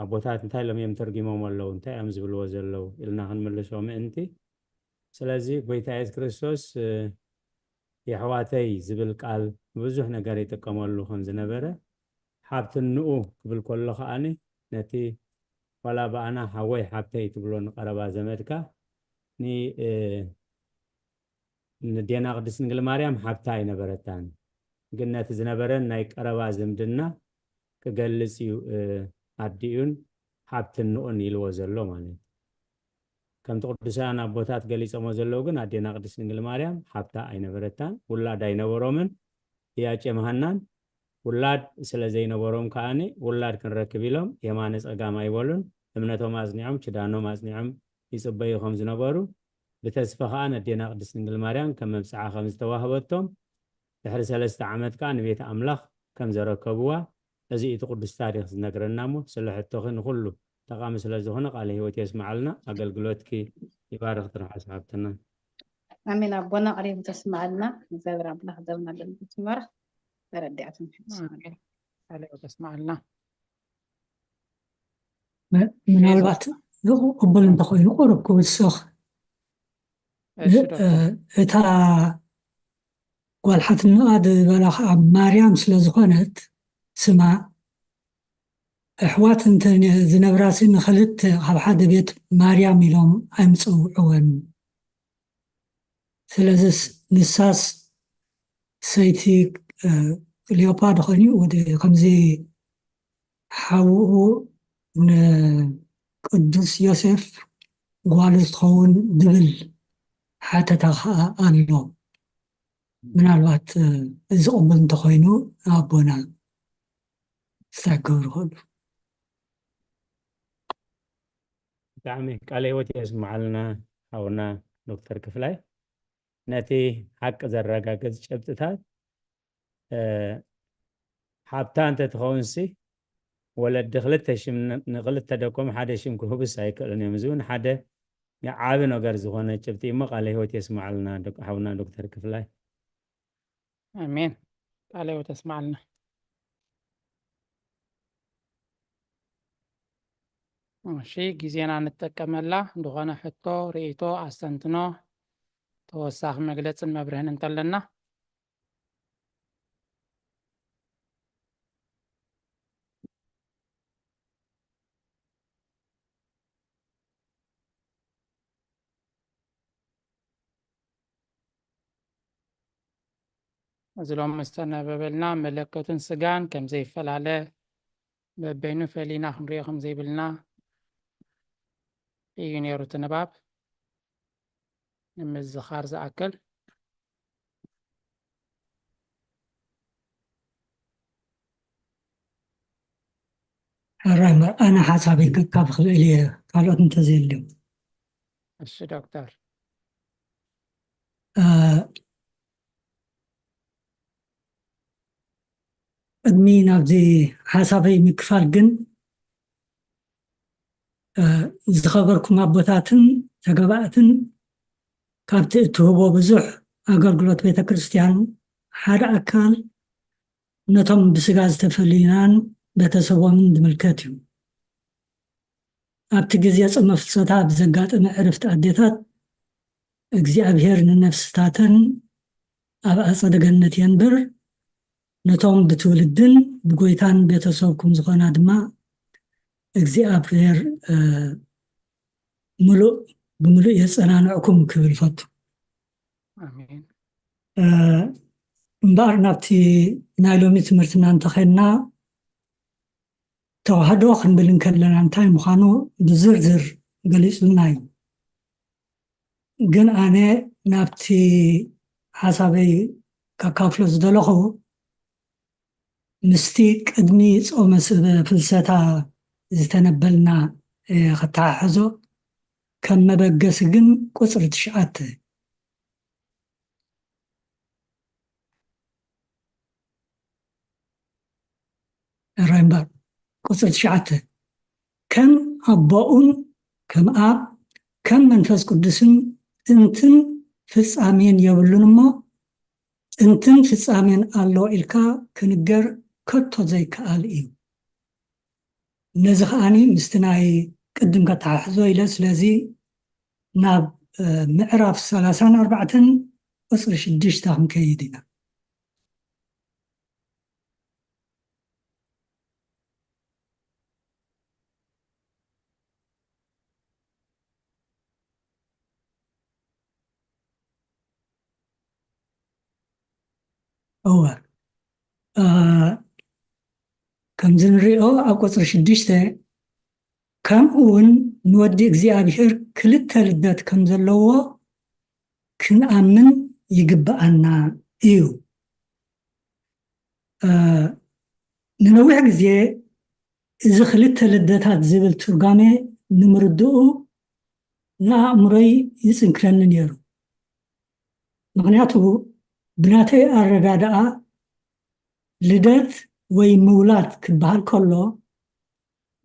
ኣቦታት እንታይ ሎም እዮም ተርጊሞም ኣለዉ እንታይ እዮም ዝብልዎ ዘለዉ ኢልና ክንምልሶ ምእንቲ ስለዚ ጎይታ ኢየሱስ ክርስቶስ የሕዋተይ ዝብል ቃል ብዙሕ ነገር ይጥቀመሉ ከም ዝነበረ ሓብትንኡ ክብል ከሎ ከኣኒ ነቲ ዋላ በኣና ሓወይ ሓብተይ ትብሎ ንቐረባ ዘመድካ ንዴና ቅድስት ድንግል ማርያም ሓብታ ኣይነበረታን ግን ነቲ ዝነበረን ናይ ቀረባ ዝምድና ክገልጽ እዩ ኣዲኡን ሓብትንኡን ኢልዎ ዘሎ ማለት ከምቲ ቅዱሳን ኣቦታት ገሊፆሞ ዘለዉ ግን ኣዴና ቅድስት ድንግል ማርያም ሓብታ ኣይነበረታን ውላድ ኣይነበሮምን እያጨ መሃናን ውላድ ስለ ዘይነበሮም ከኣኒ ውላድ ክንረክብ ኢሎም የማነ ፀጋም ኣይበሉን እምነቶም ኣጽኒዖም ችዳኖም ኣጽኒዖም ይጽበዩ ከም ዝነበሩ ብተስፋ ከዓ ኣዴና ቅድስት ድንግል ማርያም ከም መብፅዓ ከም ዝተዋህበቶም ድሕሪ 3 ዓመት ከዓ ንቤተ ኣምላኽ ከም ዘረከብዋ እዚ እቲ ቅዱስ ታሪክ ዝነግረና እሞ ስለ ሕቶኺ ንኩሉ ጠቃሚ ስለ ዝኾነ ቃለ ሕይወት የስማዓልና ኣገልግሎትኪ ይባርኽ ትርሓስ ሓፍትና ኣሜን ኣቦና ቀሪቡ ተስማዓልና እግዚአብሔር ኣምላኽ ዘብና ኣገልግሎት ይባርኽ ተረዲኣትን ቃለ ሕይወት ተስማዓልና ምናልባት ቅቡል እንተኮይኑ ቁርብ ክውስኽ እታ ጓል ሓፍትና ድበላ ከዓ ማርያም ስለ ዝኾነት ስማ ኣሕዋት እንተን ዝነብራሲ ንክልተ ካብ ሓደ ቤት ማርያም ኢሎም ኣይምፅውዕወን ስለዚ ንሳስ ሰይቲ ክልዮፓ ድኾኒ ወደ ከምዚ ሓውኡ ንቅዱስ ዮሴፍ ጓሉ ዝትኸውን ድብል ሓተታ ከዓ ኣሎ ምናልባት እዚ ቅቡል እንተኮይኑ ኣቦና ዝትዕገብሩ ክእሉ ብጣዕሚ ቃለ ሕይወት የስማዓልና ሓውና ዶክተር ክፍላይ ነቲ ሓቂ ዘረጋግፅ ጭብጥታት ሓብታ እንተትኸውንሲ ወለዲ ክልተ ሽም ንክልተ ደቆም ሓደ ሽም ክህቡስ ኣይክእልን እዮም እዚ እውን ሓደ ዓብ ነገር ዝኾነ ጭብጢ እሞ ቃለ ሕይወት የስማዓልና ሓውና ዶክተር ክፍላይ ኣሜን ቃለ ሕይወት የስማዓልና እሺ ጊዜና እንጠቀመላ እንደሆነ ሕቶ ርእይቶ ኣስተንትኖ ተወሳኺ መግለፅን መብርህን እንተለና እዚሎም ምስተነበበልና መለከቱን ስጋን ከም ዘይፈላለ በበይኑ ፈሊና ክንሪኦ ከም ዘይብልና እዩ ነይሩ እቲ ንባብ ንምዝኻር ዝኣክል ኣነ ሓሳበይ ከካብ ክኽእል እየ ካልኦት እንተዘየልዮም እሺ ዶክተር ቅድሚ ናብዚ ሓሳበይ ምክፋል ግን ዝኸበርኩም ኣቦታትን ተገባእትን ካብቲ እትህቦ ብዙሕ ኣገልግሎት ቤተ ክርስቲያን ሓደ ኣካል ነቶም ብስጋ ዝተፈሊናን ቤተሰቦምን ዝምልከት እዩ። ኣብቲ ግዜ ፅመ ፍልሰታ ብዘጋጠመ ዕረፍቲ ኣዴታት እግዚኣብሔር ንነፍስታተን ኣብ ኣፀደ ገነት የንብር፣ ነቶም ብትውልድን ብጎይታን ቤተሰብኩም ዝኾና ድማ እግዚኣብሔር ብምሉእ የፀናንዕኩም ክብል ፈቱ። ኣሜን። እምበር ናብቲ ናይ ሎሚ ትምህርትና እንተኸድና ተዋህዶ ክንብል እንከለና እንታይ ምዃኑ ብዝርዝር ገሊፁልና እዩ። ግን ኣነ ናብቲ ሓሳበይ ካካፍሎ ዝደለኹ ምስቲ ቅድሚ ጾመ ፍልሰታ ዝተነበልና ከተሓሕዞ ከም መበገሲ ግን ቁፅሪ 9 ራይምበር ቁፅሪ 9 ከም ኣቦኡን ከም ኣብ ከም መንፈስ ቅዱስን ጥንትን ፍጻሜን የብሉን እሞ ጥንትን ፍጻሜን ኣሎ ኢልካ ክንገር ከቶ ዘይከኣል እዩ። ነዚ ከዓኒ ምስቲ ናይ ቅድም ከተሓሕዞ ኢለ ስለዚ ናብ ምዕራፍ 34 ቁፅሪ 6 ክንከይድ ኢና። ከምዚ ንሪኦ ኣብ ቁፅሪ 6 ከምኡ እውን ንወዲ እግዚኣብሔር 2 ልደት ከም ዘለዎ ክንኣምን ይግባአና እዩ። ንነዊሕ ግዜ እዚ 2 ልደታት ዝብል ትርጓሜ ንምርድኡ ንኣእምሮይ ይፅንክረኒ ነይሩ። ምክንያቱ ብናተይ ኣረዳድኣ ልደት ወይ ምውላድ ክበሃል ከሎ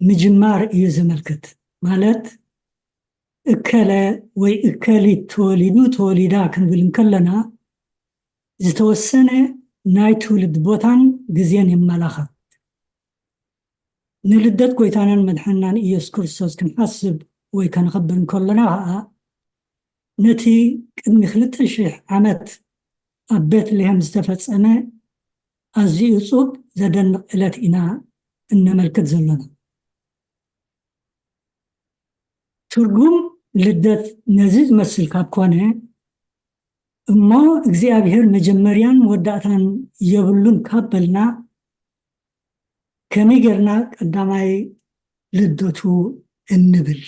ምጅማር እዩ ዘመልክት። ማለት እከለ ወይ እከሊት ተወሊዱ ተወሊዳ ክንብል እንከለና ዝተወሰነ ናይ ትውልድ ቦታን ግዜን የመላኽት። ንልደት ጎይታናን መድሓኒናን ኢየሱስ ክርስቶስ ክንሓስብ ወይ ከንኽብር እንከለና ከዓ ነቲ ቅድሚ 2000 ዓመት ኣብ ቤትልሄም ዝተፈፀመ ኣዝዩ እፁብ ዘደንቕ ዕለት ኢና እነመልክት ዘለና። ትርጉም ልደት ነዚ ዝመስል ካብ ኮነ እሞ እግዚኣብሔር መጀመርያን መወዳእታን የብሉን ካብ በልና ከመይ ጌርና ቀዳማይ ልደቱ እንብል?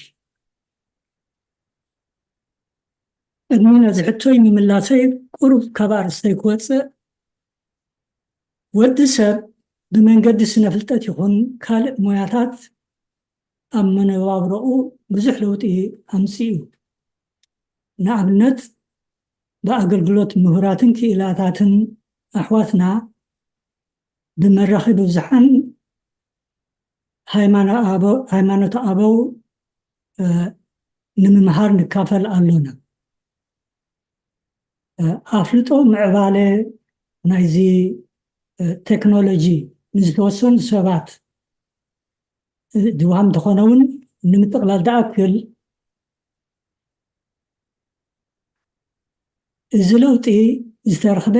ቅድሚ ነዚ ሕቶይ ንምምላሰይ ቁሩብ ካብ ኣርእስተይ ክወፅእ ወዲ ሰብ ብመንገዲ ስነ ፍልጠት ይኹን ካልእ ሞያታት ኣብ መነባብሮኡ ብዙሕ ለውጢ ኣምፅኡ እዩ። ንኣብነት ብኣገልግሎት ምሁራትን ክኢላታትን ኣሕዋትና ብመራኺ ብብዝሓን ሃይማኖት ኣበው ንምምሃር ንካፈል ኣሎና። ኣፍልጦ ምዕባለ ናይዚ ቴክኖሎጂ ንዝተወሰኑ ሰባት ድዋም እንተኾነ እውን ንምጥቕላል ዝኣክል እዚ ለውጢ ዝተረኽበ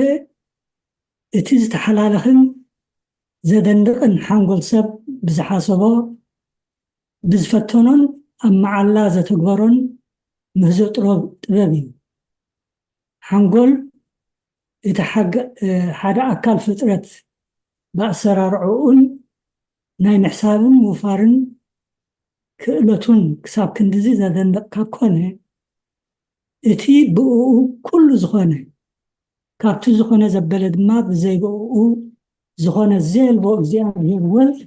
እቲ ዝተሓላለኽን ዘደንቕን ሓንጎል ሰብ ብዝሓሰቦ ብዝፈተኖን ኣብ መዓላ ዘተግበሮን ምህዞ ጥበብ እዩ። ሓንጎል እቲ ሓደ ኣካል ፍጥረት ብኣሰራርዑኡን ናይ ምሕሳብን ምውፋርን ክእለቱን ክሳብ ክንዲዚ ዘደንቕ ካብ ኮነ እቲ ብእኡ ኩሉ ዝኾነ ካብቲ ዝኾነ ዘበለ ድማ ብዘይብእኡ ዝኾነ ዘልቦ እግዚኣብሔር ወልድ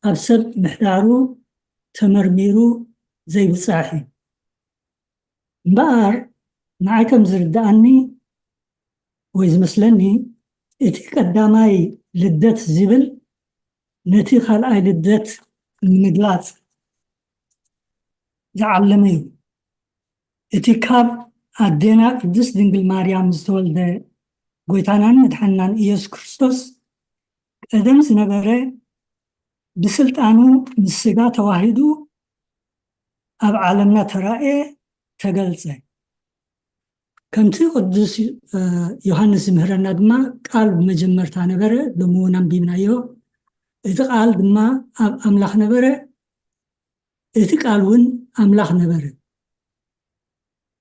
ኣብ ሰብ ምሕዳሩ ተመርሚሩ ዘይብፃሕ እዩ። እምበኣር ንዓይ ከም ዝርዳእኒ ወይ ዝመስለኒ እቲ ቀዳማይ ልደት ዝብል ነቲ ካልኣይ ልደት ንምግላፅ ዝዓለመ እዩ። እቲ ካብ أدينا قدس دنجل مريم زتولد قويتانا مدحنان إيسوس كريستوس قدم زنبرة بسلطانو نسيقا تواهدو أب عالمنا ترائي تقلزي كمتي قدس يوحنس مهرنا دما قال بمجمرتا نبرة دمونا بيمنايو إذا قال دما أب أملاخ نبرة إذا قالون أملاخ نبرة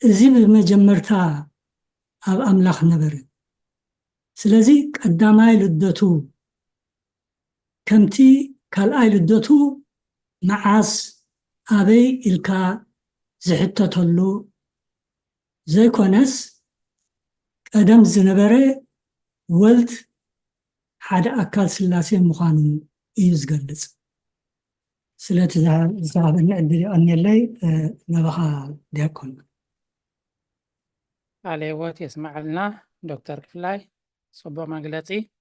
إذا بمجمرتا أب أملاخ نبرة سلازي قداماي لدتو كمتي كالآي لدتو معاس أبي إلكا زحتة تلو زي كونس قدم زنبرة ولد حدا أكال سلاسي مخانو يزقلز سلاتي زعب أدري أني اللي نبخا ديكون عليوات يسمع لنا دكتور كفلاي صبو مغلطي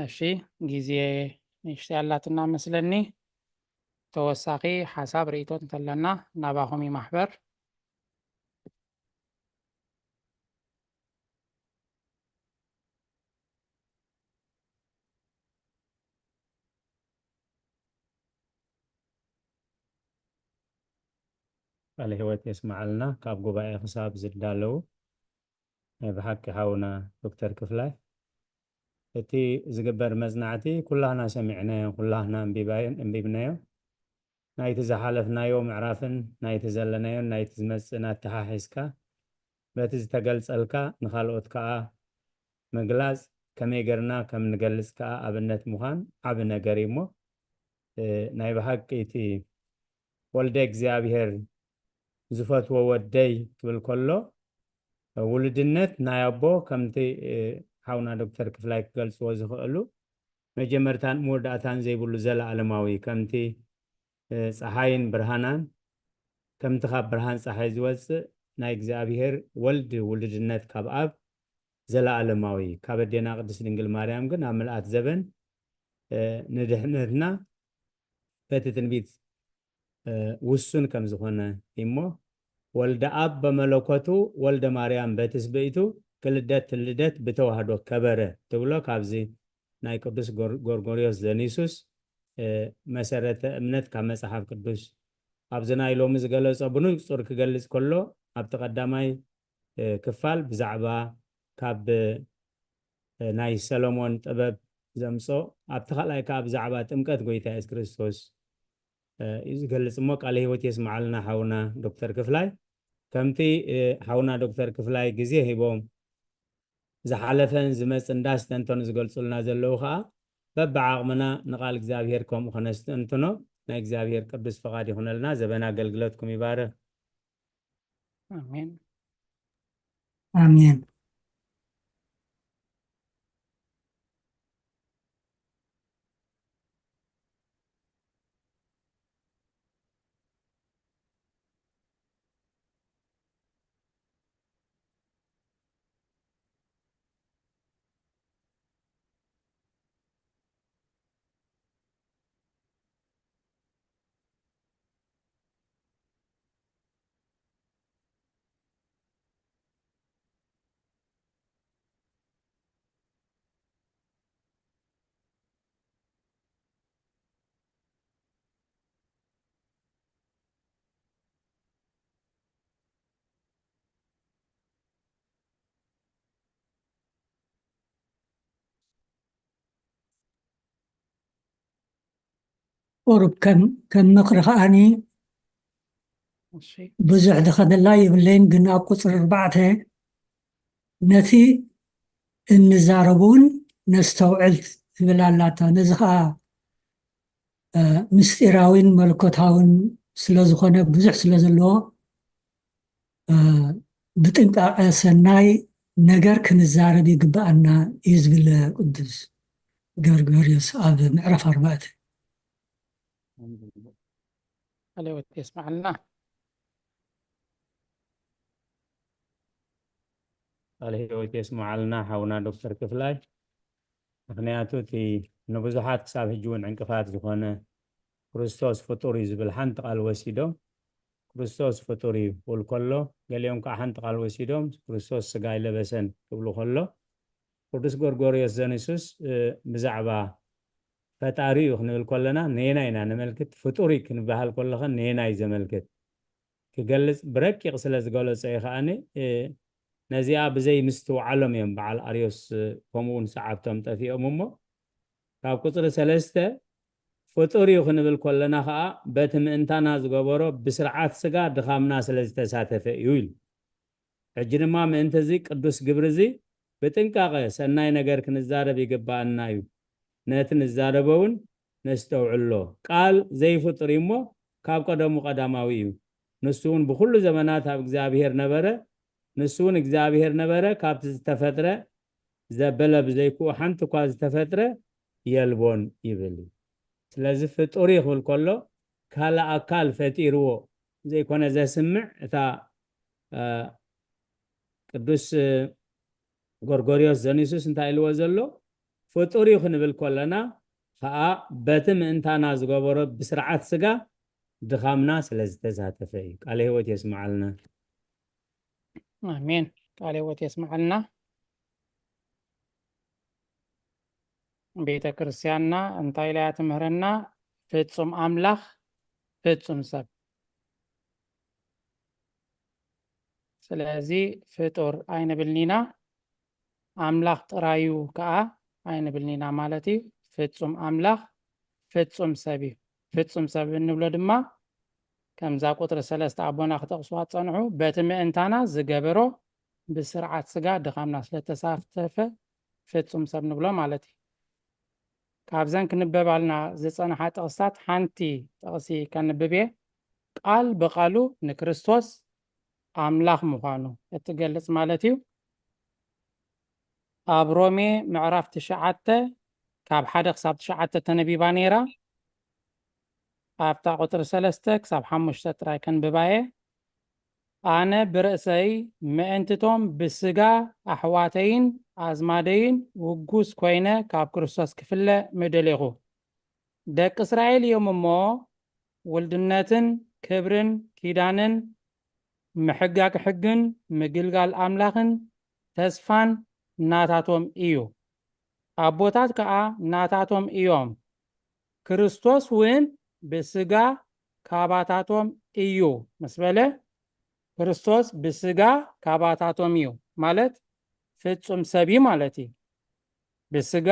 እሺ ጊዜ ንሽቲ ያላትና መስለኒ ተወሳኺ ሓሳብ ርእቶ እንተለና ናባኹም ይማሕበር ቃል ህይወት የስማዓልና ካብ ጉባኤ ክሳብ ዝዳለው ብሓቂ ሓውና ዶክተር ክፍላይ እቲ ዝግበር መጽናዕቲ ኩላህና ሰሚዕናዮ ኩላህና እንቢብናዮ ናይቲ ዝሓለፍናዮ ምዕራፍን ናይቲ ዘለናዮን ናይቲ ዝመጽእ ናተሓሒዝካ በቲ ዝተገልጸልካ ንኻልኦት ከዓ ምግላጽ ከመይ ጌርና ከም ንገልጽ ከዓ ኣብነት ምዃን ዓብ ነገር እሞ ናይ ብሓቂ እቲ ወልደ እግዚኣብሔር ዝፈትዎ ወደይ ክብል ከሎ ውልድነት ናይ ኣቦ ከምቲ ሓውና ዶክተር ክፍላይ ክገልጽዎ ዝኽእሉ መጀመርታን መወዳእታን ዘይብሉ ዘለዓለማዊ ከምቲ ፀሓይን ብርሃናን ከምቲ ካብ ብርሃን ፀሓይ ዝወፅእ ናይ እግዚኣብሔር ወልድ ውልድነት ካብ ኣብ ዘለዓለማዊ ካብ ኣዴና ቅድስት ድንግል ማርያም ግን ኣብ ምልኣት ዘበን ንድሕነትና በቲ ትንቢት ውሱን ከም ዝኾነ እሞ ወልደ ኣብ በመለኮቱ ወልደ ማርያም በትስብእቱ ክልደት ትልደት ብተዋህዶ ከበረ ትብሎ ካብዚ ናይ ቅዱስ ጎርጎርዮስ ዘኒሱስ መሰረተ እምነት ካብ መጽሓፍ ቅዱስ ኣብዚ ናይ ሎሚ ዝገለጸ ብንጹር ክገልጽ ከሎ ኣብ ተቀዳማይ ክፋል ብዛዕባ ካብ ናይ ሰሎሞን ጥበብ ዘምጾ ኣብ ተኻልኣይ ካብ ብዛዕባ ጥምቀት ጎይታ ኢየሱስ ክርስቶስ ይዝገልጽ እሞ ቃለ ህይወት የስማዓልና ሓውና ዶክተር ክፍላይ ከምቲ ሓውና ዶክተር ክፍላይ ግዜ ሂቦም ዝሓለፈን ዝመጽእ እንዳስተንተኑ ዝገልጹልና ዘለዉ ከዓ በብዓቕምና ንቓል እግዚኣብሔር ከምኡ ኸነስተንትኖ ናይ እግዚኣብሔር ቅዱስ ፈቓድ ይኹነልና ዘበና ኣገልግሎትኩም ይባርኽ አሜን አሜን قرب كم مقر خاني بزح دخل الله يبلين قلنا قصر 4 نتي النزاربون نستوعلت بلالاتا نزخا مستيراوين ملكوتاون سلازخونه بزح سلازلو بتنقع سناي نجر كنزارب يقبأنا يزبل قدس غرغوريوس اب معرف 4 عليوات يسمع لنا ቃል ህይወት የስማዓልና ሓውና ዶክተር ክፍላይ ምክንያቱ እቲ ንብዙሓት ክሳብ ሕጂ እውን ዕንቅፋት ዝኾነ ክርስቶስ ፍጡር እዩ ዝብል ሓንቲ ቃል ወሲዶም ክርስቶስ ፍጡር እዩ ክብል ከሎ ገሊኦም ከዓ ሓንቲ ቃል ወሲዶም ክርስቶስ ስጋ ይለበሰን ክብሉ ከሎ ቅዱስ ጎርጎርዮስ ዘኒሱስ ብዛዕባ ፈጣሪ እዩ ክንብል ከለና ነና ኢና ነመልክት ፍጡር ክንበሃል ከለኸ ነና እዩ ዘመልክት ክገልጽ ብረቂቕ ስለ ዝገለጸ ይኸኣኒ ነዚኣ ብዘይ ምስትውዓሎም እዮም በዓል ኣርዮስ ከምኡውን ሰዓብቶም ጠፊኦም እሞ ካብ ቁፅሪ 3 ፍጡር እዩ ክንብል ከለና ከዓ በቲ ምእንታና ዝገበሮ ብስርዓት ስጋ ድኻምና ስለ ዝተሳተፈ እዩ ኢሉ ሕጂ ድማ ምእንቲ እዚ ቅዱስ ግብሪ እዚ ብጥንቃቐ ሰናይ ነገር ክንዛረብ ይግባአና እዩ ነቲ ንዛረቦ እውን ነስተውዕሎ ቃል ዘይፍጡር እሞ ካብ ቀደሙ ቀዳማዊ እዩ ንሱ እውን ብኩሉ ዘመናት ኣብ እግዚአብሔር ነበረ ንሱ እውን እግዚአብሔር ነበረ ካብቲ ዝተፈጥረ ዘበለ ብዘይክኡ ሓንቲ እኳ ዝተፈጥረ የልቦን ይብል ስለዚ ፍጡር ይኽብል ከሎ ካልእ ኣካል ፈጢርዎ ዘይኮነ ዘስምዕ እታ ቅዱስ ጎርጎርዮስ ዘኒሱስ እንታይ ኢልዎ ዘሎ ፍጡር እዩ ክንብል ከለና ከዓ በቲ ምእንታና ዝገበሮ ብስርዓት ስጋ ድኻምና ስለ ዝተሳተፈ እዩ ቃል ህይወት የስማዓልና አሜን ቃል ህይወት የስማዓልና ቤተ ክርስቲያንና እንታይ ላይ ትምህርና ፍጹም አምላክ ፍጹም ሰብ ስለዚህ ፍጡር አይንብልኒና አምላክ ጥራዩ ከዓ አይንብልኒና ማለት እዩ ፍጹም አምላክ ፍጹም ሰብ እዩ ፍጹም ሰብ እንብሎ ድማ ከምዛ ቁጥር 3 አቦና ክተቕስዋ ጸንዑ በቲ ምእንታና ዝገበሮ ብስርዓት ስጋ ድኻምና ስለተሳተፈ ፍጹም ሰብ ንብሎ ማለት እዩ ካብዘን ክንበባልና ዝጸንሐ ጥቕስታት ሓንቲ ጥቕሲ ከንብቤ ቃል በቃሉ ንክርስቶስ አምላክ ምዃኑ እትገልጽ ማለት እዩ ኣብ ሮሜ ምዕራፍ 9 ካብ 1 ክሳብ 9 ተነቢባ ነይራ ኣብታ ቁጥር 3 ክሳብ 5 ጥራይ ከንብባየ ኣነ ብርእሰይ ምእንትቶም ብስጋ ኣሕዋተይን ኣዝማደይን ውጉስ ኮይነ ካብ ክርስቶስ ክፍለ ምደለኹ ደቂ እስራኤል እዮም እሞ ውልድነትን ክብርን ኪዳንን ምሕጋግ ሕግን ምግልጋል ኣምላኽን ተስፋን ናታቶም እዩ ኣቦታት ከዓ ናታቶም እዮም ክርስቶስ እውን ብስጋ ካባታቶም እዩ መስበለ ክርስቶስ ብስጋ ካባታቶም እዩ ማለት ፍጹም ሰቢ ማለት እዩ ብስጋ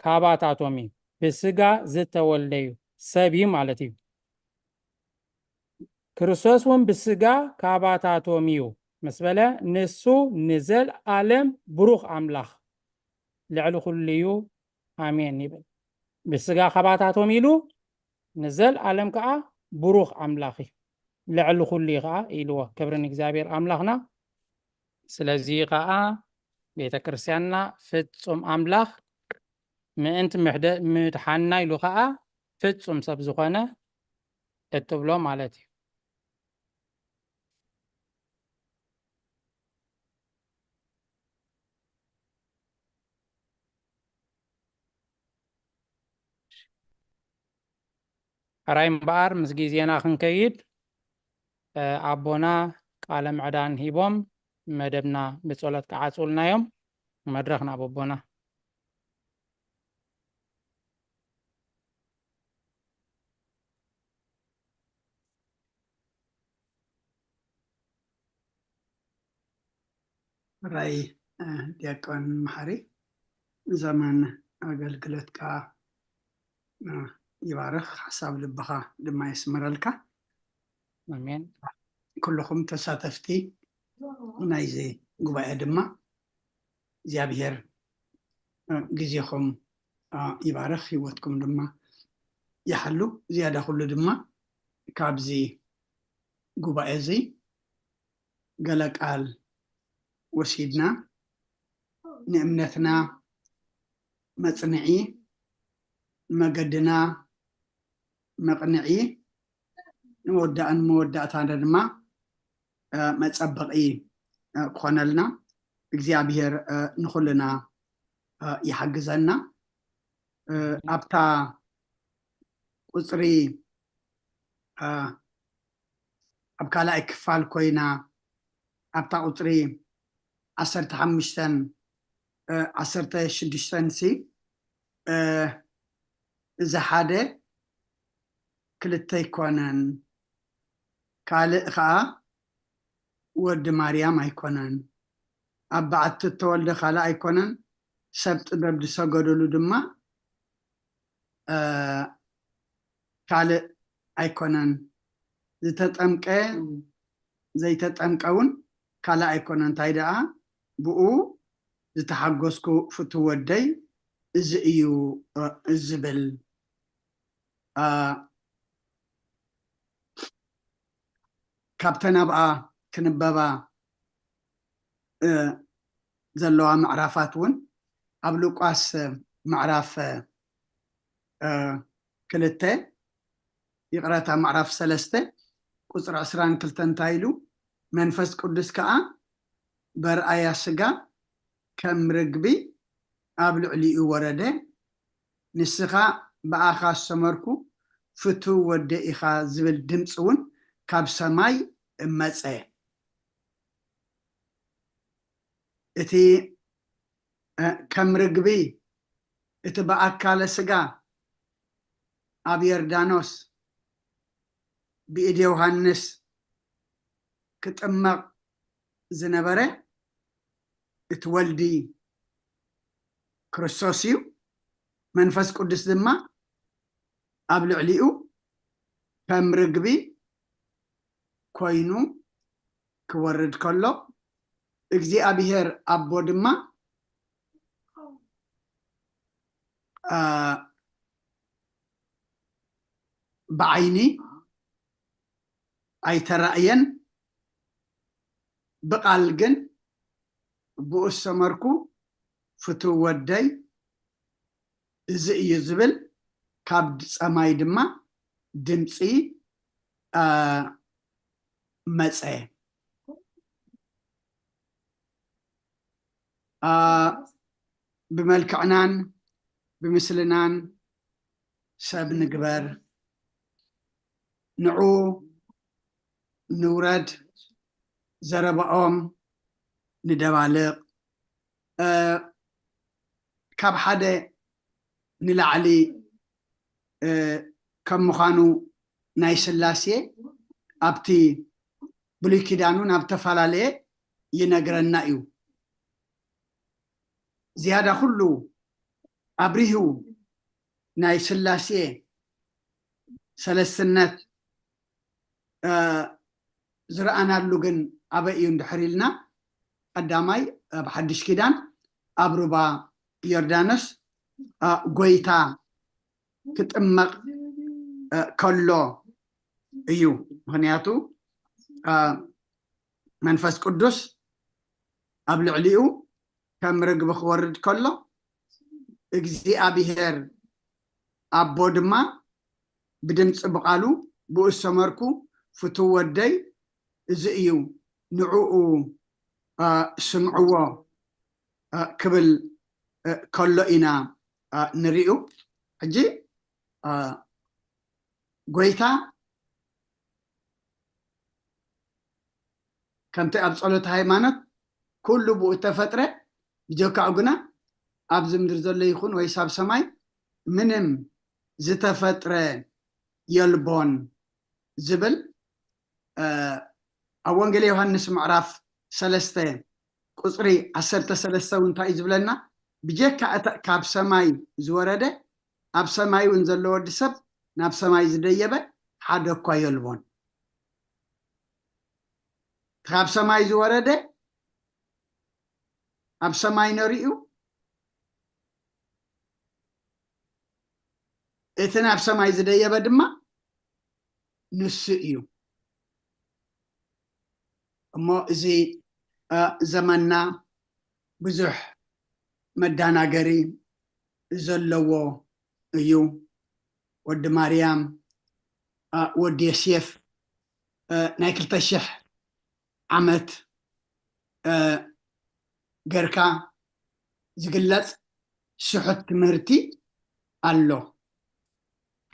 ካባታቶም እዩ ብስጋ ዝተወለዩ ሰቢ ማለት እዩ ክርስቶስ እውን ብስጋ ካባታቶም እዩ መስበለ ንሱ ንዘል ዓለም ብሩኽ አምላኽ ልዕሊ ኩሉ እዩ አሜን ይብል ብስጋ ካባታቶም ኢሉ ንዘል ዓለም ከዓ ብሩኽ አምላኽ እዩ ልዕሊ ኩሉ ከዓ ኢልዎ ክብርን እግዚአብሔር አምላኽና ስለዚ ከዓ ቤተ ክርስቲያንና ፍጹም አምላኽ ምእንቲ ምድሓና ኢሉ ከዓ ፍጹም ሰብ ዝኾነ እትብሎ ማለት እዩ ራይ እምበኣር ምስ ጊዜና ክንከይድ ኣቦና ቃለ ምዕዳን ሂቦም መደብና ብጸሎት ከዓጽውልናዮም መድረኽና ኣቦና ራይ ዲያቆን መሐሪ ዘመን አገልግሎትካ ይባርኽ ሓሳብ ልብኻ ድማ ይስመረልካ አሜን ኩልኩም ተሳተፍቲ ናይዚ ጉባኤ ድማ እግዚአብሔር ጊዜኹም ይባርኽ ህይወትኩም ድማ ይሓሉ ዝያዳ ኩሉ ድማ ካብዚ ጉባኤ እዚ ገለ ቃል ወሲድና ንእምነትና መጽንዒ መገድና መቅንዒ ንወዳእን መወዳእታና ድማ መጸበቂ ክኾነልና እግዚአብሔር ንኹልና يحجزنا أبتا قصري أبكالا إكفال كوينا أبتا قصري 15 16 سي إذا حدا كلتا يكونن كالئ خا ود مريم أيكونن أبعت تولد خلا أيكونن سبت ببد سجدوا دما كالئ أيكونن زي تتأمكون كلا أيكونن تايدا بقو زتحجزكو فتودي إزئيو إزبل كابتن أبقى كنبابا زلوا معرفاتون قبلو قاس معرف كلته يقراتا معرف سلسته قصر 20 كلتن تايلو منفس قدس كا برأيا سقا كم رقبي قبل علي ورده نسخا بآخا سمركو فتو ودي إخا زبل دمسون كاب سماي مسأي إتي كم رقبي إتبا أكال سقا أبي يردانوس بإيدي يوحنس كتأمق زنبرة اتولدي كريستوسيو منفس قدس دما قبل عليو كم رقبي كوينو كورد كله اجزي أبيهر أبو دما بعيني أي ترأين بقالجن بؤس مركو فتو ودي زي يزبل كابد سماي دما دمسي مسأي بملكعنان بمثلنان سب نقبر نعو نورد زربኦም ندبالق كاب حدا نلعلي كم مخانو ناي سلاسي أبتي بلي كيدانو نابتفالالي ينقرنا إيو زيادة كله أبريهو ناي سلاسي سلسنت زرعنا اللغن أبا دحريلنا قدامي بحدش كيدان أبربا يردانس قويتا كتأمق كله إيو هنياتو منفس قدس قبل عليو كم رقب خورد كله اجزي أبيهر أبو دما بدمس بقالو بؤس مركو فتو ودي زئيو نعوء سمعوا قبل كله إنا نريو حجي قويتا كنت أبصلت هايمانت كله بؤت فترة بجوكا عقنا أبزم درزل يخون ويساب سماي منم زتا فترة يلبون زبل أوانجل يوحنس معرف سلسته قصري 13 وانتا يزبلنا بجيكا كاب سماي زورده أب سماي ونزل ورد سب ناب سماي زديبه حدا كوا يلبون كاب سماي زورده أب سماي نريو إتنا أب سماي زديبه دما نسئيو أما إزي زمنا بزح مدانا قري زلوا أيو ود مريم ود يسيف ناكل تشح عمت قركا زقلت سحت مرتي الله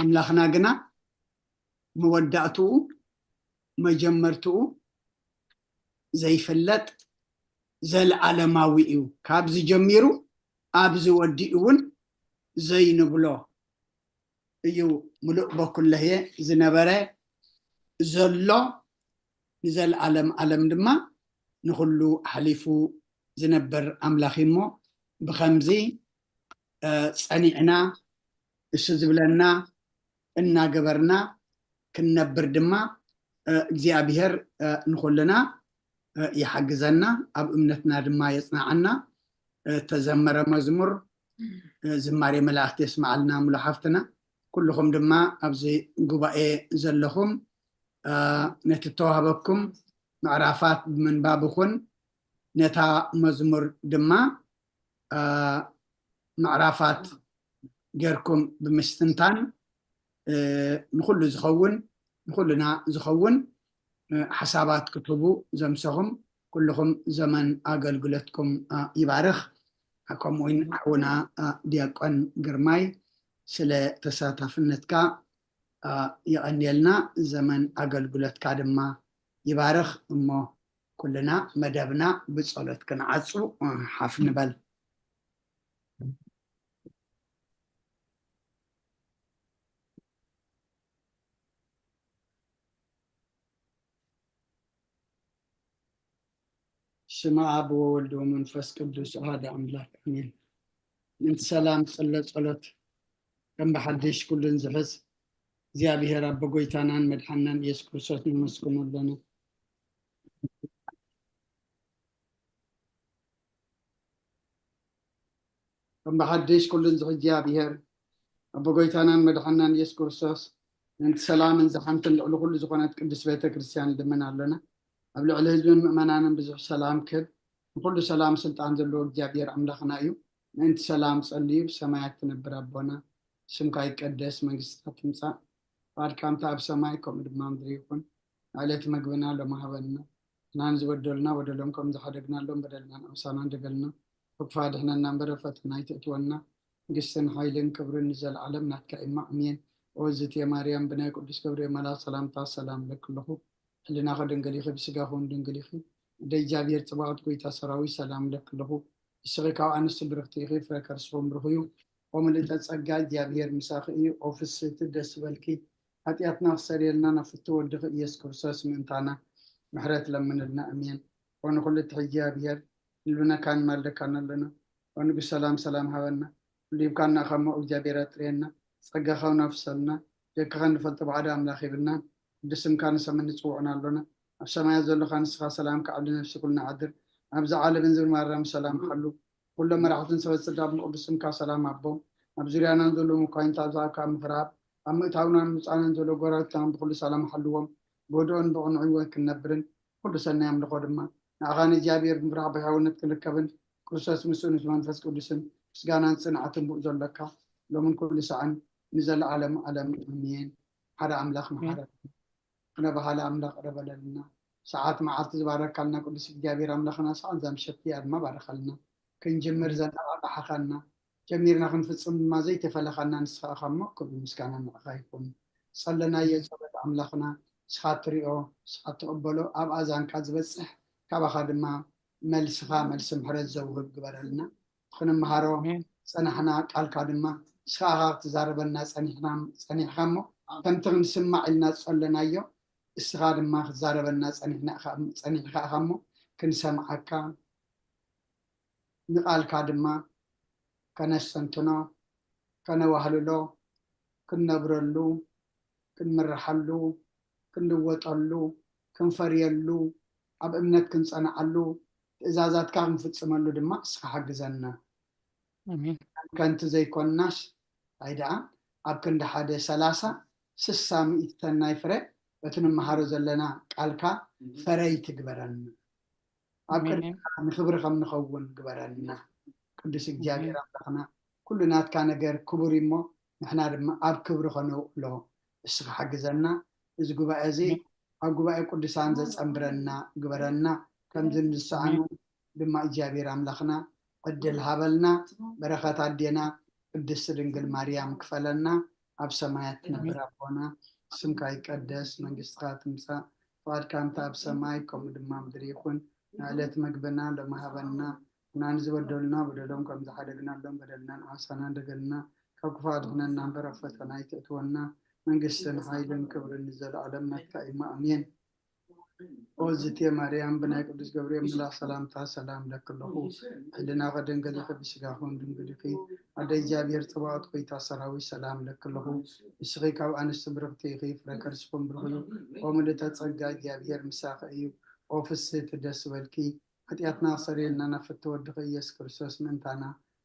أملاخنا جنا مودعتو مجمرتو زي فلت زي العالماويو كابز جميرو أبز وديون زي نبلو يو ملؤ بكل هي زنبرة زلو زي العالم عالم دما نخلو حليفو زنبر أملاخيمو بخمزي صنيعنا الشزبلنا إنا جبرنا كنبر دما እግዚአብሔር نخلنا يحجزنا أب أمنتنا دما يصنعنا تزمر مزمور زماري ملاخت يسمع لنا ملاحفتنا كلهم دما أبزي قبائي زلهم نتتوهبكم معرفات من بابكم نتا مزمور دما معرفات غيركم بمستنتان نخل زخون نخلنا زخون حسابات كتبوا زمسهم كلهم زمن أقلقلتكم يبارخ حكم وين حونا دياقون قرماي سلا تساتفنتك يغنيلنا زمن أقلقلتك دما يبارخ أمو كلنا مدبنا بصولتك نعصو حفن بل سمع أبو ولد ومنفس قدوس هذا أملاك أمين من سلام صلت كم بحدش كل نزحز زيابي رب قويتانان مدحنان يسكر صوت المسكون لنا كم بحدش كل نزحز زيابي رب قويتانان مدحنان يسكر صوت من سلام نزحمت لكل زقنات قدس بيت كريستيان دمنا لنا قبل على هزبين مؤمنان بزح سلام كب وكل سلام سلطان زلو እግዚአብሔር አምላክና እዩ እንት ሰላም ጸልዩ ሰማያት ትነብር አቦና ስምካ ይቀደስ መንግስትካ ትምጻእ ባድካምታ ኣብ ሰማይ ከምኡ ድማ ምድሪ ይኹን ዕለት መግብና ለማህበልና ናን ዝበደልና በደሎም ከም ዝሓደግናሎም በደልና ንእሳና እንደገልና ወክፋድሕነና በረፈትና ይትእትወና ንግስትን ኃይልን ክብርን ዘለዓለም ናትካ ኢማ አሜን ወዝት የማርያም ብናይ ቅዱስ ገብርኤል መልአክ ሰላምታ ሰላም ለክለኹ ሕሊና ከድንግሊኺ ብስጋኹን ድንግሊኺ ደጃብሔር ጽባዖት ጎይታ ሰራዊት ሰላም ለክለኹ እስኺ ካብ ኣንስቲ ብርክቲ ኢኺ ፍረ ከርስኹም ብርኽዩ ወምልእተ ጸጋ እግዚአብሔር ምሳኺ እዩ ኦፍስቲ ደስ በልኪ ኃጢአትና ክሰሪየልና ነፍቲ ወድኺ ኢየሱስ ክርስቶስ ምእንታና ምሕረት ለምንልና አሜን ወንኩሉ እግዚአብሔር ልብነካን ማልደካን ኣለና ወንጉስ ሰላም ሰላም ሃበና ሊብካና ከሞ እግዚአብሔር አጥሬና ጸጋኻው ናፍሰልና ደክኸን ንፈልጥ ባዕዳ ኣምላኽ ይብልና ድስምካ ንሰምን ንጽውዕና ኣለና ኣብ ሰማያት ዘለኻ ንስኻ ሰላም ከዓብሊ ነፍሲ ኩልና ዓድር ኣብዚ ዓለምን ዝብል ማርያም ሰላም ሓሉ ኩሎም መራሕትን ሰበት ጽዳብ ንቅዱስ ስምካ ሰላም ኣቦ ኣብ ዙርያናን ዘሎ ምኳይንታት ዝሃብካ ምኽራብ ኣብ ምእታውናን ምፃናን ዘሎ ጎረቤትና ብኩሉ ሰላም ሓልዎም ጎድኦን ብቕንዑ ህይወት ክንነብርን ኩሉ ሰናይ ኣምልኾ ድማ ንኣኻን እግዚኣብሔር ምፍራሕ ብሕያውነት ክንርከብን ክርስቶስ ምስኡ ምስ መንፈስ ቅዱስን ምስጋናን ጽንዓትን ብኡ ዘለካ ሎምን ኩሉ ሰዓን ንዘለዓለም ዓለም ኣሜን ሓደ ኣምላኽ መሓረት ነባሃለ ኣምላኽ ረበለልና ሰዓት መዓልቲ ዝባረካልና ቅዱስ እግዚአብሔር ኣምላኽና ሰዓት ዘምሸቲ ኣድማ ባረኸልና ክንጅምር ዘነቓቕሓኸና ጀሚርና ክንፍጽም ድማ ዘይተፈለኸና ንስኻ ኢኻ እሞ ክብሪ ምስጋና ንዕኻ ይኹን ጸለናዮ ጸሎት ኣምላኽና ንስኻ ትሪኦ ንስኻ ትቕበሎ ኣብ ኣዛንካ ዝበፅሕ ካባኻ ድማ መልስኻ መልሲ ምሕረት ዘውህብ ግበረልና ክንምሃሮ ፀናሕና ቃልካ ድማ ንስኻ ኢኻ ክትዛረበና ፀኒሕካ እሞ ከምቲ ክንስማዕ ኢልና ዝጸለናዮ እስኻ ድማ ክትዛረበና ፀኒሕካ ኢኻ እሞ ክንሰምዓካ ንቃልካ ድማ ከነስተንትኖ ከነዋህልሎ ክንነብረሉ ክንምርሓሉ ክንልወጠሉ ክንፈርየሉ ኣብ እምነት ክንፀንዓሉ ትእዛዛትካ ክንፍፅመሉ ድማ እስኻ ሓግዘና ከንቲ ዘይኮናሽ ኣይደኣ ኣብ ክንዲ 130 60 ሚእተናይ ፍረ እቲ ንመሃሮ ዘለና ቃልካ ፈረይ ትግበረና ኣብ ቅድሚካ ንክብሪ ከም ንኸውን ግበረና ቅዱስ እግዚአብሔር ኣምላኽና ኩሉ ናትካ ነገር ክቡር እሞ ንሕና ድማ ኣብ ክብሪ ከነውዕሎ እስኻ ሓግዘና እዚ ጉባኤ እዚ ኣብ ጉባኤ ቅዱሳን ዘፀምብረና ግበረና ከምዚ ንስዓኑ ድማ እግዚአብሔር ኣምላኽና ዕድል ሃበልና በረኸት ኣዴና ቅድስቲ ድንግል ማርያም ክፈለና ኣብ ሰማያት ትነብር ኣቦና ስምካ ይቀደስ መንግስትካ ትምፃእ ፈቃድካ እንተ ኣብ ሰማይ ከምኡ ድማ ምድሪ ይኹን ንዕለት መግብና ሎሚ ሃበና እና ንዝበደሉና በደሎም ከም ዝሓደግናሎም በደልናን ዓሳና እንደገልና ካብ ክፉኣት ኩነና እምበር ኣብ ፈተና ይተእትወና መንግስትን ሓይልን ክብርን ዘለኣለም ናትካ እዩ ኣሜን ኦዝቴ ማርያም ብናይ ቅዱስ ገብርኤል መልኣክ ሰላምታ ሰላም ለክለኹ ሕልና ከደንገል ይኸ ብስጋኹን ድንግል ኢኺ ኣደ እግዚኣብሔር ፅባኦት ኮይታ ሰራዊት ሰላም ለክለኹ ንስኺ ካብ ኣንስቲ ብርክቲ ኢኺ ፍረ ከርስኩም ብርኽ እዩ ኦ ምልዕተ ጸጋ እግዚኣብሔር ምሳኺ እዩ ኦ ፍስሕቲ ደስ በልኪ ኃጢአትና ክሰሪየልና ናብ ፍቲ ወድኺ ኢየሱስ ክርስቶስ ምእንታና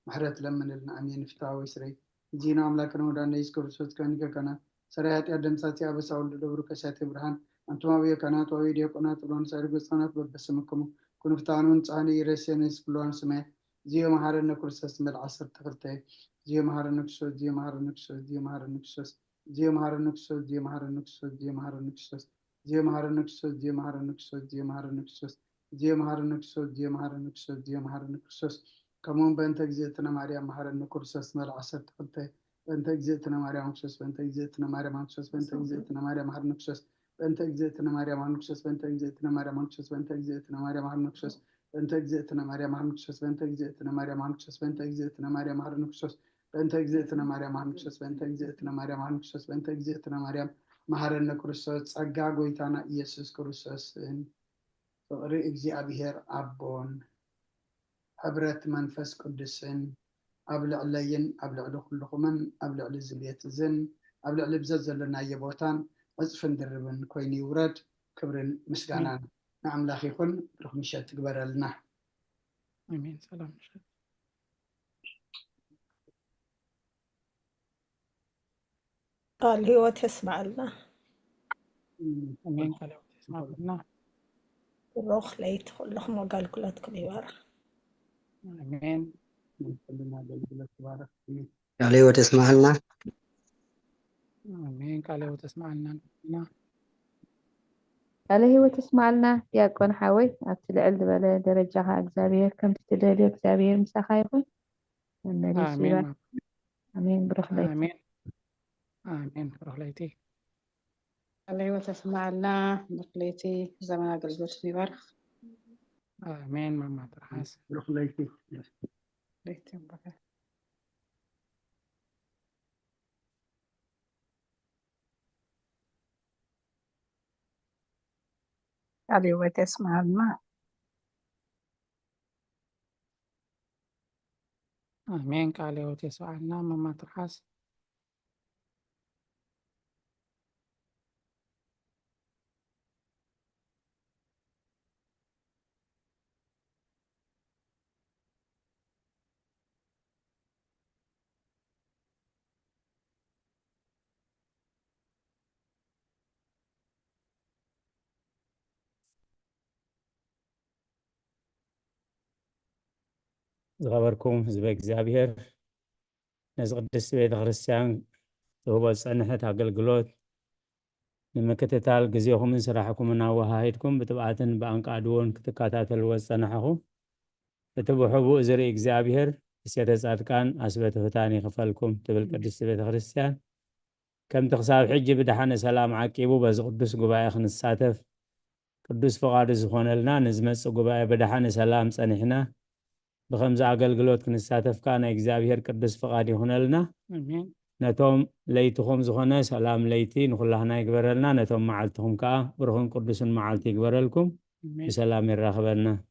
ምሕረት ለምንልና ኣሜን ፍትሃዊ ስረይ እዚና ኣምላክና ወዳና ኢየሱስ ክርስቶስ ከኒከከና ሰራይ ኃጢአት ደምሳት ያበሳ ወልድ ደብሩ ከሳቴ ብርሃን أنتم أبي كانت وأبي ديكونات ولون سيرق الصنات ببسمكم كن فتانون صاني يرسينس كلون سمع زيو مهارنا كرسس من العصر تغرتي زيو مهارنا كسوس زيو مهارنا كسوس زيو مهارنا كسوس زيو مهارنا كسوس زيو مهارنا كسوس زيو مهارنا كسوس زيو مهارنا كسوس زيو مهارنا كسوس زيو مهارنا كسوس زيو مهارنا كسوس زيو مهارنا كسوس زيو مهارنا كسوس كمون بنت جزيتنا مريم مهارنا كرسس من العصر تغرتي بنت جزيتنا مريم كسوس بنت جزيتنا مريم كسوس بنت جزيتنا مريم مهارنا كسوس بنت جزيتنا مريم هنكسس بنت جزيتنا مريم هنكسس بنت جزيتنا مريم هنكسس بنت جزيتنا مريم هنكسس بنت جزيتنا مريم هنكسس بنت جزيتنا مريم هنكسس بنت جزيتنا مريم هنكسس بنت جزيتنا مريم هنكسس بنت جزيتنا مريم مهرنا كريستوس ጸጋ ጎይታና ኢየሱስ ክርስቶስን ፍቅሪ እግዚአብሔር አቦን ሕብረት መንፈስ ቅዱስን ኣብ ልዕለይን ኣብ ልዕሊ ኩልኹምን ኣብ ልዕሊ ዝቤትዝን ኣብ ልዕሊ ብዘት ዘለናየ ቦታን أصفن دربن كويني ورد كبرن مسجانا نعم لاخي خن روح مشات تقبل لنا آمين سلام قال هو تسمع لنا آمين قال هو تسمع لنا روح ليت لهم وقال كلات كبيرة آمين كلنا قال تبارك عليه وتسمع لنا آمين قال هو تسمع لنا عليه وتسمع لنا يكون حوي أبتلع البلا درجها إكزابير كم تدري إكزابير مسخايفون آمين آمين بروح ليتي آمين آمين بروح ليتي عليه وتسمع لنا بروح ليتي زمان أقل يبارك آمين ماما ترحاس بروح ليتي ليتي بكر عليه وتسمع لنا آمين قال هو تسمع لنا ماما ترحاس ዝኸበርኩም ህዝበ እግዚኣብሔር ነዚ ቅድስቲ ቤተ ክርስቲያን ዝህቦ ዝፀንሐት ኣገልግሎት ንምክትታል ግዜኹምን ስራሕኩምን ኣወሃሂድኩም ብጥብዓትን ብኣንቃድዎን ክትከታተልዎ ዝፀናሕኹም እቲ ብሕቡእ ዝርኢ እግዚኣብሔር እሴተ ጻድቃን ኣስበተ ፍታን ይኽፈልኩም ትብል ቅድስቲ ቤተ ክርስቲያን ከምቲ ክሳብ ሕጂ ብድሓነ ሰላም ዓቂቡ በዚ ቅዱስ ጉባኤ ክንሳተፍ ቅዱስ ፍቓዱ ዝኾነልና ንዝመፅእ ጉባኤ ብድሓነ ሰላም ፀኒሕና بخمس أقل كنساتف كان إجزابير قدس فقادي هنا لنا نتوم ليتهم زخنا سلام ليتي نخلها نيكبر لنا نتوم معلتهم كا برهن قدس معلتي يكبر لكم بسلام الرخبنا